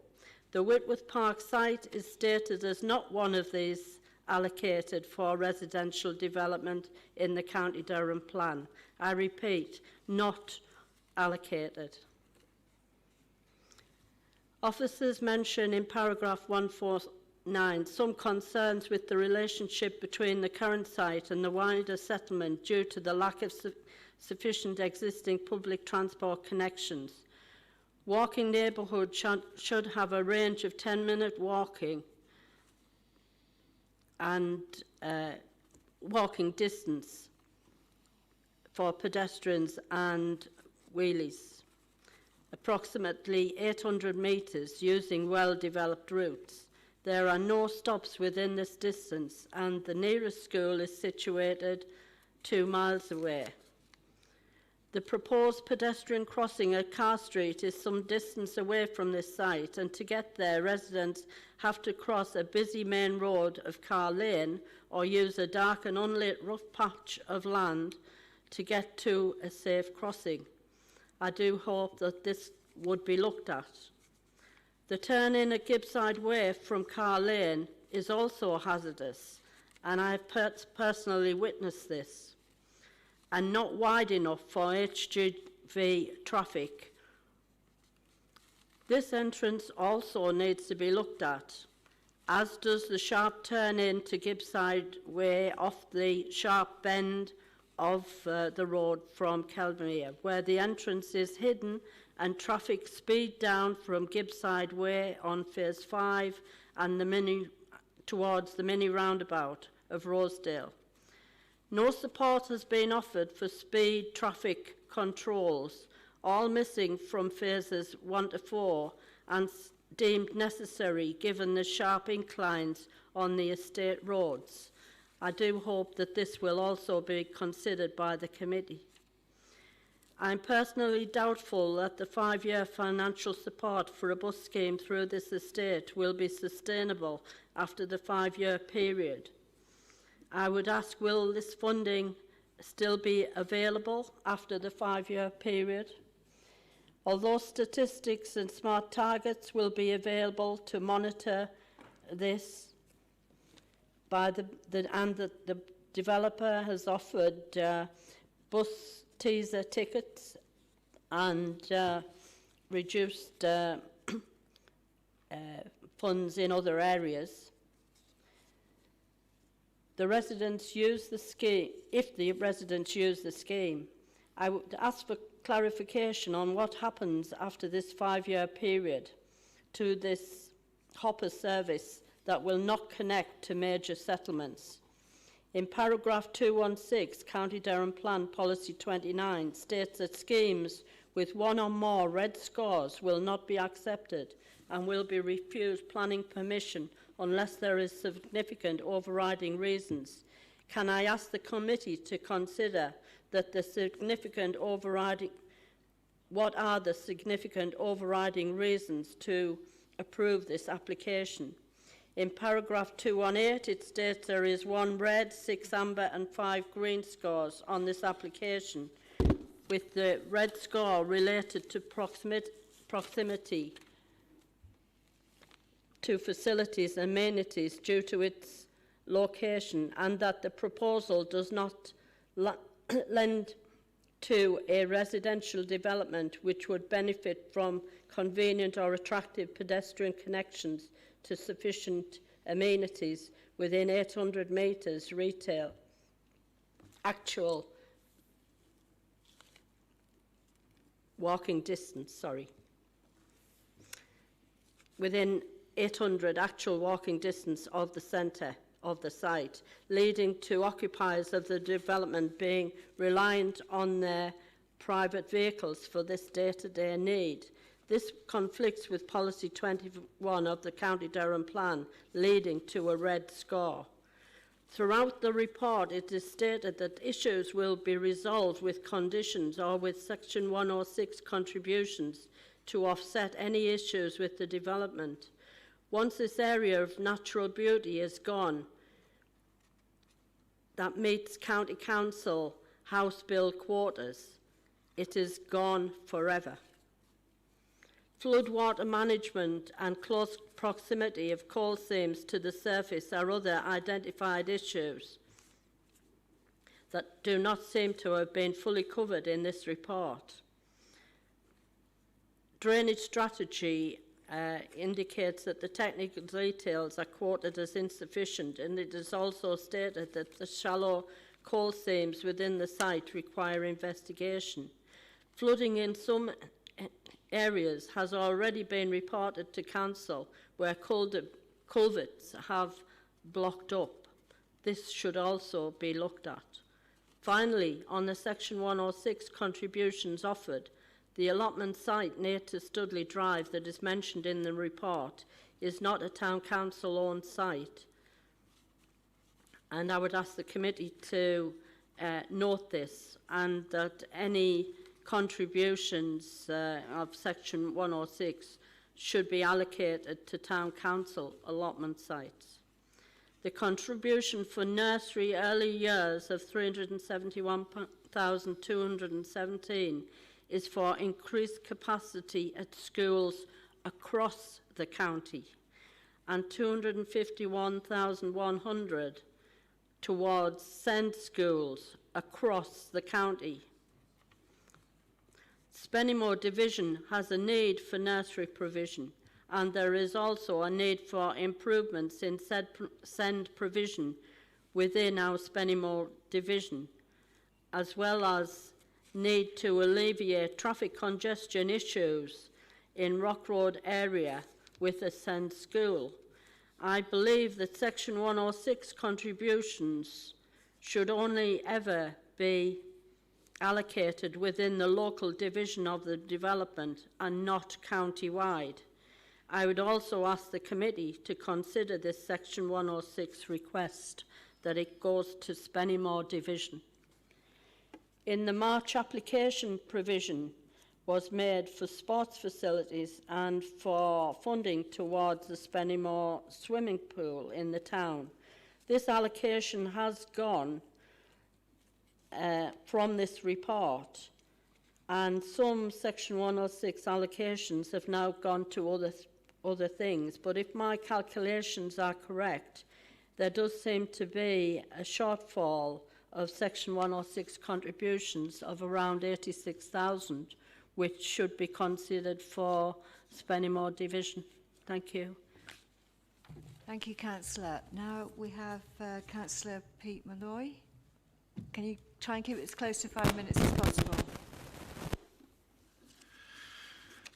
G: The Whitworth Park site is stated as not one of these allocated for residential development in the County Durham Plan. I repeat, not allocated. Officers mention in paragraph 149 some concerns with the relationship between the current site and the wider settlement due to the lack of sufficient existing public transport connections. Walking neighbourhoods should have a range of 10-minute walking and walking distance for pedestrians and wheelies, approximately 800 metres using well-developed routes. There are no stops within this distance, and the nearest school is situated 2 miles away. The proposed pedestrian crossing at Carr Street is some distance away from this site, and to get there, residents have to cross a busy main road of Carr Lane or use a dark and unlit rough patch of land to get to a safe crossing. I do hope that this would be looked at. The turn-in at Gibbside Way from Carr Lane is also hazardous, and I have personally witnessed this, and not wide enough for HGV traffic. This entrance also needs to be looked at, as does the sharp turn in to Gibbside Way off the sharp bend of the road from Kelmere, where the entrance is hidden and traffic speed down from Gibbside Way on phase 5 and towards the mini roundabout of Rosedale. No support has been offered for speed traffic controls, all missing from phases 1 to 4 and deemed necessary given the sharp inclines on the estate roads. I do hope that this will also be considered by the committee. I'm personally doubtful that the 5-year financial support for a bus scheme through this estate will be sustainable after the 5-year period. I would ask, will this funding still be available after the 5-year period? Although statistics and smart targets will be available to monitor this, the developer has offered bus teaser tickets and reduced funds in other areas. The residents use the scheme. If the residents use the scheme, I would ask for clarification on what happens after this 5-year period to this hopper service that will not connect to major settlements. In paragraph 216, County Durham Plan Policy 29 states that schemes with one or more red scores will not be accepted and will be refused planning permission unless there is significant overriding reasons. Can I ask the committee to consider that the significant overriding, what are the significant overriding reasons to approve this application? In paragraph 218, it states there is 1 red, 6 amber and 5 green scores on this application, with the red score related to proximity to facilities and amenities due to its location, and that the proposal does not lend to a residential development which would benefit from convenient or attractive pedestrian connections to sufficient amenities within 800 metres retail. Actual walking distance, within 800 actual walking distance of the centre of the site, leading to occupiers of the development being reliant on their private vehicles for this day-to-day need. This conflicts with Policy 21 of the County Durham Plan, leading to a red score. Throughout the report, it is stated that issues will be resolved with conditions or with Section 106 contributions to offset any issues with the development. Once this area of natural beauty is gone, that meets County Council House Bill quotas, it is gone forever. Floodwater management and close proximity of coal seams to the surface are other identified issues that do not seem to have been fully covered in this report. Drainage strategy indicates that the technical details are quoted as insufficient, and it is also stated that the shallow coal seams within the site require investigation. Flooding in some areas has already been reported to Council where culverts have blocked up. This should also be looked at. Finally, on the Section 106 contributions offered, the allotment site near to Studley Drive that is mentioned in the report is not a Town Council-owned site. And I would ask the committee to note this, and that any contributions of Section 106 should be allocated to Town Council allotment sites. The contribution for nursery early years of £371,217 is for increased capacity at schools across the county, and £251,100 towards SEND schools across the county. Spennymoor Division has a need for nursery provision, and there is also a need for improvements in SEND provision within our Spennymoor Division, as well as need to alleviate traffic congestion issues in Rock Road area with a SEND school. I believe that Section 106 contributions should only ever be allocated within the local division of the development and not county-wide. I would also ask the committee to consider this Section 106 request, that it goes to Spennymoor Division. In the March application, provision was made for sports facilities and for funding towards the Spennymoor swimming pool in the town. This allocation has gone from this report, and some Section 106 allocations have now gone to other things. But if my calculations are correct, there does seem to be a shortfall of Section 106 contributions of around 86,000, which should be considered for Spennymoor Division. Thank you.
A: Thank you, Councillor. Now we have Councillor Pete Malloy. Can you try and keep it as close to 5 minutes as possible?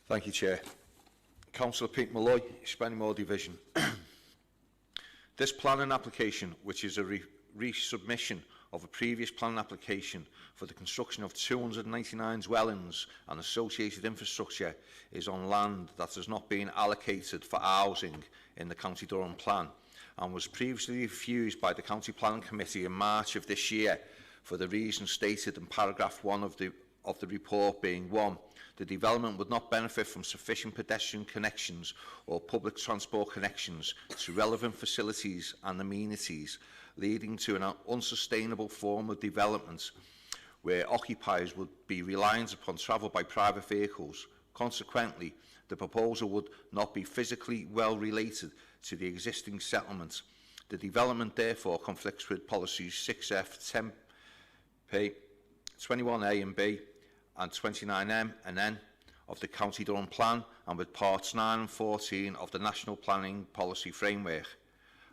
H: Thank you, Chair. Councillor Pete Malloy, Spennymoor Division. This planning application, which is a resubmission of a previous planning application for the construction of 299 dwellings and associated infrastructure is on land that has not been allocated for housing in the County Durham Plan and was previously refused by the County Planning Committee in March of this year for the reasons stated in paragraph 1 of the report, being 1, the development would not benefit from sufficient pedestrian connections or public transport connections to relevant facilities and amenities, leading to an unsustainable form of development where occupiers would be reliant upon travel by private vehicles. Consequently, the proposal would not be physically well related to the existing settlement. The development therefore conflicts with policies 6F, 10P, 21A and B and 29M and N of the County Durham Plan and with parts 9 and 14 of the National Planning Policy Framework.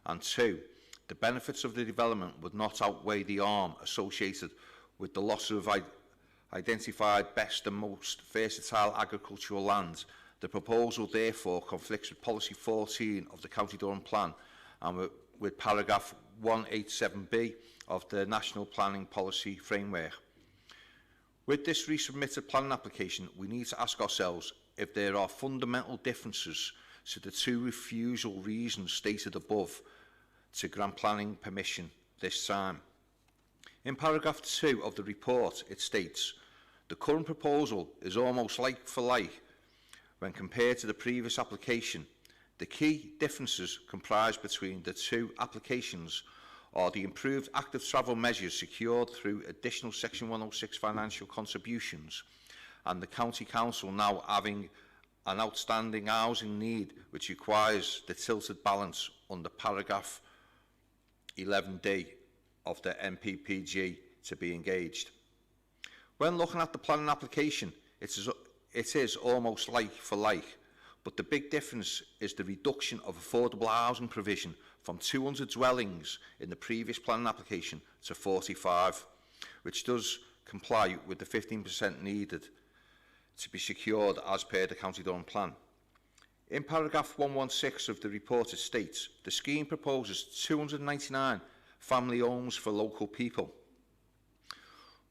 H: And 2, the benefits of the development would not outweigh the harm associated with the loss of identified best and most versatile agricultural land. The proposal therefore conflicts with policy 14 of the County Durham Plan and with paragraph 187B of the National Planning Policy Framework. With this resubmitted planning application, we need to ask ourselves if there are fundamental differences to the 2 refusal reasons stated above to grant planning permission this time. In paragraph 2 of the report, it states, the current proposal is almost like for like when compared to the previous application. The key differences comprised between the 2 applications are the improved active travel measures secured through additional Section 106 financial contributions and the County Council now having an outstanding housing need which requires the tilted balance under paragraph 11D of the MPPG to be engaged. When looking at the planning application, it is almost like for like, but the big difference is the reduction of affordable housing provision from 200 dwellings in the previous planning application to 45, which does comply with the 15% needed to be secured as per the County Durham Plan. In paragraph 116 of the report, it states, the scheme proposes 299 family homes for local people.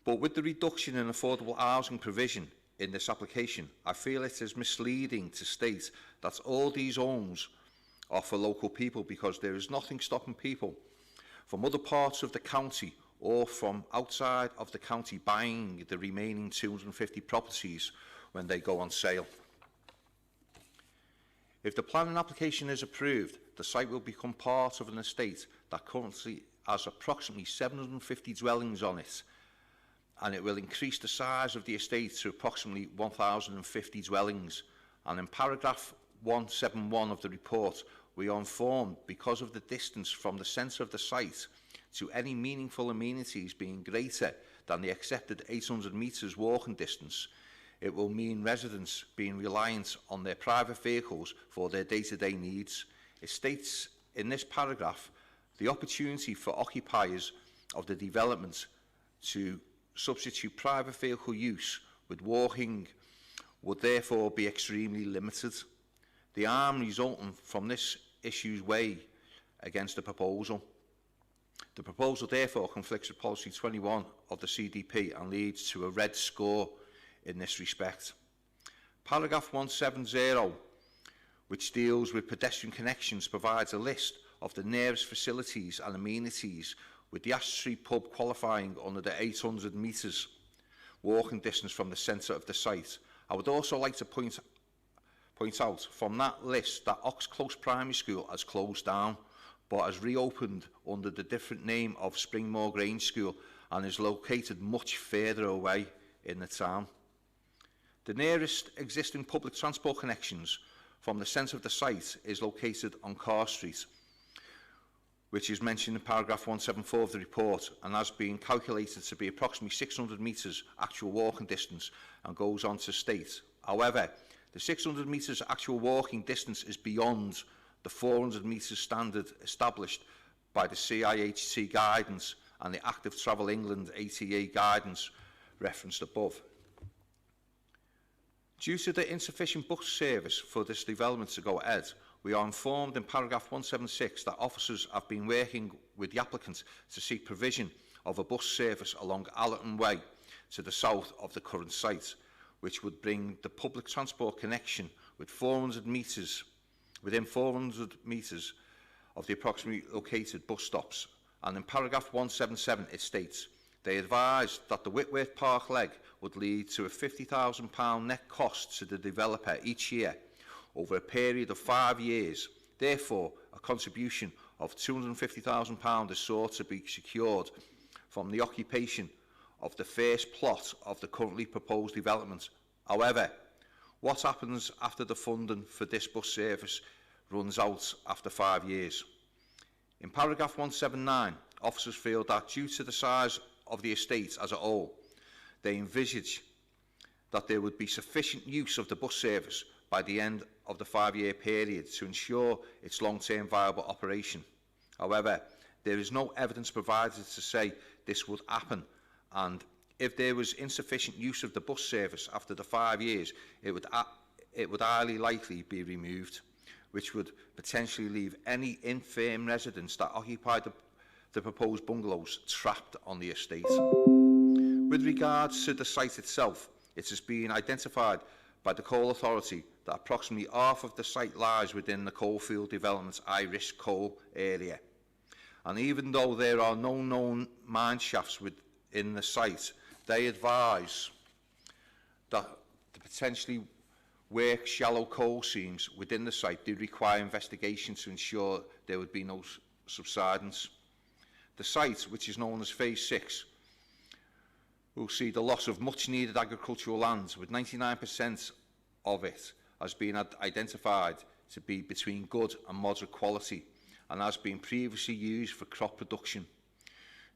H: But with the reduction in affordable housing provision in this application, I feel it is misleading to state that all these homes are for local people because there is nothing stopping people from other parts of the county or from outside of the county buying the remaining 250 properties when they go on sale. If the planning application is approved, the site will become part of an estate that currently has approximately 750 dwellings on it, and it will increase the size of the estate to approximately 1,050 dwellings. And in paragraph 171 of the report, we are informed because of the distance from the centre of the site to any meaningful amenities being greater than the accepted 800 metres walking distance, it will mean residents being reliant on their private vehicles for their day-to-day needs. It states in this paragraph, the opportunity for occupiers of the development to substitute private vehicle use with walking would therefore be extremely limited. The harm resulting from this issues weigh against the proposal. The proposal therefore conflicts with policy 21 of the CDP and leads to a red score in this respect. Paragraph 170, which deals with pedestrian connections, provides a list of the nearest facilities and amenities, with the Ash Street pub qualifying under the 800 metres walking distance from the centre of the site. I would also like to point out from that list that Oxclose Primary School has closed down but has reopened under the different name of Springmore Grange School and is located much further away in the town. The nearest existing public transport connections from the centre of the site is located on Carr Street, which is mentioned in paragraph 174 of the report and has been calculated to be approximately 600 metres actual walking distance and goes on to state. However, the 600 metres actual walking distance is beyond the 400 metres standard established by the CIHT guidance and the Active Travel England ATA guidance referenced above. Due to the insufficient bus service for this development to go ahead, we are informed in paragraph 176 that officers have been working with the applicant to seek provision of a bus service along Allerton Way to the south of the current site, which would bring the public transport connection within 400 metres of the approximately located bus stops. And in paragraph 177 it states, they advised that the Whitworth Park leg would lead to a £50,000 net cost to the developer each year over a period of 5 years. Therefore, a contribution of £250,000 is sought to be secured from the occupation of the first plot of the currently proposed development. However, what happens after the funding for this bus service runs out after 5 years? In paragraph 179, officers feel that due to the size of the estate as a whole, they envisage that there would be sufficient use of the bus service by the end of the 5-year period to ensure its long-term viable operation. However, there is no evidence provided to say this would happen, and if there was insufficient use of the bus service after the 5 years, it would highly likely be removed, which would potentially leave any infirm residents that occupy the proposed bungalows trapped on the estate. With regards to the site itself, it has been identified by the Coal Authority that approximately half of the site lies within the Coalfield Development's high-risk coal area. And even though there are no known mine shafts within the site, they advise that the potentially work shallow coal seams within the site do require investigation to ensure there would be no subsidence. The site, which is known as Phase 6, will see the loss of much needed agricultural land, with 99% of it has been identified to be between good and moderate quality and has been previously used for crop production.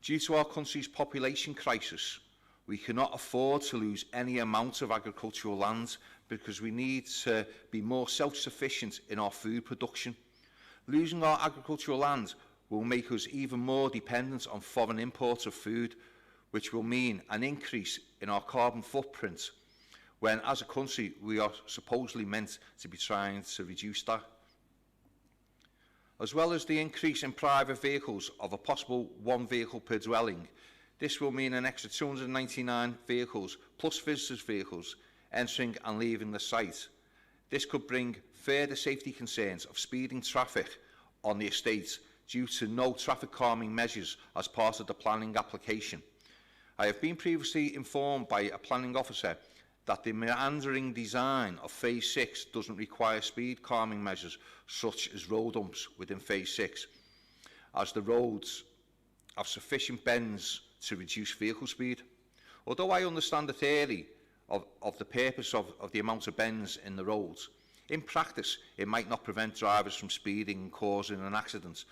H: Due to our country's population crisis, we cannot afford to lose any amount of agricultural land because we need to be more self-sufficient in our food production. Losing our agricultural land will make us even more dependent on foreign imports of food, which will mean an increase in our carbon footprint, when as a country we are supposedly meant to be trying to reduce that. As well as the increase in private vehicles of a possible 1 vehicle per dwelling, this will mean an extra 299 vehicles plus visitors' vehicles entering and leaving the site. This could bring further safety concerns of speeding traffic on the estate due to no traffic calming measures as part of the planning application. I have been previously informed by a planning officer that the meandering design of Phase 6 doesn't require speed calming measures such as road humps within Phase 6, as the roads have sufficient bends to reduce vehicle speed. Although I understand the theory of the purpose of the amount of bends in the roads, in practice it might not prevent drivers from speeding and causing an accident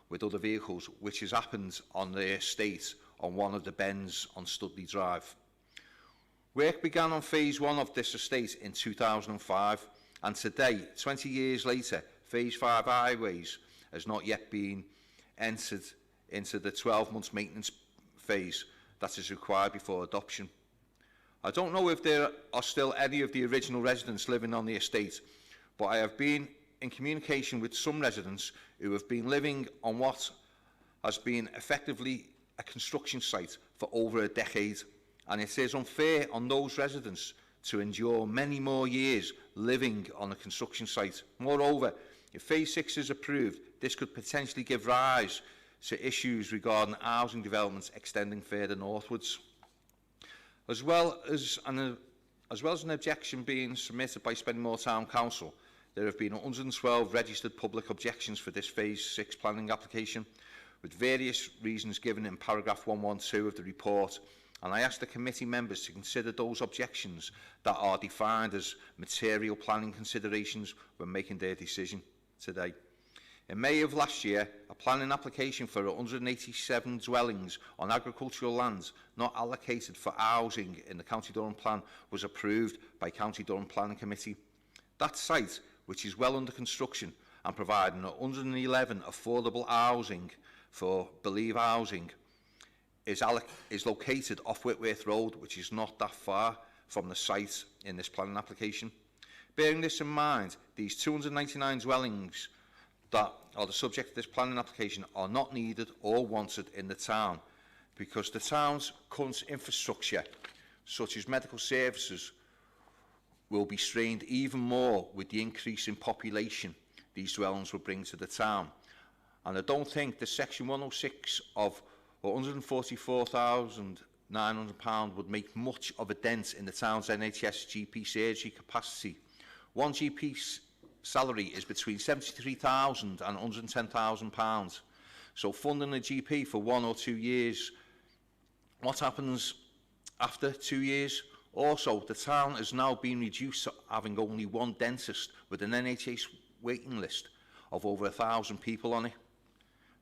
H: with other vehicles, which has happened on the estate on one of the bends on Studley Drive. Work began on Phase 1 of this estate in 2005, and today, 20 years later, Phase 5 highways has not yet been entered into the 12-month maintenance phase that is required before adoption. I don't know if there are still any of the original residents living on the estate, but I have been in communication with some residents who have been living on what has been effectively a construction site for over a decade, and it is unfair on those residents to endure many more years living on a construction site. Moreover, if Phase 6 is approved, this could potentially give rise to issues regarding housing developments extending further northwards. As well as an objection being submitted by Spennymoor Town Council, there have been 112 registered public objections for this Phase 6 planning application, with various reasons given in paragraph 112 of the report, and I ask the committee members to consider those objections that are defined as material planning considerations when making their decision today. In May of last year, a planning application for 187 dwellings on agricultural lands not allocated for housing in the County Durham Plan was approved by County Durham Planning Committee. That site, which is well under construction and providing 111 affordable housing for Believe Housing, is located off Whitworth Road, which is not that far from the site in this planning application. Bearing this in mind, these 299 dwellings that are the subject of this planning application are not needed or wanted in the town. because the town's current infrastructure, such as medical services, will be strained even more with the increase in population these dwellings will bring to the town. And I don't think the Section 106 of £144,900 would make much of a dent in the town's NHS GP surgery capacity. One GP's salary is between £73,000 and £110,000. So funding a GP for 1 or 2 years, what happens after 2 years? Also, the town has now been reduced to having only one dentist with an NHS waiting list of over 1,000 people on it.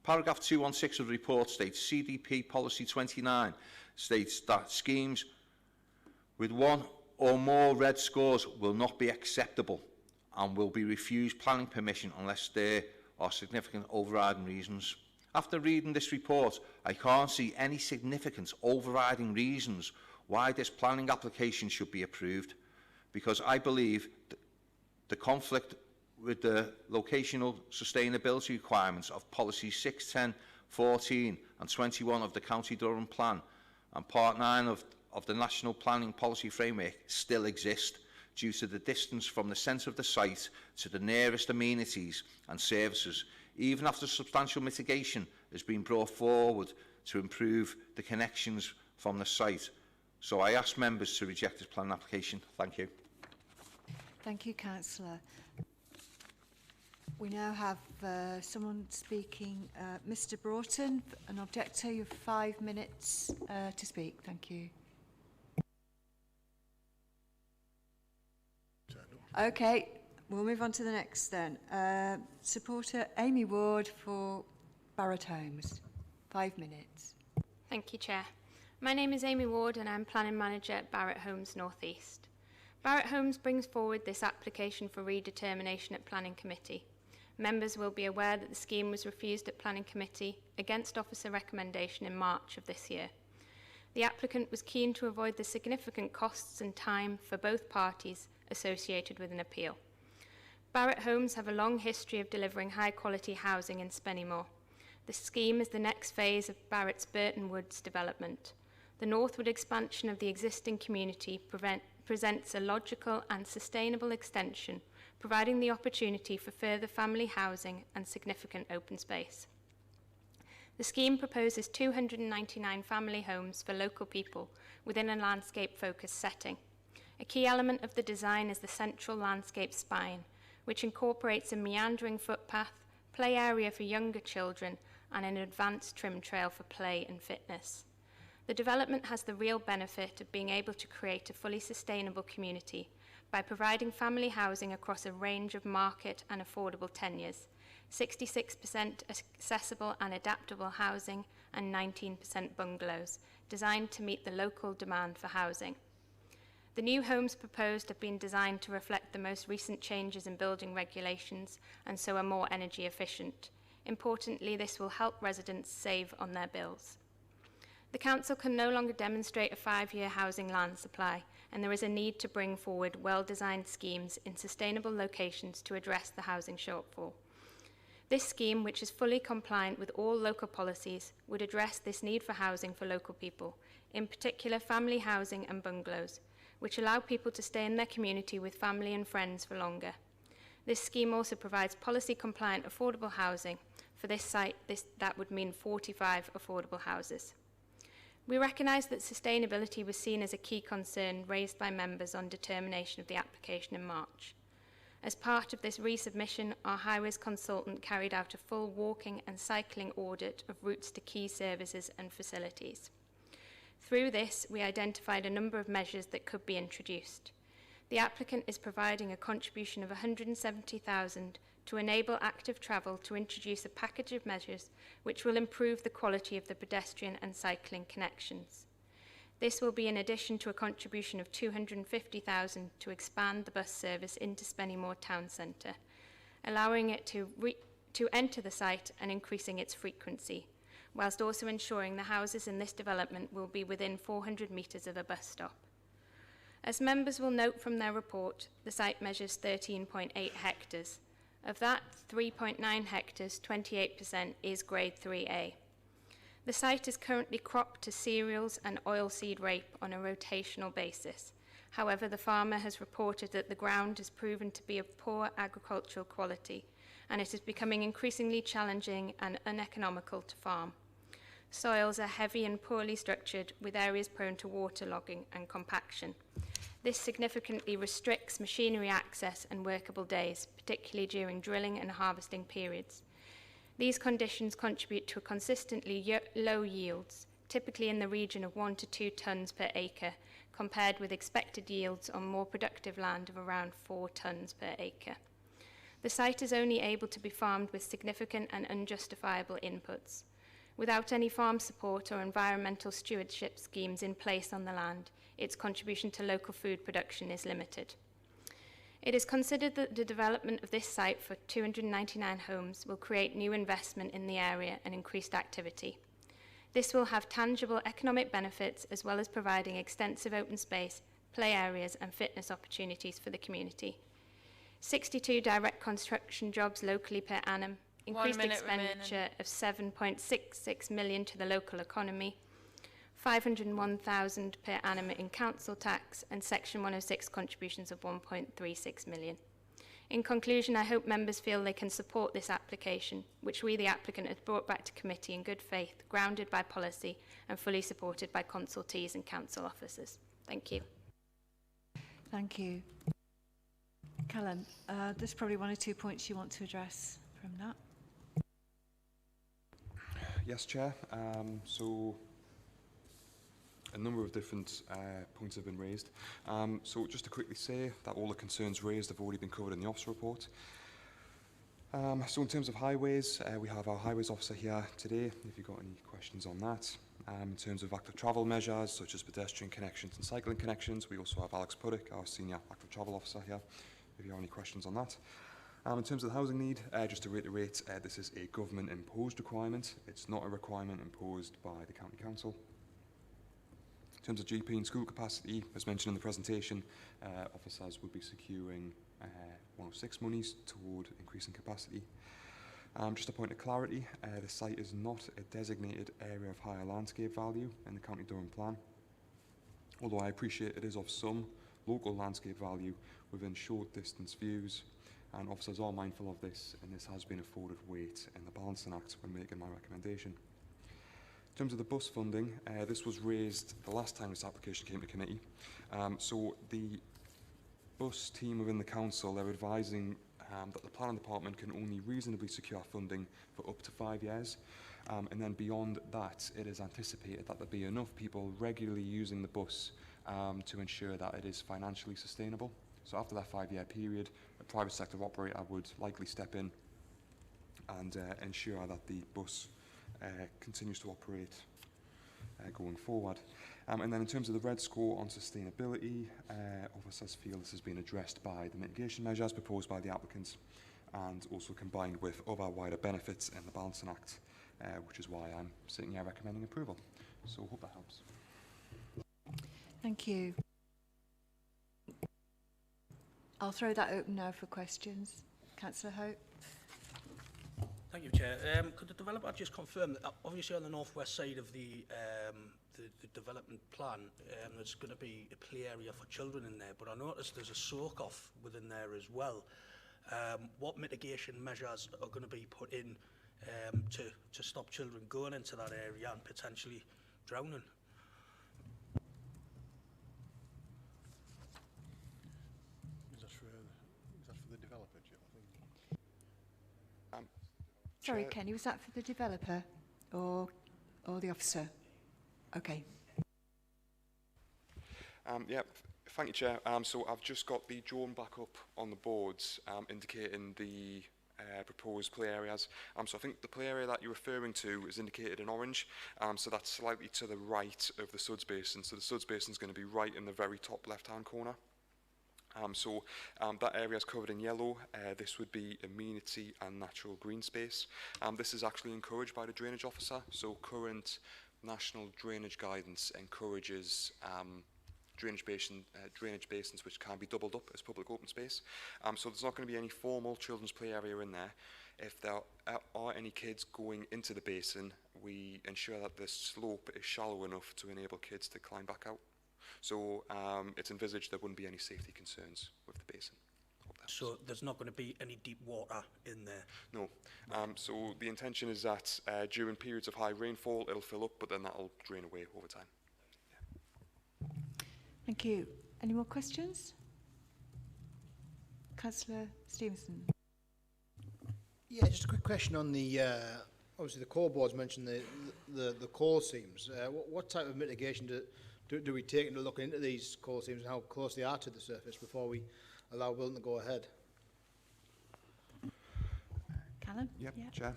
H: Paragraph 216 of the report states, CDP Policy 29 states that schemes with one or more red scores will not be acceptable and will be refused planning permission unless there are significant overriding reasons. After reading this report, I can't see any significant overriding reasons why this planning application should be approved, because I believe the conflict with the locational sustainability requirements of policies 6, 10, 14 and 21 of the County Durham Plan and Part 9 of the National Planning Policy Framework still exist due to the distance from the centre of the site to the nearest amenities and services, even after substantial mitigation has been brought forward to improve the connections from the site. So I ask members to reject this planning application. Thank you.
A: Thank you, Councillor. We now have someone speaking. Mr Broughton, an objector, you have 5 minutes to speak. Thank you. Okay, we'll move on to the next then. Supporter Amy Ward for Barratt Homes. 5 minutes.
P: Thank you, Chair. My name is Amy Ward and I'm Planning Manager at Barratt Homes North East. Barratt Homes brings forward this application for redetermination at Planning Committee. Members will be aware that the scheme was refused at Planning Committee against officer recommendation in March of this year. The applicant was keen to avoid the significant costs and time for both parties associated with an appeal. Barratt Homes have a long history of delivering high-quality housing in Spennymoor. The scheme is the next phase of Barratt's Burton Woods development. The northward expansion of the existing community presents a logical and sustainable extension, providing the opportunity for further family housing and significant open space. The scheme proposes 299 family homes for local people within a landscape-focused setting. A key element of the design is the central landscape spine, which incorporates a meandering footpath, play area for younger children, and an advanced trim trail for play and fitness. The development has the real benefit of being able to create a fully sustainable community by providing family housing across a range of market and affordable tenures, 66% accessible and adaptable housing and 19% bungalows, designed to meet the local demand for housing. The new homes proposed have been designed to reflect the most recent changes in building regulations and so are more energy efficient. Importantly, this will help residents save on their bills. The Council can no longer demonstrate a 5-year housing land supply, and there is a need to bring forward well-designed schemes in sustainable locations to address the housing shortfall. This scheme, which is fully compliant with all local policies, would address this need for housing for local people, in particular family housing and bungalows, which allow people to stay in their community with family and friends for longer. This scheme also provides policy-compliant affordable housing. For this site, that would mean 45 affordable houses. We recognise that sustainability was seen as a key concern raised by members on determination of the application in March. As part of this resubmission, our highways consultant carried out a full walking and cycling audit of routes to key services and facilities. Through this, we identified a number of measures that could be introduced. The applicant is providing a contribution of £170,000 to enable active travel to introduce a package of measures which will improve the quality of the pedestrian and cycling connections. This will be in addition to a contribution of £250,000 to expand the bus service into Spennymoor Town Centre, allowing it to enter the site and increasing its frequency, whilst also ensuring the houses in this development will be within 400 metres of a bus stop. As members will note from their report, the site measures 13.8 hectares. Of that, 3.9 hectares, 28%, is Grade 3A. The site is currently cropped to cereals and oilseed rape on a rotational basis. However, the farmer has reported that the ground has proven to be of poor agricultural quality, and it is becoming increasingly challenging and uneconomical to farm. Soils are heavy and poorly structured, with areas prone to waterlogging and compaction. This significantly restricts machinery access and workable days, particularly during drilling and harvesting periods. These conditions contribute to consistently low yields, typically in the region of 1 to 2 tonnes per acre, compared with expected yields on more productive land of around 4 tonnes per acre. The site is only able to be farmed with significant and unjustifiable inputs. Without any farm support or environmental stewardship schemes in place on the land, its contribution to local food production is limited. It is considered that the development of this site for 299 homes will create new investment in the area and increased activity. This will have tangible economic benefits as well as providing extensive open space, play areas and fitness opportunities for the community. 62 direct construction jobs locally per annum, increased expenditure of 7.66 million to the local economy, 501,000 per annum in council tax and Section 106 contributions of 1.36 million. In conclusion, I hope members feel they can support this application, which we, the applicant, have brought back to committee in good faith, grounded by policy and fully supported by consultees and council officers. Thank you.
A: Thank you. Callum, there's probably 1 or 2 points you want to address from that.
E: Yes, Chair. So a number of different points have been raised. So just to quickly say that all the concerns raised have already been covered in the officer report. So in terms of highways, we have our highways officer here today, if you've got any questions on that. In terms of active travel measures, such as pedestrian connections and cycling connections, we also have Alex Puddick, our senior active travel officer here, if you have any questions on that. In terms of the housing need, just to reiterate, this is a government-imposed requirement. It's not a requirement imposed by the County Council. In terms of GP and school capacity, as mentioned in the presentation, officers will be securing 106 monies toward increasing capacity. Just a point of clarity, the site is not a designated area of higher landscape value in the County Durham plan, although I appreciate it is of some local landscape value within short distance views, and officers are mindful of this, and this has been afforded weight in the Balancing Act when making my recommendation. In terms of the bus funding, this was raised the last time this application came to committee. So the bus team within the council, they're advising that the planning department can only reasonably secure funding for up to 5 years. And then beyond that, it is anticipated that there'll be enough people regularly using the bus to ensure that it is financially sustainable. So after that 5-year period, a private sector operator would likely step in and ensure that the bus continues to operate going forward. And then in terms of the red score on sustainability, officers feel this has been addressed by the mitigation measures proposed by the applicants and also combined with other wider benefits in the Balancing Act, which is why I'm sitting here recommending approval. So I hope that helps.
A: Thank you. I'll throw that open now for questions. Councillor Hope.
R: Thank you, Chair. Could the developer just confirm that obviously on the northwest side of the development plan, there's going to be a play area for children in there, but I noticed there's a soak-off within there as well. What mitigation measures are going to be put in to stop children going into that area and potentially drowning?
D: Is that for the developer, Jill?
A: Sorry, Kenny, was that for the developer or the officer? Okay.
E: Yeah, thank you, Chair. So I've just got the drone back up on the boards indicating the proposed play areas. So I think the play area that you're referring to is indicated in orange. So that's slightly to the right of the Suds Basin. So the Suds Basin is going to be right in the very top left-hand corner. That area is covered in yellow. This would be amenity and natural green space. This is actually encouraged by the drainage officer. So current national drainage guidance encourages drainage basins which can be doubled up as public open space. So there's not going to be any formal children's play area in there. If there are any kids going into the basin, we ensure that the slope is shallow enough to enable kids to climb back out. So it's envisaged there wouldn't be any safety concerns with the basin.
R: So there's not going to be any deep water in there?
E: No. So the intention is that during periods of high rainfall, it'll fill up, but then that'll drain away over time.
A: Thank you. Any more questions? Councillor Stevenson.
L: Yeah, just a quick question on the, obviously the core boards mentioned the core seams. What type of mitigation do we take into looking into these core seams and how close they are to the surface before we allow building to go ahead?
A: Callum?
E: Yep, yeah. Chair.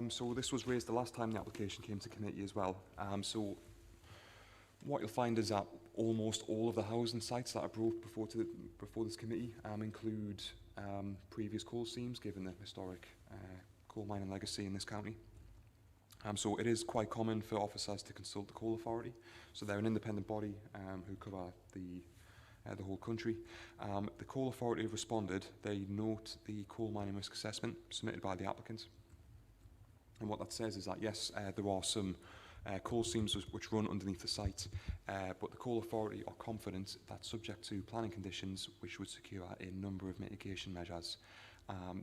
E: So this was raised the last time the application came to committee as well. So what you'll find is that almost all of the housing sites that are brought before this committee include previous coal seams, given the historic coal mining legacy in this county. So it is quite common for officers to consult the Coal Authority. So they're an independent body who cover the whole country. The Coal Authority have responded. They note the coal mining risk assessment submitted by the applicant. And what that says is that, yes, there are some coal seams which run underneath the site, but the Coal Authority are confident that, subject to planning conditions which would secure a number of mitigation measures,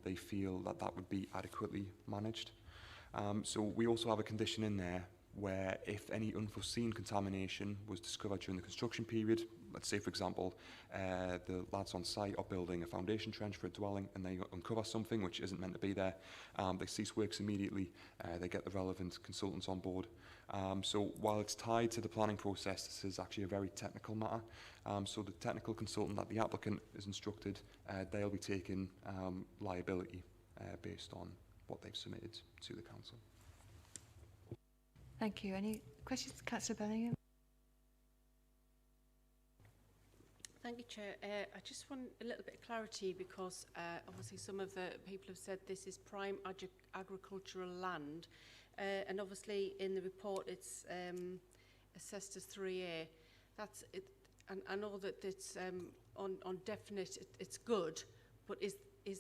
E: they feel that that would be adequately managed. So we also have a condition in there where if any unforeseen contamination was discovered during the construction period, let's say, for example, the lads on site are building a foundation trench for a dwelling and they uncover something which isn't meant to be there, they cease works immediately, they get the relevant consultants on board. So while it's tied to the planning process, this is actually a very technical matter. So the technical consultant that the applicant is instructed, they'll be taking liability based on what they've submitted to the council.
A: Thank you. Any questions, Councillor Bellingham?
Q: Thank you, Chair. I just want a little bit of clarity because obviously some of the people have said this is prime agricultural land, and obviously in the report it's assessed as 3A. That's it, and I know that it's on definite it's good, but is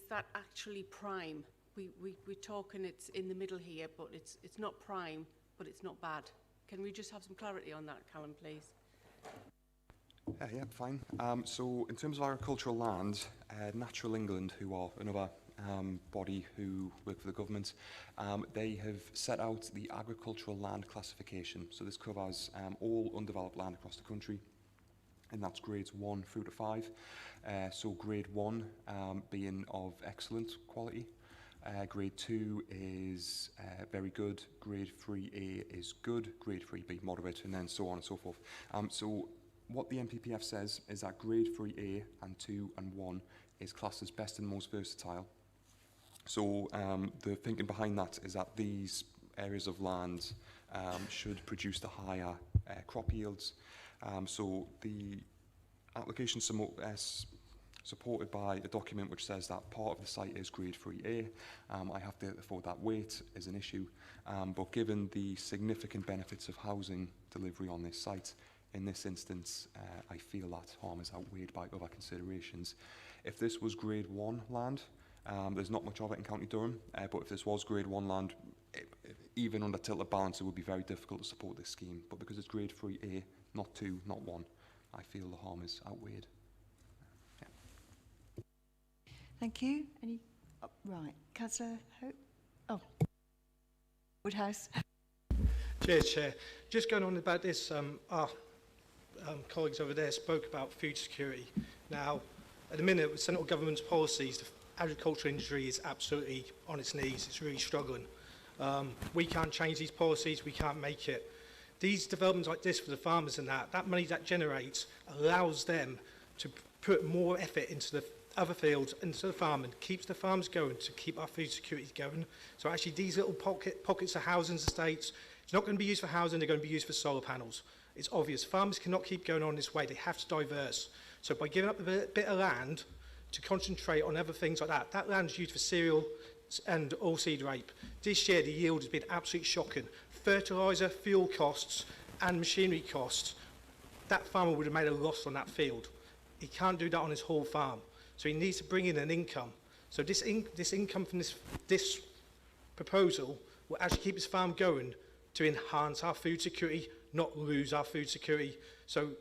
Q: that actually prime? We're talking it's in the middle here, but it's not prime, but it's not bad. Can we just have some clarity on that, Callum, please?
E: Yeah, fine. So in terms of agricultural land, Natural England, who are another body who work for the government, they have set out the agricultural land classification. So this covers all undeveloped land across the country, and that's grades 1 through to 5. So grade 1 being of excellent quality. Grade 2 is very good, grade 3A is good, grade 3B moderate, and then so on and so forth. So what the NPPF says is that grade 3A and 2 and 1 is classed as best and most versatile. So the thinking behind that is that these areas of land should produce the higher crop yields. So the application supported by a document which says that part of the site is grade 3A. I have to afford that weight is an issue, but given the significant benefits of housing delivery on this site, in this instance, I feel that harm is outweighed by other considerations. If this was grade 1 land, there's not much of it in County Durham, but if this was grade 1 land, even under tilted balance, it would be very difficult to support this scheme. But because it's grade 3A, not 2, not 1, I feel the harm is outweighed.
A: Thank you. Any? Oh, right, Councillor Hope. Oh, Woodhouse.
B: Cheers, Chair. Just going on about this, our colleagues over there spoke about food security. Now, at the minute, with central government's policies, the agricultural industry is absolutely on its knees. It's really struggling. We can't change these policies. We can't make it. These developments like this for the farmers and that money that generates allows them to put more effort into the other fields, into the farm, and keeps the farms going to keep our food security going. So actually these little pockets of housing estates, it's not going to be used for housing, they're going to be used for solar panels. It's obvious. Farmers cannot keep going on this way. They have to diverse. So by giving up a bit of land to concentrate on other things like that, that land is used for cereal and oilseed rape. This year the yield has been absolutely shocking. Fertiliser, fuel costs and machinery costs, that farmer would have made a loss on that field. He can't do that on his whole farm. So he needs to bring in an income. So this income from this proposal will actually keep his farm going to enhance our food security, not lose our food security. So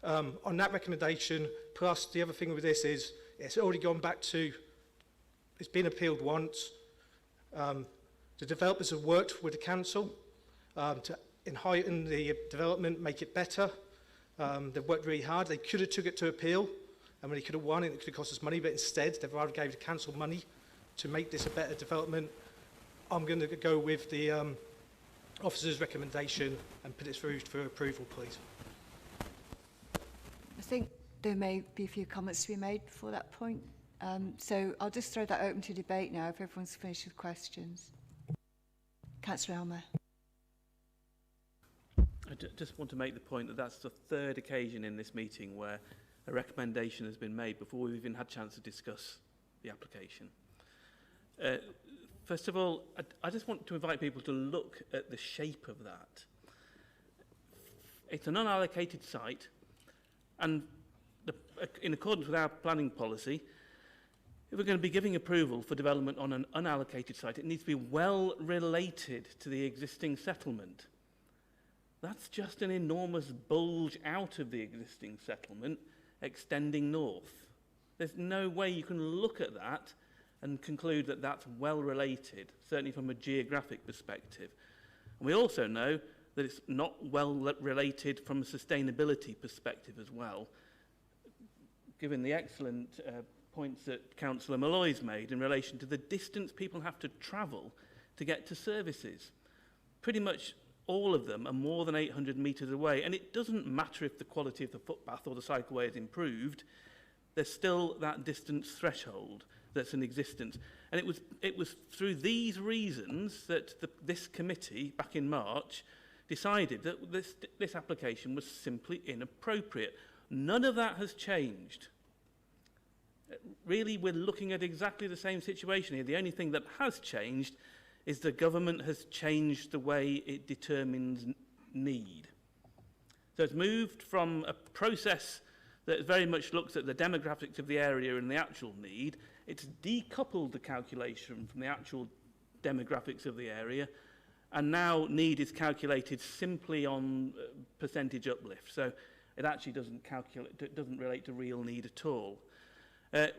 B: on that recommendation, plus the other thing with this is it's already gone back to, it's been appealed once. The developers have worked with the council to heighten the development, make it better. They've worked really hard. They could have took it to appeal, and they could have won, and it could have cost us money, but instead they've rather gave the council money to make this a better development. I'm going to go with the officer's recommendation and put it through for approval, please.
A: I think there may be a few comments to be made before that point. So I'll just throw that open to debate now if everyone's finished with questions. Councillor Elmer.
K: I just want to make the point that that's the third occasion in this meeting where a recommendation has been made before we've even had a chance to discuss the application. First of all, I just want to invite people to look at the shape of that. It's an unallocated site, and in accordance with our planning policy, if we're going to be giving approval for development on an unallocated site, it needs to be well related to the existing settlement. That's just an enormous bulge out of the existing settlement extending north. There's no way you can look at that and conclude that that's well related, certainly from a geographic perspective. And we also know that it's not well related from a sustainability perspective as well, given the excellent points that Councillor Malloy's made in relation to the distance people have to travel to get to services. Pretty much all of them are more than 800 metres away, and it doesn't matter if the quality of the footpath or the cycleway is improved, there's still that distance threshold that's in existence. And it was through these reasons that this committee, back in March, decided that this application was simply inappropriate. None of that has changed. Really, we're looking at exactly the same situation here. The only thing that has changed is the government has changed the way it determines need. So it's moved from a process that very much looks at the demographics of the area and the actual need. It's decoupled the calculation from the actual demographics of the area, and now need is calculated simply on percentage uplift. So it actually doesn't relate to real need at all.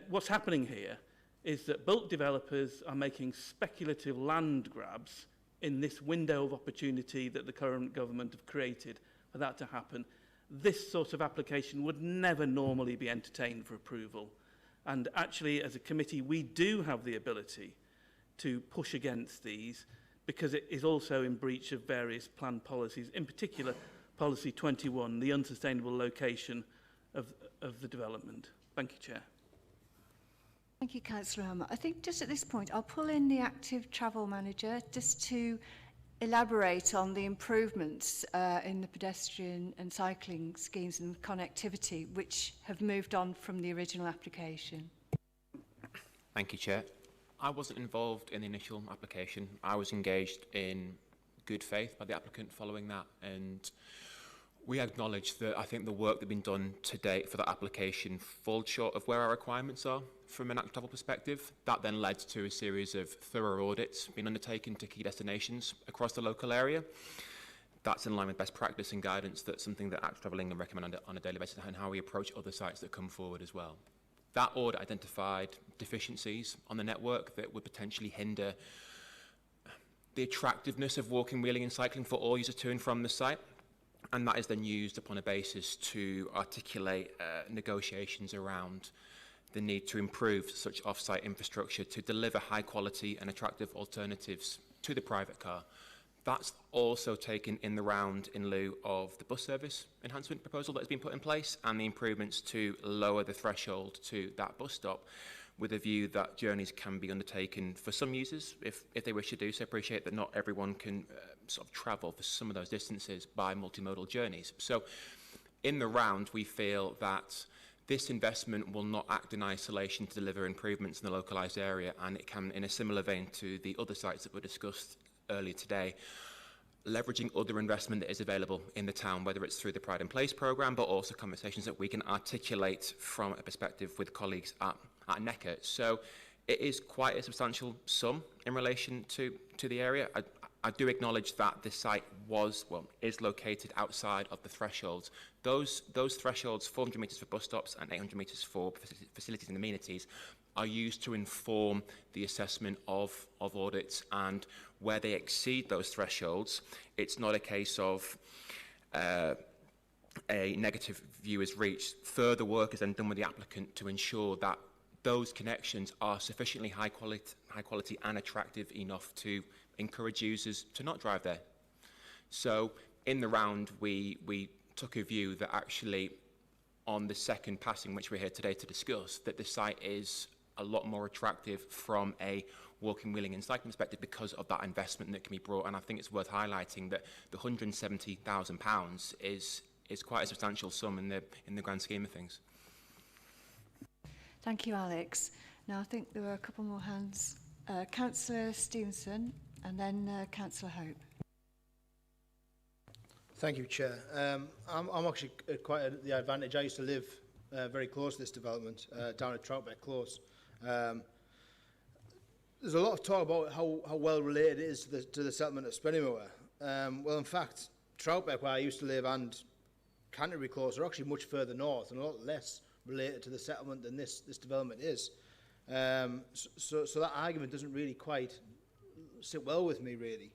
K: What's happening here is that bulk developers are making speculative land grabs in this window of opportunity that the current government have created for that to happen. This sort of application would never normally be entertained for approval. And actually, as a committee, we do have the ability to push against these because it is also in breach of various planned policies, in particular, Policy 21, the unsustainable location of the development. Thank you, Chair.
A: Thank you, Councillor Elmer. I think just at this point, I'll pull in the active travel manager just to elaborate on the improvements in the pedestrian and cycling schemes and connectivity which have moved on from the original application.
S: Thank you, Chair. I wasn't involved in the initial application. I was engaged in good faith by the applicant following that, and we acknowledge that I think the work that's been done to date for that application falls short of where our requirements are from an active travel perspective. That then led to a series of thorough audits being undertaken to key destinations across the local area. That's in line with best practice and guidance. That's something that Active Travelling and recommend on a daily basis, and how we approach other sites that come forward as well. That audit identified deficiencies on the network that would potentially hinder the attractiveness of walking, wheeling and cycling for all users to and from the site. And that is then used upon a basis to articulate negotiations around the need to improve such off-site infrastructure to deliver high quality and attractive alternatives to the private car. That's also taken in the round in lieu of the bus service enhancement proposal that has been put in place and the improvements to lower the threshold to that bus stop, with a view that journeys can be undertaken for some users if they wish to do so. Appreciate that not everyone can sort of travel for some of those distances by multimodal journeys. So in the round, we feel that this investment will not act in isolation to deliver improvements in the localised area, and it can, in a similar vein to the other sites that were discussed earlier today, leveraging other investment that is available in the town, whether it's through the Pride in Place programme, but also conversations that we can articulate from a perspective with colleagues at NECA. So it is quite a substantial sum in relation to the area. I do acknowledge that the site is located outside of the thresholds. Those thresholds, 400 metres for bus stops and 800 metres for facilities and amenities, are used to inform the assessment of audits, and where they exceed those thresholds, it's not a case of a negative view is reached. Further work is then done with the applicant to ensure that those connections are sufficiently high quality and attractive enough to encourage users to not drive there. So in the round, we took a view that actually on the second passing, which we're here today to discuss, that the site is a lot more attractive from a walking, wheeling and cycling perspective because of that investment that can be brought. And I think it's worth highlighting that the £170,000 is quite a substantial sum in the grand scheme of things.
A: Thank you, Alex. Now, I think there were a couple more hands. Councillor Stevenson and then Councillor Hope.
L: Thank you, Chair. I'm actually at quite the advantage. I used to live very close to this development, down at Troutbeck Close. There's a lot of talk about how well related it is to the settlement of Spennymoor. Well, in fact, Troutbeck, where I used to live, and Canterbury Close are actually much further north and a lot less related to the settlement than this development is. So that argument doesn't really quite sit well with me, really.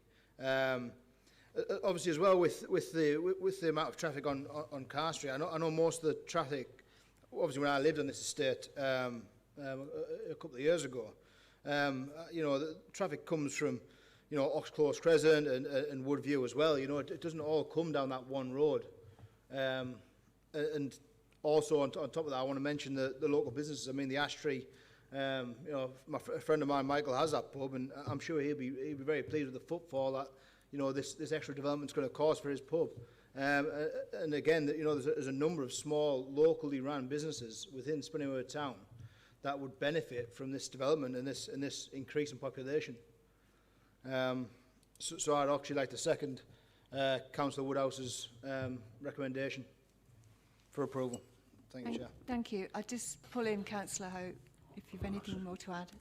L: Obviously, as well with the amount of traffic on Carr Street, I know most of the traffic. Obviously, when I lived on this estate a couple of years ago, the traffic comes from Oxclose Crescent and Woodview as well. It doesn't all come down that one road. And also on top of that, I want to mention the local businesses. I mean, the Ash Tree. A friend of mine, Michael, has that pub, and I'm sure he'll be very pleased with the footfall that this extra development's going to cause for his pub. And again, there's a number of small, locally run businesses within Spennymoor town that would benefit from this development and this increase in population. So I'd actually like to second Councillor Woodhouse's recommendation for approval. Thank you, Chair.
A: Thank you. I'll just pull in Councillor Hope if you've anything more to add.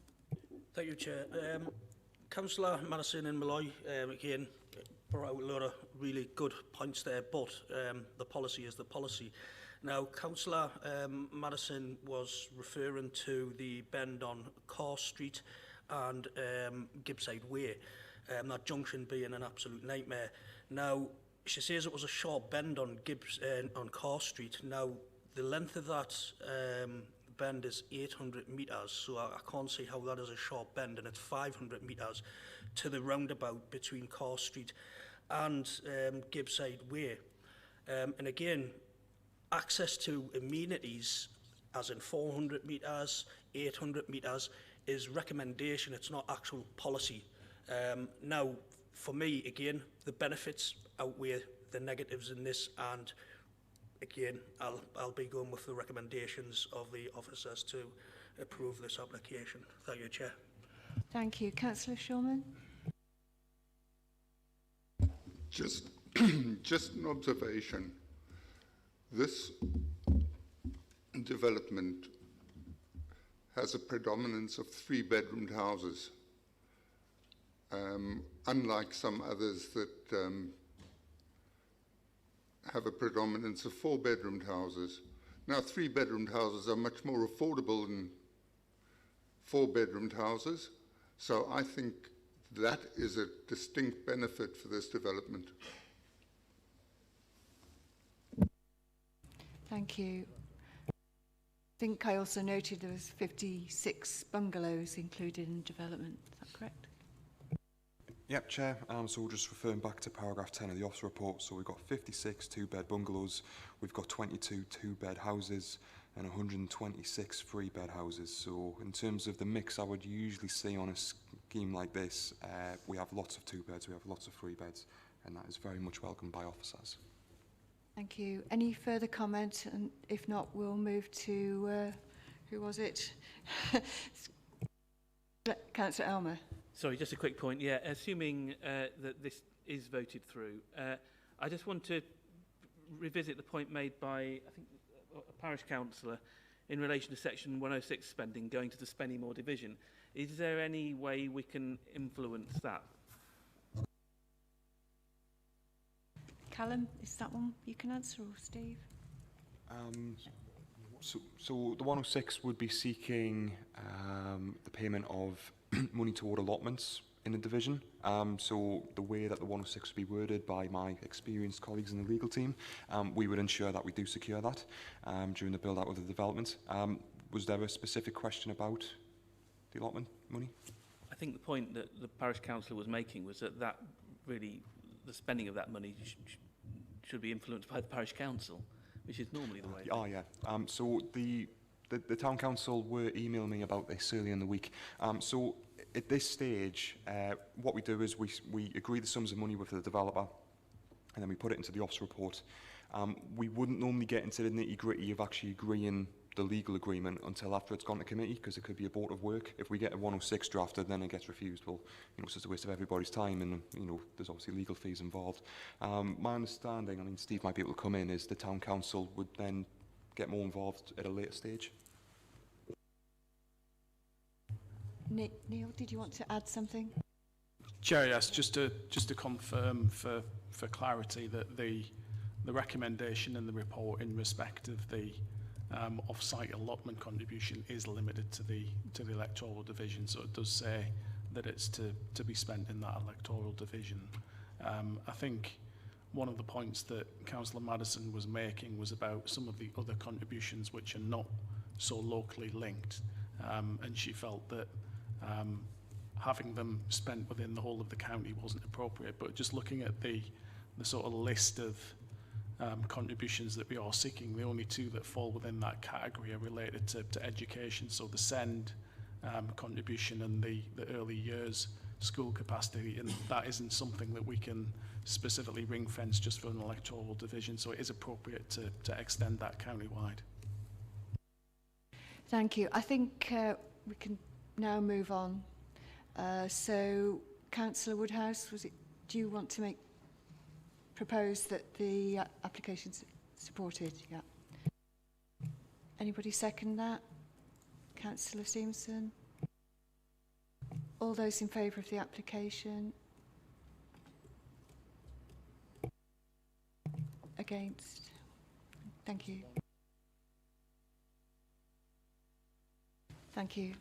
R: Thank you, Chair. Councillor Madison and Malloy, again, brought out a lot of really good points there, but the policy is the policy. Now, Councillor Madison was referring to the bend on Carr Street and Gibbside Way, that junction being an absolute nightmare. Now, she says it was a sharp bend on Carr Street. Now, the length of that bend is 800 metres, so I can't see how that is a sharp bend, and it's 500 metres to the roundabout between Carr Street and Gibbside Way. And again, access to amenities, as in 400 metres, 800 metres, is recommendation, it's not actual policy. Now, for me, again, the benefits outweigh the negatives in this, and again, I'll be going with the recommendations of the officers to approve this application. Thank you, Chair.
A: Thank you. Councillor Shulman.
U: Just an observation. This development has a predominance of 3-bedroomed houses, unlike some others that have a predominance of 4-bedroomed houses. Now, 3-bedroomed houses are much more affordable than 4-bedroomed houses, so I think that is a distinct benefit for this development.
A: Thank you. I think I also noted there was 56 bungalows included in development. Is that correct?
E: Yep, Chair. So we're just referring back to paragraph 10 of the officer report. So we've got 56 2-bed bungalows, we've got 22 2-bed houses, and 126 3-bed houses. So in terms of the mix I would usually see on a scheme like this, we have lots of 2-beds, we have lots of 3-beds, and that is very much welcomed by officers.
A: Thank you. Any further comment? And if not, we'll move to, who was it? Councillor Elmer.
K: Sorry, just a quick point. Yeah, assuming that this is voted through, I just want to revisit the point made by, I think, a parish councillor in relation to section 106 spending going to the Spennymoor division. Is there any way we can influence that?
A: Callum, is that one you can answer, or Steve?
E: So the 106 would be seeking the payment of money toward allotments in the division. So the way that the 106 would be worded by my experienced colleagues in the legal team, we would ensure that we do secure that during the build-out of the development. Was there a specific question about the allotment money?
K: I think the point that the parish councillor was making was that really, the spending of that money should be influenced by the parish council, which is normally the way.
E: Oh, yeah. So the town council were emailing me about this earlier in the week. So at this stage, what we do is we agree the sums of money with the developer, and then we put it into the ops report. We wouldn't normally get into the nitty-gritty of actually agreeing the legal agreement until after it's gone to committee, because it could be abortive work. If we get a 106 drafted, then it gets refused. Well, it's just a waste of everybody's time, and there's obviously legal fees involved. My understanding, I mean, Steve might be able to come in, is the town council would then get more involved at a later stage.
A: Neil, did you want to add something?
C: Chair, yes, just to confirm for clarity that the recommendation in the report in respect of the off-site allotment contribution is limited to the electoral division, so it does say that it's to be spent in that electoral division. I think one of the points that Councillor Madison was making was about some of the other contributions which are not so locally linked, and she felt that having them spent within the whole of the county wasn't appropriate. But just looking at the sort of list of contributions that we are seeking, the only two that fall within that category are related to education. So the SEND contribution and the early years school capacity, and that isn't something that we can specifically ring fence just for an electoral division. So it is appropriate to extend that county-wide.
A: Thank you. I think we can now move on. So, Councillor Woodhouse, do you want to propose that the application's supported? Yeah. Anybody second that? Councillor Stevenson? All those in favour of the application? Against? Thank you. Thank you.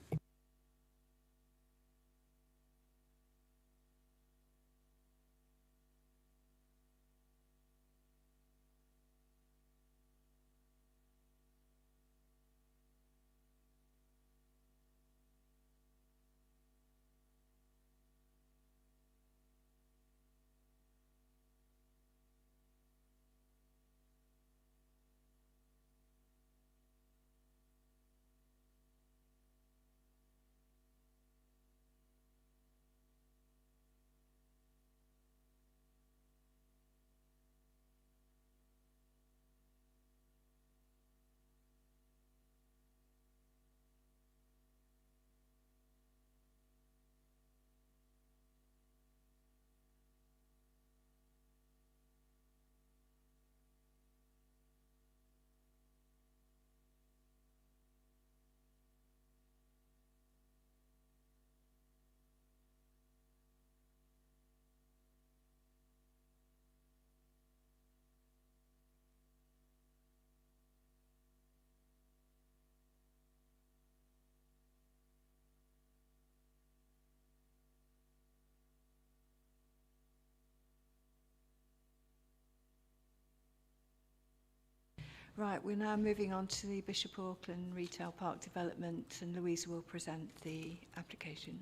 A: Right, we're now moving on to the Bishop Auckland Retail Park development, and Louisa will present the application.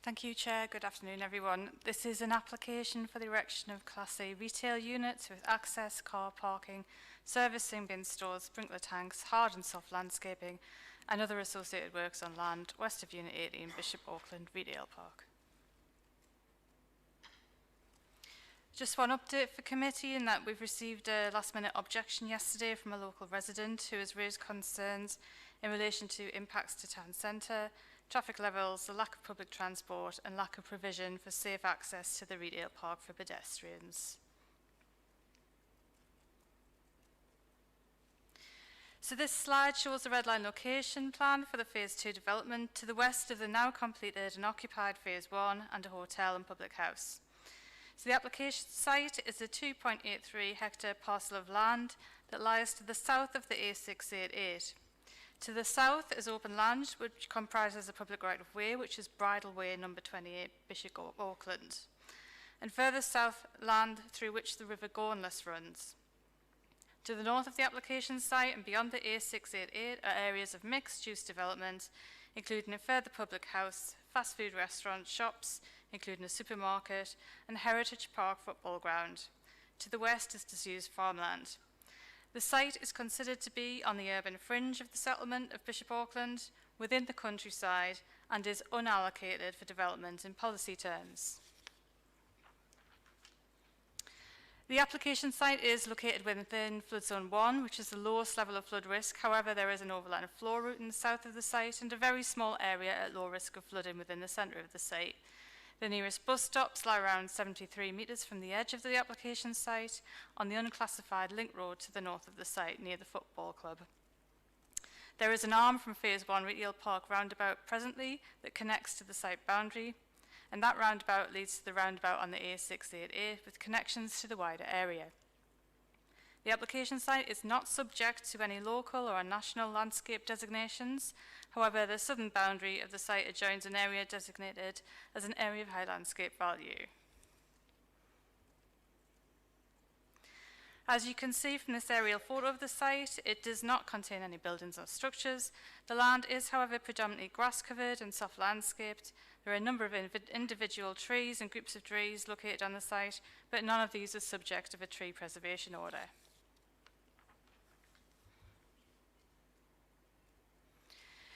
O: Thank you, Chair. Good afternoon, everyone. This is an application for the erection of Class A retail units with access, car parking, servicing, bin stores, sprinkler tanks, hard and soft landscaping, and other associated works on land west of Unit 18, Bishop Auckland Retail Park. Just one update for committee in that we've received a last-minute objection yesterday from a local resident who has raised concerns in relation to impacts to town centre, traffic levels, the lack of public transport and lack of provision for safe access to the retail park for pedestrians. So this slide shows the red line location plan for the Phase 2 development to the west of the now completed and occupied Phase 1 and a hotel and public house. So the application site is a 2.83 hectare parcel of land that lies to the south of the A688. To the south is open land, which comprises a public right-of-way, which is Bridle Way number 28, Bishop Auckland. And further south, land through which the River Gornless runs. To the north of the application site and beyond the A688 are areas of mixed-use development, including a further public house, fast food restaurant, shops, including a supermarket, and Heritage Park football ground. To the west is disused farmland. The site is considered to be on the urban fringe of the settlement of Bishop Auckland, within the countryside, and is unallocated for development in policy terms. The application site is located within Flood Zone 1, which is the lowest level of flood risk. However, there is an overland flow route in the south of the site and a very small area at low risk of flooding within the centre of the site. The nearest bus stops lie around 73 metres from the edge of the application site on the unclassified link road to the north of the site near the football club. There is an arm from Phase 1 Retail Park roundabout presently that connects to the site boundary, and that roundabout leads to the roundabout on the A688 with connections to the wider area. The application site is not subject to any local or national landscape designations. However, the southern boundary of the site adjoins an area designated as an area of high landscape value. As you can see from this aerial photo of the site, it does not contain any buildings or structures. The land is, however, predominantly grass covered and soft landscaped. There are a number of individual trees and groups of trees located on the site, but none of these are subject of a tree preservation order.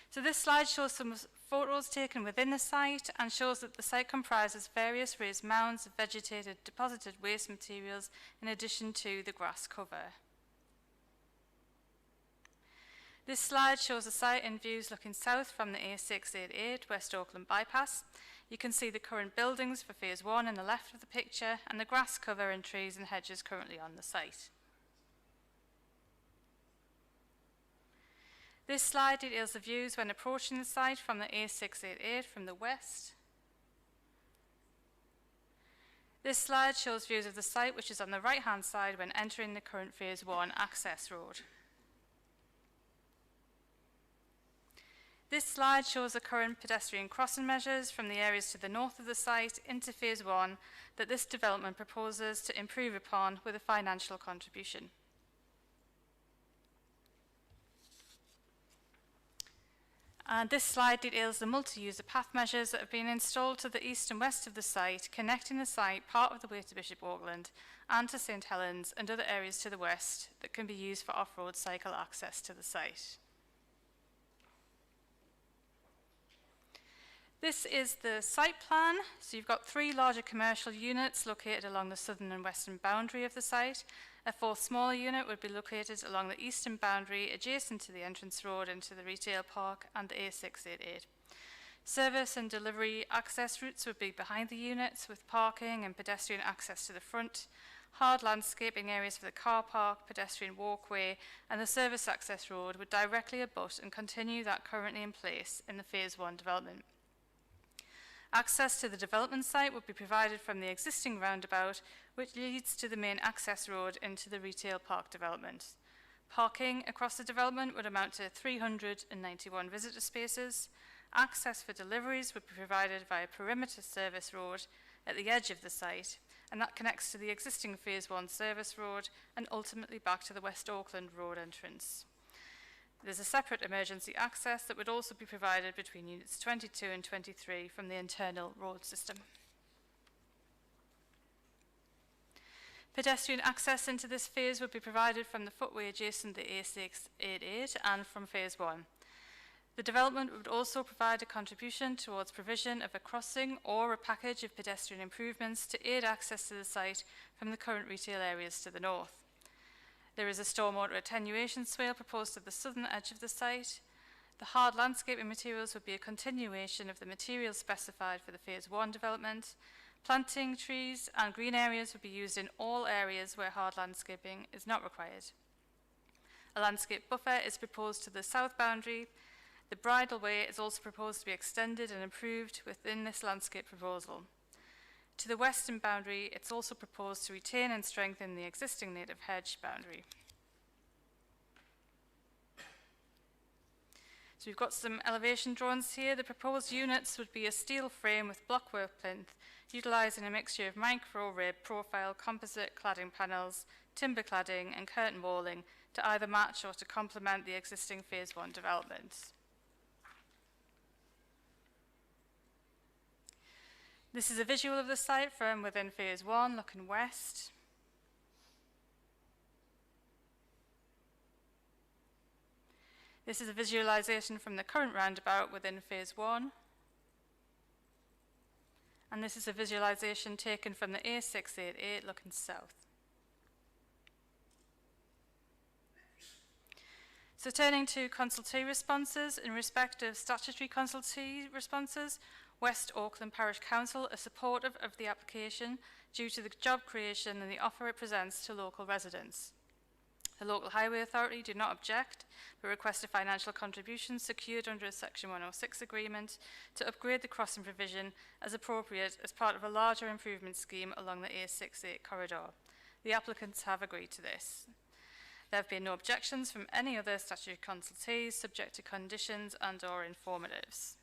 O: So this slide shows some photos taken within the site and shows that the site comprises various raised mounds of vegetated deposited waste materials in addition to the grass cover. This slide shows the site in views looking south from the A688 West Auckland bypass. You can see the current buildings for Phase 1 on the left of the picture and the grass cover and trees and hedges currently on the site. This slide details the views when approaching the site from the A688 from the west. This slide shows views of the site, which is on the right-hand side when entering the current Phase 1 access road. This slide shows the current pedestrian crossing measures from the areas to the north of the site into Phase 1 that this development proposes to improve upon with a financial contribution. And this slide details the multi-user path measures that have been installed to the east and west of the site, connecting the site part of the way to Bishop Auckland and to St Helens and other areas to the west that can be used for off-road cycle access to the site. This is the site plan. So you've got 3 larger commercial units located along the southern and western boundary of the site. A 4th smaller unit would be located along the eastern boundary adjacent to the entrance road into the retail park and the A688. Service and delivery access routes would be behind the units with parking and pedestrian access to the front, hard landscaping areas for the car park, pedestrian walkway, and the service access road would directly abut and continue that currently in place in the Phase 1 development. Access to the development site would be provided from the existing roundabout, which leads to the main access road into the retail park development. Parking across the development would amount to 391 visitor spaces. Access for deliveries would be provided via perimeter service road at the edge of the site, and that connects to the existing Phase 1 service road and ultimately back to the West Auckland road entrance. There's a separate emergency access that would also be provided between units 22 and 23 from the internal road system. Pedestrian access into this phase would be provided from the footway adjacent to A688 and from Phase 1. The development would also provide a contribution towards provision of a crossing or a package of pedestrian improvements to aid access to the site from the current retail areas to the north. There is a stormwater attenuation swale proposed at the southern edge of the site. The hard landscaping materials would be a continuation of the materials specified for the Phase 1 development. Planting, trees and green areas would be used in all areas where hard landscaping is not required. A landscape buffer is proposed to the south boundary. The bridle way is also proposed to be extended and improved within this landscape proposal. To the western boundary, it's also proposed to retain and strengthen the existing native hedge boundary. So we've got some elevation drawings here. The proposed units would be a steel frame with blockwork plinth, utilising a mixture of micro-rib profile composite cladding panels, timber cladding and curtain walling to either match or to complement the existing Phase 1 developments. This is a visual of the site from within Phase 1, looking west. This is a visualisation from the current roundabout within Phase 1. And this is a visualisation taken from the A688 looking south. So turning to consultee responses, in respect of statutory consultee responses, West Auckland Parish Council are supportive of the application due to the job creation and the offer it presents to local residents. The Local Highway Authority do not object, but request a financial contribution secured under a Section 106 agreement to upgrade the crossing provision as appropriate as part of a larger improvement scheme along the A68 corridor. The applicants have agreed to this. There have been no objections from any other statutory consultees subject to conditions and/or informatives.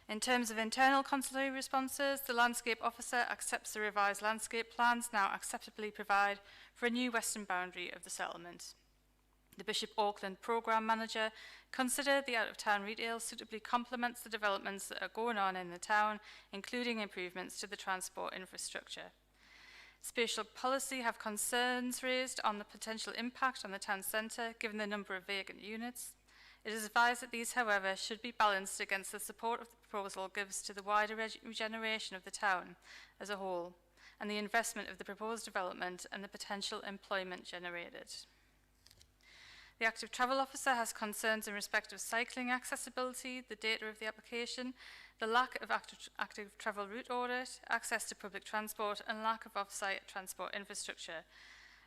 O: In terms of internal consultee responses, the Landscape Officer accepts the revised landscape plans now acceptably provide for a new western boundary of the settlement. The Bishop Auckland Programme Manager considered the out-of-town retail suitably complements the developments that are going on in the town, including improvements to the transport infrastructure. Spatial Policy have concerns raised on the potential impact on the town centre given the number of vacant units. It is advised that these, however, should be balanced against the support of the proposal gives to the wider regeneration of the town as a whole, and the investment of the proposed development and the potential employment generated. The Active Travel Officer has concerns in respect of cycling accessibility, the data of the application, the lack of active travel route audit, access to public transport, and lack of off-site transport infrastructure.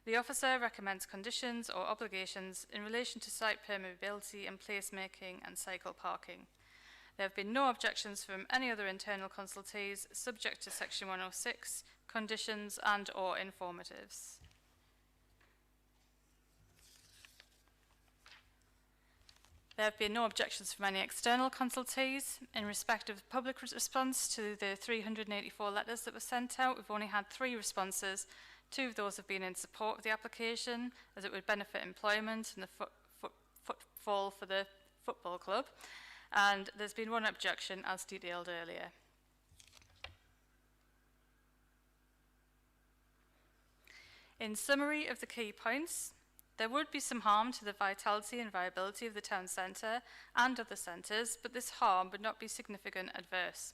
O: The officer recommends conditions or obligations in relation to site permeability and placemaking and cycle parking. There have been no objections from any other internal consultees subject to Section 106, conditions and/or informatives. There have been no objections from any external consultees. In respect of the public response to the 384 letters that were sent out, we've only had 3 responses. 2 of those have been in support of the application, as it would benefit employment and the footfall for the football club. And there's been 1 objection, as detailed earlier. In summary of the key points, there would be some harm to the vitality and viability of the town centre and other centres, but this harm would not be significant adverse.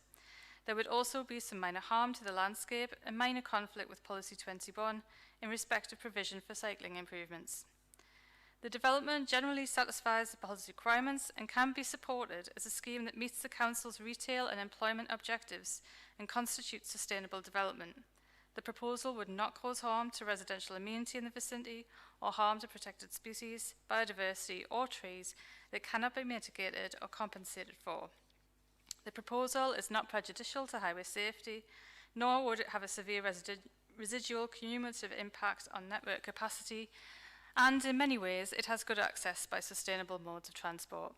O: There would also be some minor harm to the landscape and minor conflict with Policy 21 in respect of provision for cycling improvements. The development generally satisfies the policy requirements and can be supported as a scheme that meets the Council's retail and employment objectives and constitutes sustainable development. The proposal would not cause harm to residential amenity in the vicinity or harm to protected species, biodiversity or trees that cannot be mitigated or compensated for. The proposal is not prejudicial to highway safety, nor would it have a severe residual cumulative impact on network capacity, and in many ways it has good access by sustainable modes of transport.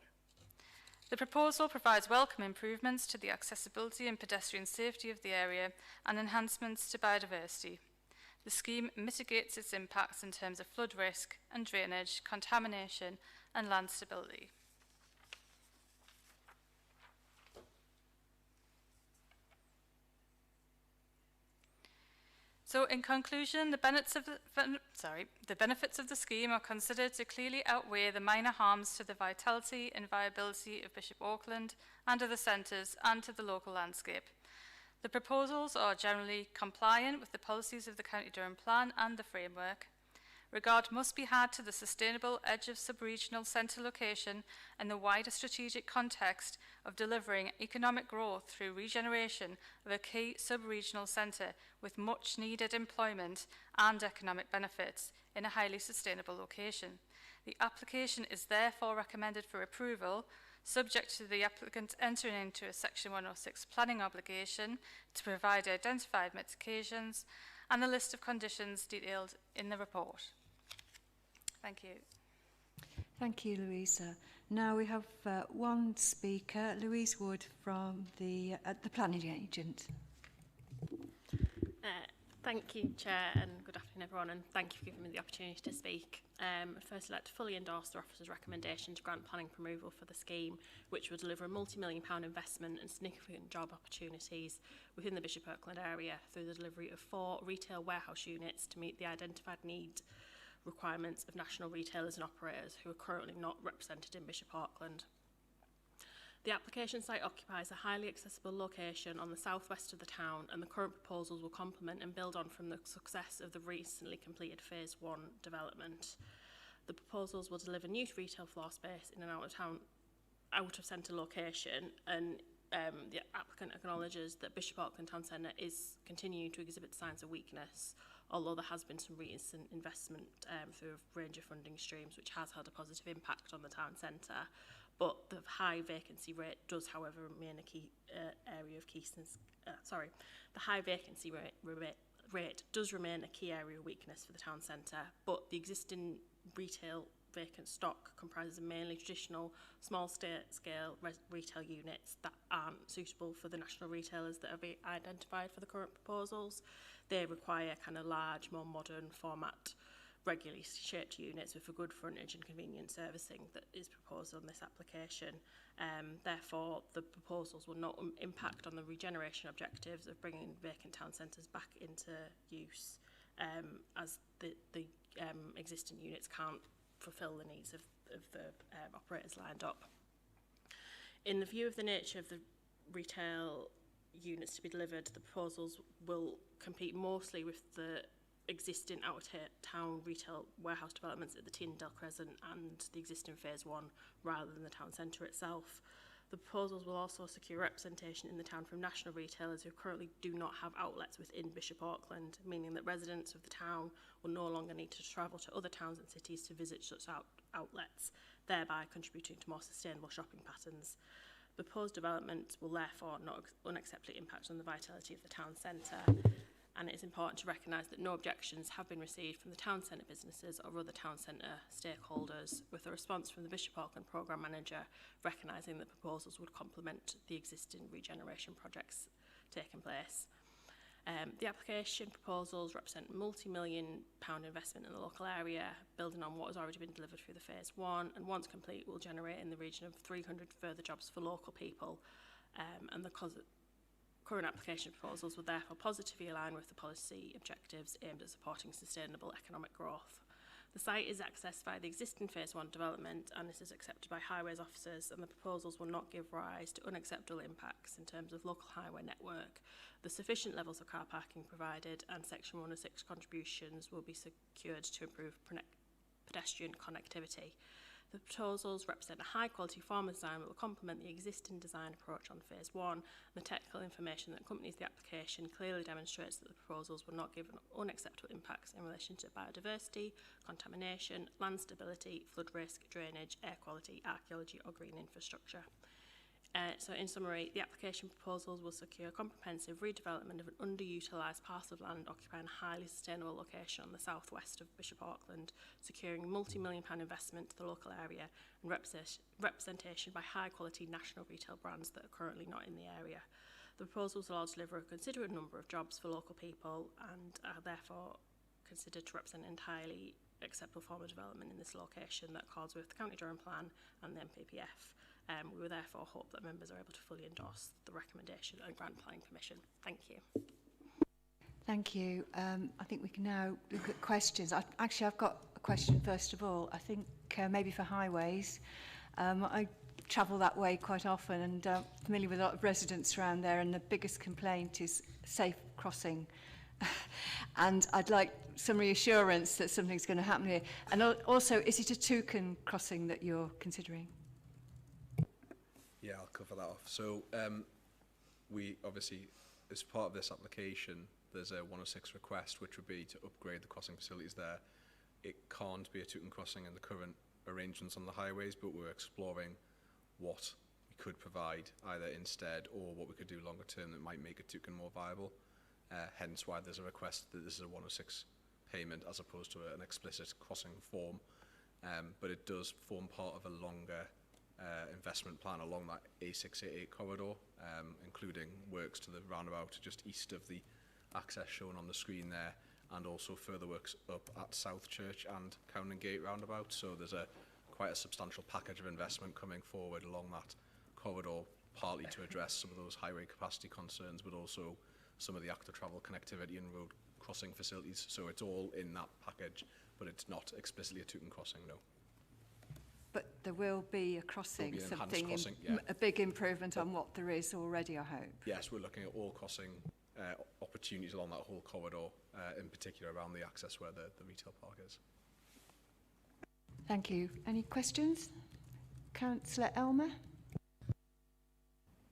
O: The proposal provides welcome improvements to the accessibility and pedestrian safety of the area and enhancements to biodiversity. The scheme mitigates its impacts in terms of flood risk and drainage, contamination and land stability. So in conclusion, the benefits of the scheme are considered to clearly outweigh the minor harms to the vitality and viability of Bishop Auckland and other centres and to the local landscape. The proposals are generally compliant with the policies of the County Durham Plan and the framework. Regard must be had to the sustainable edge of sub-regional centre location and the wider strategic context of delivering economic growth through regeneration of a key sub-regional centre with much needed employment and economic benefits in a highly sustainable location. The application is therefore recommended for approval, subject to the applicant entering into a Section 106 planning obligation to provide identified mitigations and the list of conditions detailed in the report. Thank you.
A: Thank you, Louisa. Now we have one speaker, Louise Wood from the planning agent.
I: Thank you, Chair, and good afternoon, everyone, and thank you for giving me the opportunity to speak. I'd first like to fully endorse the officer's recommendation to grant planning approval for the scheme, which will deliver a multi-million-pound investment and significant job opportunities within the Bishop Auckland area through the delivery of 4 retail warehouse units to meet the identified need requirements of national retailers and operators who are currently not represented in Bishop Auckland. The application site occupies a highly accessible location on the southwest of the town, and the current proposals will complement and build on from the success of the recently completed Phase 1 development. The proposals will deliver new retail floor space in an out-of-centre location, and the applicant acknowledges that Bishop Auckland Town Centre is continuing to exhibit signs of weakness, although there has been some recent investment through a range of funding streams which has had a positive impact on the town centre. But the high vacancy rate does, however, remain a key area of keenness. The high vacancy rate does remain a key area of weakness for the town centre, but the existing retail vacant stock comprises mainly traditional small-scale retail units that aren't suitable for the national retailers that have been identified for the current proposals. They require kind of large, more modern format, regularly shaped units with a good frontage and convenient servicing that is proposed on this application. Therefore, the proposals will not impact on the regeneration objectives of bringing vacant town centres back into use, as the existing units can't fulfil the needs of the operators lined up. In the view of the nature of the retail units to be delivered, the proposals will compete mostly with the existing out-of-town retail warehouse developments at the Tyndale Crescent and the existing Phase 1 rather than the town centre itself. The proposals will also secure representation in the town from national retailers who currently do not have outlets within Bishop Auckland, meaning that residents of the town will no longer need to travel to other towns and cities to visit such outlets, thereby contributing to more sustainable shopping patterns. The proposed development will therefore not unacceptably impact on the vitality of the town centre, and it is important to recognise that no objections have been received from the town centre businesses or other town centre stakeholders, with a response from the Bishop Auckland Programme Manager recognising that proposals would complement the existing regeneration projects taking place. The application proposals represent multi-million-pound investment in the local area, building on what has already been delivered through the Phase 1, and once complete will generate in the region of 300 further jobs for local people, and the current application proposals will therefore positively align with the policy objectives aimed at supporting sustainable economic growth. The site is accessed by the existing Phase 1 development, and this is accepted by highways officers, and the proposals will not give rise to unacceptable impacts in terms of local highway network. The sufficient levels of car parking provided and Section 106 contributions will be secured to improve pedestrian connectivity. The proposals represent a high-quality form of design that will complement the existing design approach on Phase 1. The technical information that accompanies the application clearly demonstrates that the proposals will not give unacceptable impacts in relation to biodiversity, contamination, land stability, flood risk, drainage, air quality, archaeology or green infrastructure. So in summary, the application proposals will secure comprehensive redevelopment of an underutilised parcel of land occupying a highly sustainable location on the southwest of Bishop Auckland, securing multi-million-pound investment to the local area and representation by high-quality national retail brands that are currently not in the area. The proposals will also deliver a considerable number of jobs for local people and are therefore considered to represent an entirely acceptable form of development in this location that accords with the County Durham Plan and the MPPF. We will therefore hope that members are able to fully endorse the recommendation and grant planning permission. Thank you.
A: Thank you. I think we can now look at questions. I've got a question first of all. I think maybe for highways. I travel that way quite often and familiar with a lot of residents around there, and the biggest complaint is safe crossing. And I'd like some reassurance that something's going to happen here. And also, is it a toucan crossing that you're considering?
J: Yeah, I'll cover that off. So we obviously, as part of this application, there's a 106 request, which would be to upgrade the crossing facilities there. It can't be a toucan crossing in the current arrangements on the highways, but we're exploring what we could provide either instead or what we could do longer term that might make Etucan more viable. Hence why there's a request that this is a 106 payment as opposed to an explicit crossing form. But it does form part of a longer investment plan along that A688 corridor, including works to the roundabout just east of the access shown on the screen there, and also further works up at South Church and Cowden Gate roundabout. So there's quite a substantial package of investment coming forward along that corridor, partly to address some of those highway capacity concerns, but also some of the active travel connectivity and road crossing facilities. So it's all in that package, but it's not explicitly a Tooting crossing, no.
A: But there will be a crossing,
J: There'll be an
A: something,
J: enhanced crossing, yeah.
A: a big improvement on what there is already, I hope.
J: Yes, we're looking at all crossing opportunities along that whole corridor, in particular around the access where the retail park is.
A: Thank you. Any questions? Councillor Elmer?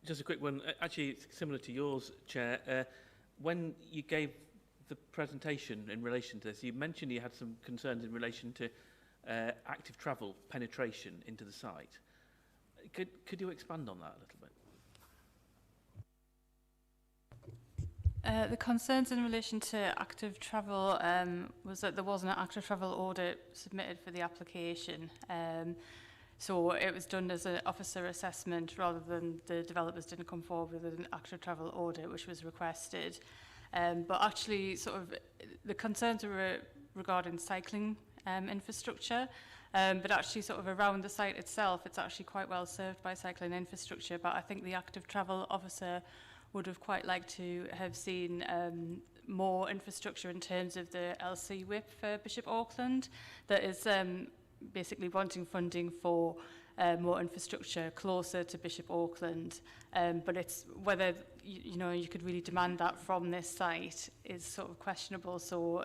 K: Just a quick one. Actually, it's similar to yours, Chair. When you gave the presentation in relation to this, you mentioned you had some concerns in relation to active travel penetration into the site. Could you expand on that a little bit?
O: The concerns in relation to active travel was that there wasn't an active travel audit submitted for the application. So it was done as an officer assessment rather than the developers didn't come forward with an active travel audit, which was requested. But actually, sort of, the concerns were regarding cycling infrastructure, but actually sort of around the site itself, it's actually quite well served by cycling infrastructure. But I think the active travel officer would have quite liked to have seen more infrastructure in terms of the LC whip for Bishop Auckland that is basically wanting funding for more infrastructure closer to Bishop Auckland. But it's whether you could really demand that from this site is sort of questionable. So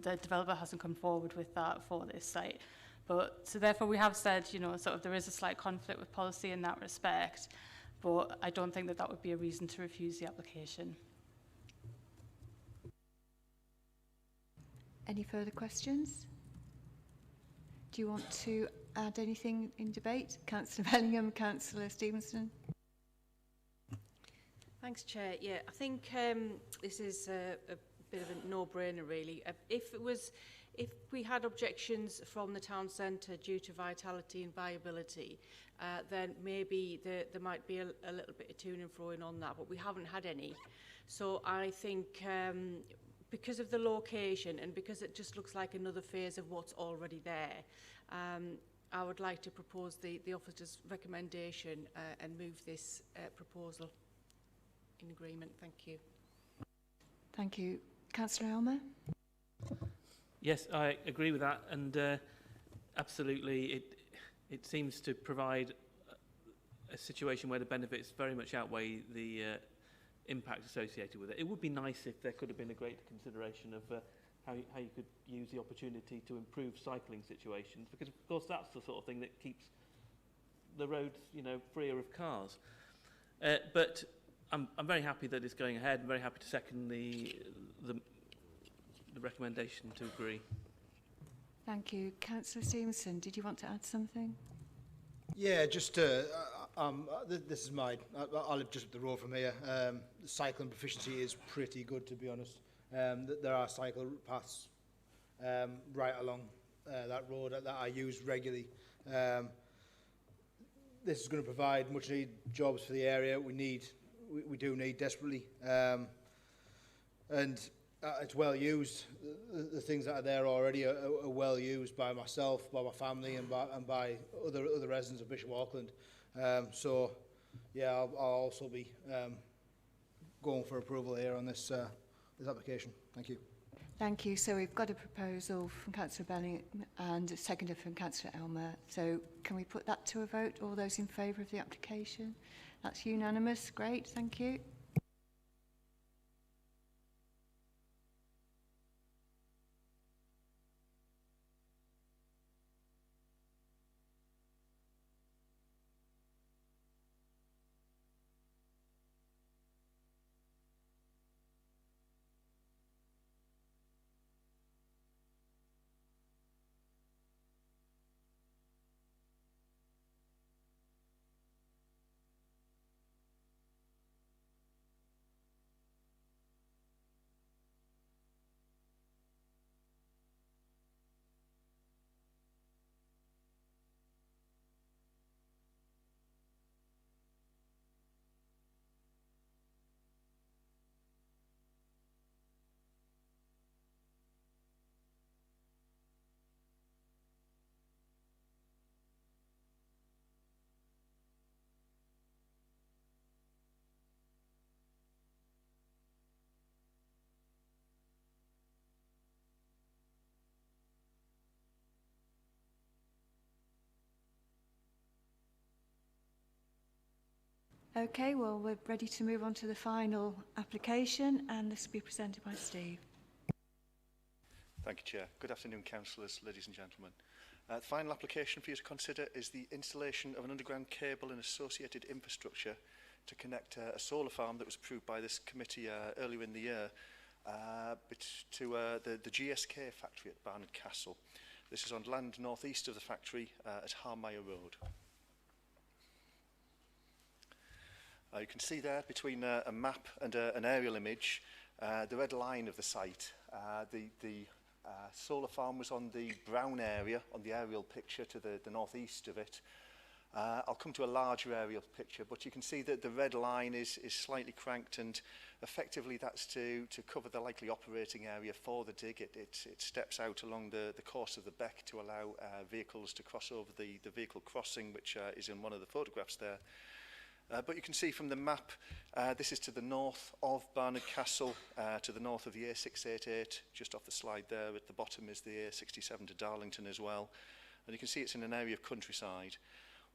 O: the developer hasn't come forward with that for this site. But so therefore we have said sort of there is a slight conflict with policy in that respect. But I don't think that that would be a reason to refuse the application.
A: Any further questions? Do you want to add anything in debate? Councillor Bellingham, Councillor Stevenson.
Q: Thanks, Chair. Yeah, I think this is a bit of a no-brainer, really. If we had objections from the town centre due to vitality and viability, then maybe there might be a little bit of to and fro on that, but we haven't had any. So I think because of the location and because it just looks like another phase of what's already there, I would like to propose the officer's recommendation and move this proposal in agreement. Thank you.
A: Thank you. Councillor Elmer?
K: Yes, I agree with that, and absolutely it seems to provide a situation where the benefits very much outweigh the impact associated with it. It would be nice if there could have been a greater consideration of how you could use the opportunity to improve cycling situations, because of course that's the sort of thing that keeps the roads freer of cars. But I'm very happy that it's going ahead. I'm very happy to second the recommendation to agree.
A: Thank you. Councillor Stevenson, did you want to add something?
L: Yeah, just this is mine. I live just up the road from here. The cycling proficiency is pretty good, to be honest. There are cycle paths right along that road that I use regularly. This is going to provide much needed jobs for the area. We do need desperately, and it's well used. The things that are there already are well used by myself, by my family, and by other residents of Bishop Auckland. So, yeah, I'll also be going for approval here on this application. Thank you.
A: Thank you. So we've got a proposal from Councillor Bellingham and a seconder from Councillor Elmer. So can we put that to a vote? All those in favour of the application? That's unanimous. Great. Thank you. Okay, well, we're ready to move on to the final application, and this will be presented by Steve.
T: Thank you, Chair. Good afternoon, councillors, ladies and gentlemen. The final application for you to consider is the installation of an underground cable and associated infrastructure to connect a solar farm that was approved by this committee earlier in the year to the GSK factory at Barnard Castle. This is on land northeast of the factory at Harmeyer Road. You can see there between a map and an aerial image the red line of the site. The solar farm was on the brown area on the aerial picture to the northeast of it. I'll come to a larger aerial picture, but you can see that the red line is slightly cranked, and effectively that's to cover the likely operating area for the dig. It steps out along the course of the beck to allow vehicles to cross over the vehicle crossing, which is in one of the photographs there. But you can see from the map, this is to the north of Barnard Castle, to the north of the A688, just off the slide there. At the bottom is the A67 to Darlington as well. And you can see it's in an area of countryside.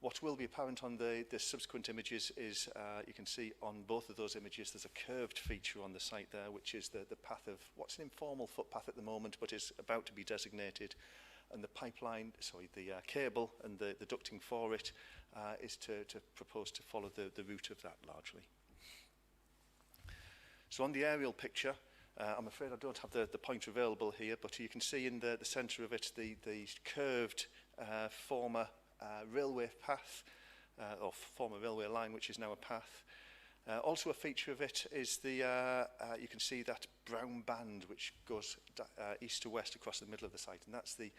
T: What will be apparent on the subsequent images is, you can see on both of those images, there's a curved feature on the site there, which is the path of what's an informal footpath at the moment, but is about to be designated. And the pipeline, sorry, the cable and the ducting for it is to propose to follow the route of that largely. So on the aerial picture, I'm afraid I don't have the pointer available here, but you can see in the centre of it the curved former railway path, or former railway line, which is now a path. Also a feature of it is you can see that brown band which goes east to west across the middle of the site, and that's the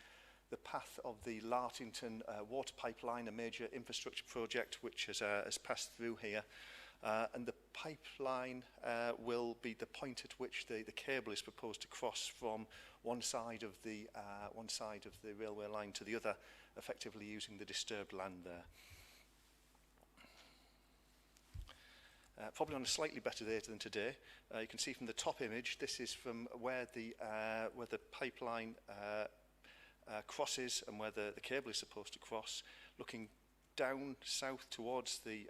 T: path of the Lartington water pipeline, a major infrastructure project which has passed through here. And the pipeline will be the point at which the cable is proposed to cross from one side of the railway line to the other, effectively using the disturbed land there. Probably on a slightly better date than today. You can see from the top image, this is from where the pipeline crosses and where the cable is supposed to cross, looking down south towards the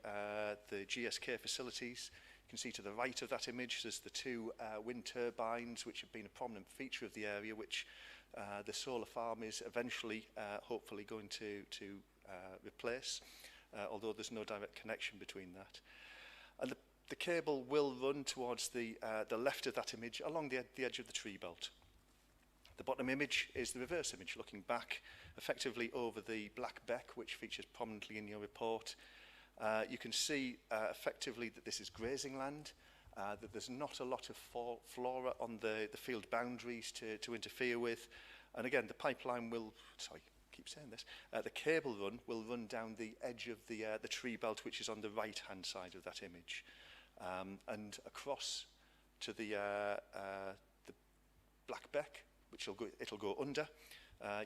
T: GSK facilities. You can see to the right of that image there's the two wind turbines which have been a prominent feature of the area, which the solar farm is eventually hopefully going to replace, although there's no direct connection between that. And the cable will run towards the left of that image along the edge of the tree belt. The bottom image is the reverse image, looking back effectively over the Black Beck, which features prominently in your report. You can see effectively that this is grazing land, that there's not a lot of flora on the field boundaries to interfere with. And again, the pipeline will, sorry, I keep saying this, the cable run will run down the edge of the tree belt, which is on the right-hand side of that image. And across to the Black Beck, which it'll go under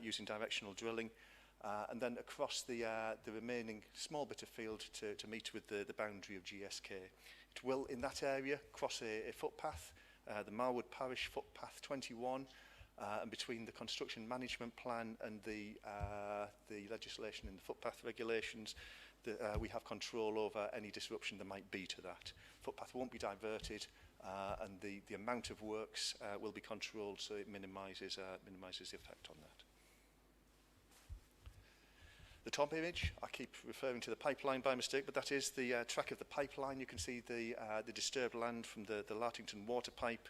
T: using directional drilling, and then across the remaining small bit of field to meet with the boundary of GSK. It will, in that area, cross a footpath, the Marwood Parish Footpath 21, and between the construction management plan and the legislation in the footpath regulations, we have control over any disruption there might be to that. Footpath won't be diverted, and the amount of works will be controlled so it minimises the effect on that. The top image, I keep referring to the pipeline by mistake, but that is the track of the pipeline. You can see the disturbed land from the Lartington water pipe,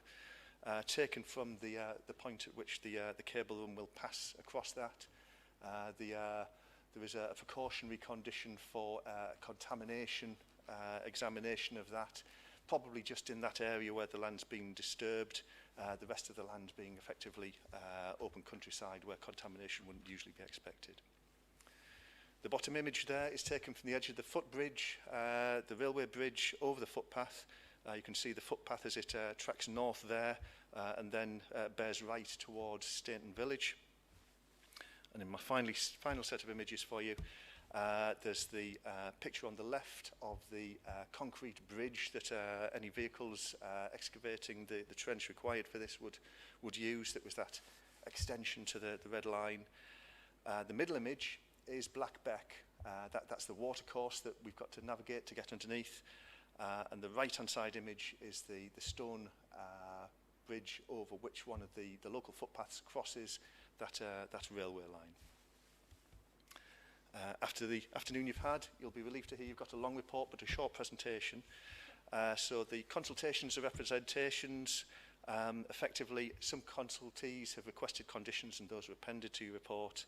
T: taken from the point at which the cable run will pass across that. There is a precautionary condition for contamination examination of that, probably just in that area where the land's been disturbed, the rest of the land being effectively open countryside where contamination wouldn't usually be expected. The bottom image there is taken from the edge of the footbridge, the railway bridge over the footpath. You can see the footpath as it tracks north there and then bears right towards Stainton Village. And in my final set of images for you, there's the picture on the left of the concrete bridge that any vehicles excavating the trench required for this would use. That was that extension to the red line. The middle image is Black Beck, That's the water course that we've got to navigate to get underneath. And the right-hand side image is the stone bridge over which one of the local footpaths crosses that railway line. After the afternoon you've had, you'll be relieved to hear you've got a long report but a short presentation. So the consultations and representations, effectively some consultees have requested conditions and those are appended to your report,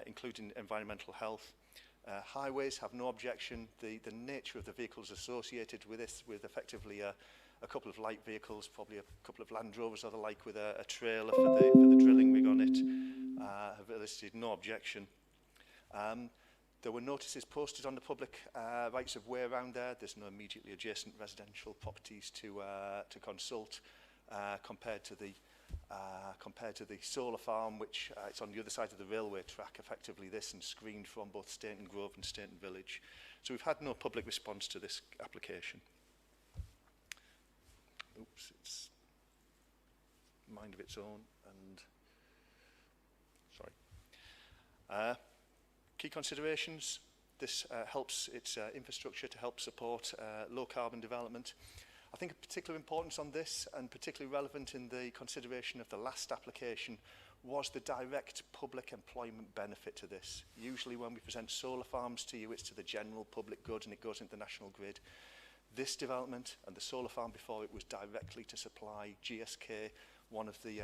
T: including environmental health. Highways have no objection. The nature of the vehicles associated with this, with effectively a couple of light vehicles, probably a couple of Land Rovers or the like with a trailer for the drilling rig on it, have elicited no objection. There were notices posted on the public rights of way around there. There's no immediately adjacent residential properties to consult compared to the solar farm, which it's on the other side of the railway track, effectively this, and screened from both Stainton Grove and Stainton Village. So we've had no public response to this application. Oops, it's mind of its own, and sorry. Key considerations. This helps its infrastructure to help support low carbon development. I think of particular importance on this, and particularly relevant in the consideration of the last application, was the direct public employment benefit to this. Usually when we present solar farms to you, it's to the general public good and it goes into the national grid. This development and the solar farm before it was directly to supply GSK, one of the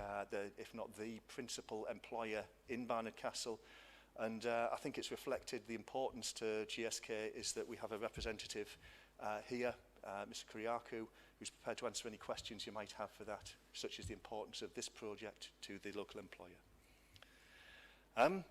T: if not the principal employer in Barnard Castle. And I think it's reflected the importance to GSK is that we have a representative here, Mr. Kyriakou, who's prepared to answer any questions you might have for that, such as the importance of this project to the local employer.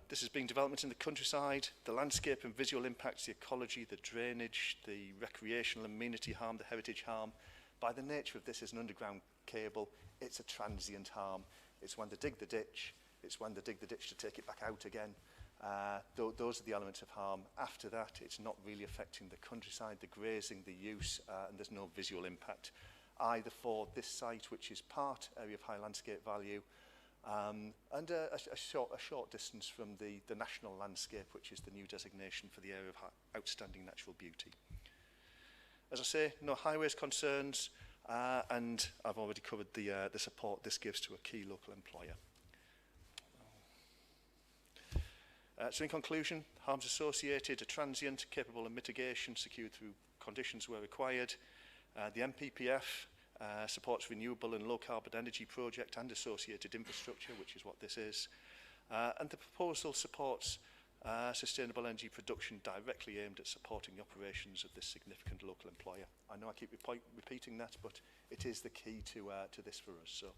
T: This has been development in the countryside, the landscape and visual impacts, the ecology, the drainage, the recreational amenity harm, the heritage harm. By the nature of this as an underground cable, it's a transient harm. It's when they dig the ditch, it's when they dig the ditch to take it back out again. Those are the elements of harm. After that, it's not really affecting the countryside, the grazing, the use, and there's no visual impact either for this site, which is part area of high landscape value, and a short distance from the national landscape, which is the new designation for the area of outstanding natural beauty. As I say, no highways concerns, and I've already covered the support this gives to a key local employer. So in conclusion, harms associated are transient, capable of mitigation, secured through conditions where required. The MPPF supports renewable and low carbon energy project and associated infrastructure, which is what this is. And the proposal supports sustainable energy production directly aimed at supporting the operations of this significant local employer. I know I keep repeating that, but it is the key to this for us. So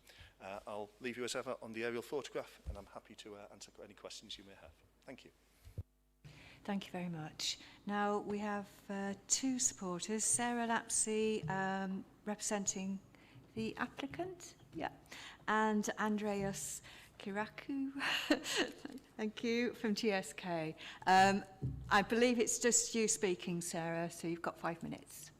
T: I'll leave you as ever on the aerial photograph, and I'm happy to answer any questions you may have. Thank you.
A: Thank you very much. Now we have two supporters, Sarah Lapsey representing the applicant, and Andreas Kyriakou, thank you, from GSK. I believe it's just you speaking, Sarah, so you've got 5 minutes.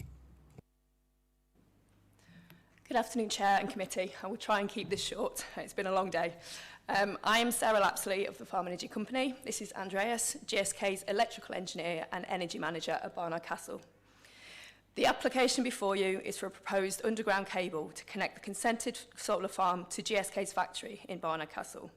N: Good afternoon, Chair and Committee. I will try and keep this short. It's been a long day. I am Sarah Lapsley of the Farm Energy Company. This is Andreas, GSK's electrical engineer and energy manager at Barnard Castle. The application before you is for a proposed underground cable to connect the consented solar farm to GSK's factory in Barnard Castle.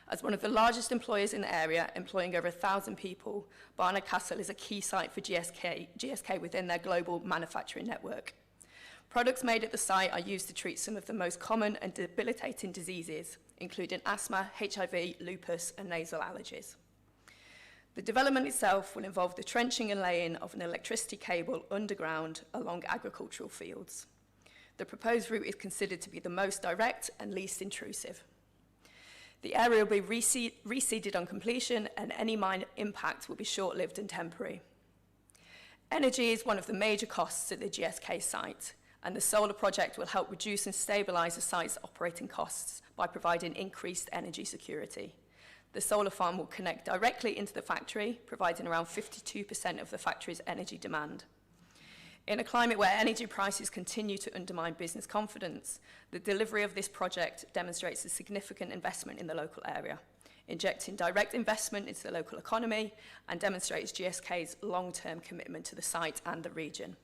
N: As one of the largest employers in the area, employing over 1,000 people, Barnard Castle is a key site for GSK within their global manufacturing network. Products made at the site are used to treat some of the most common and debilitating diseases, including asthma, HIV, lupus, and nasal allergies. The development itself will involve the trenching and laying of an electricity cable underground along agricultural fields. The proposed route is considered to be the most direct and least intrusive. The area will be reseeded on completion, and any minor impact will be short-lived and temporary. Energy is one of the major costs at the GSK site, and the solar project will help reduce and stabilise the site's operating costs by providing increased energy security. The solar farm will connect directly into the factory, providing around 52% of the factory's energy demand. In a climate where energy prices continue to undermine business confidence, the delivery of this project demonstrates a significant investment in the local area. injecting direct investment into the local economy and demonstrates GSK's long-term commitment to the site and the region.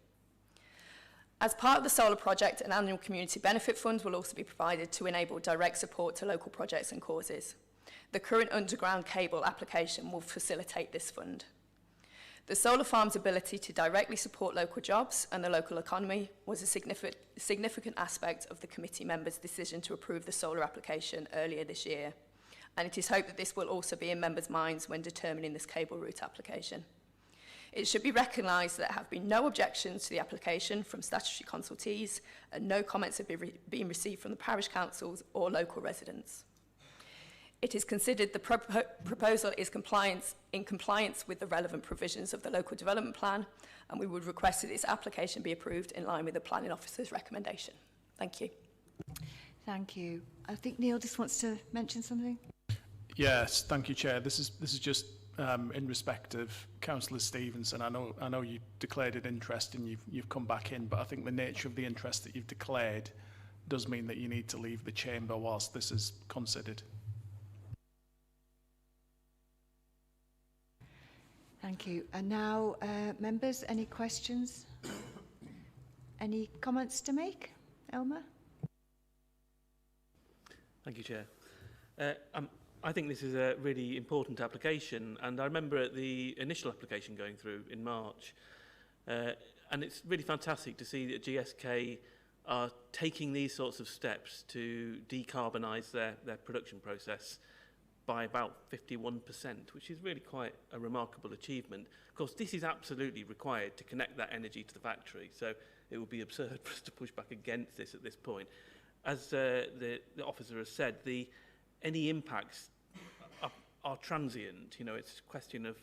N: As part of the solar project, an annual community benefit fund will also be provided to enable direct support to local projects and causes. The current underground cable application will facilitate this fund. The solar farm's ability to directly support local jobs and the local economy was a significant aspect of the committee members' decision to approve the solar application earlier this year. And it is hoped that this will also be in members' minds when determining this cable route application. It should be recognised that there have been no objections to the application from statutory consultees and no comments have been received from the parish councils or local residents. It is considered the proposal is in compliance with the relevant provisions of the local development plan, and we would request that this application be approved in line with the planning officer's recommendation. Thank you.
A: Thank you. I think Neil just wants to mention something.
C: Yes, thank you, Chair. This is just in respect of Councillor Stevenson. I know you declared an interest and you've come back in, but I think the nature of the interest that you've declared does mean that you need to leave the chamber whilst this is considered.
A: Thank you. And now, members, any questions? Any comments to make? Elmer?
K: Thank you, Chair. I think this is a really important application, and I remember at the initial application going through in March, and it's really fantastic to see that GSK are taking these sorts of steps to decarbonise their production process by about 51%, which is really quite a remarkable achievement. Of course, this is absolutely required to connect that energy to the factory, so it would be absurd for us to push back against this at this point. As the officer has said, any impacts are transient. You know, it's a question of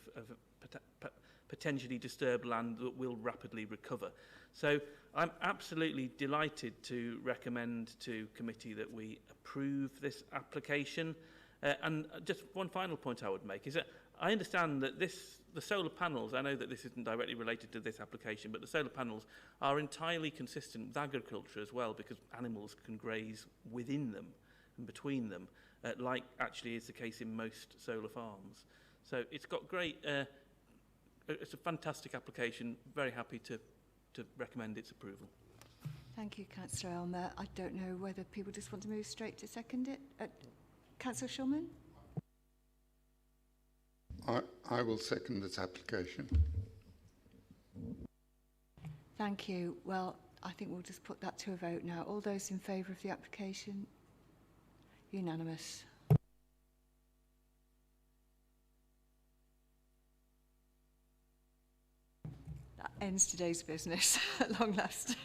K: potentially disturbed land that will rapidly recover. So I'm absolutely delighted to recommend to committee that we approve this application. And just one final point I would make is that I understand that the solar panels, I know that this isn't directly related to this application, but the solar panels are entirely consistent with agriculture as well, because animals can graze within them and between them, like actually is the case in most solar farms. So it's got great, it's a fantastic application, very happy to recommend its approval.
A: Thank you, Councillor Elmer. I don't know whether people just want to move straight to second it. Councillor Shulman?
U: I will second this application.
A: Thank you. Well, I think we'll just put that to a vote now. All those in favour of the application? Unanimous. That ends today's business at long last.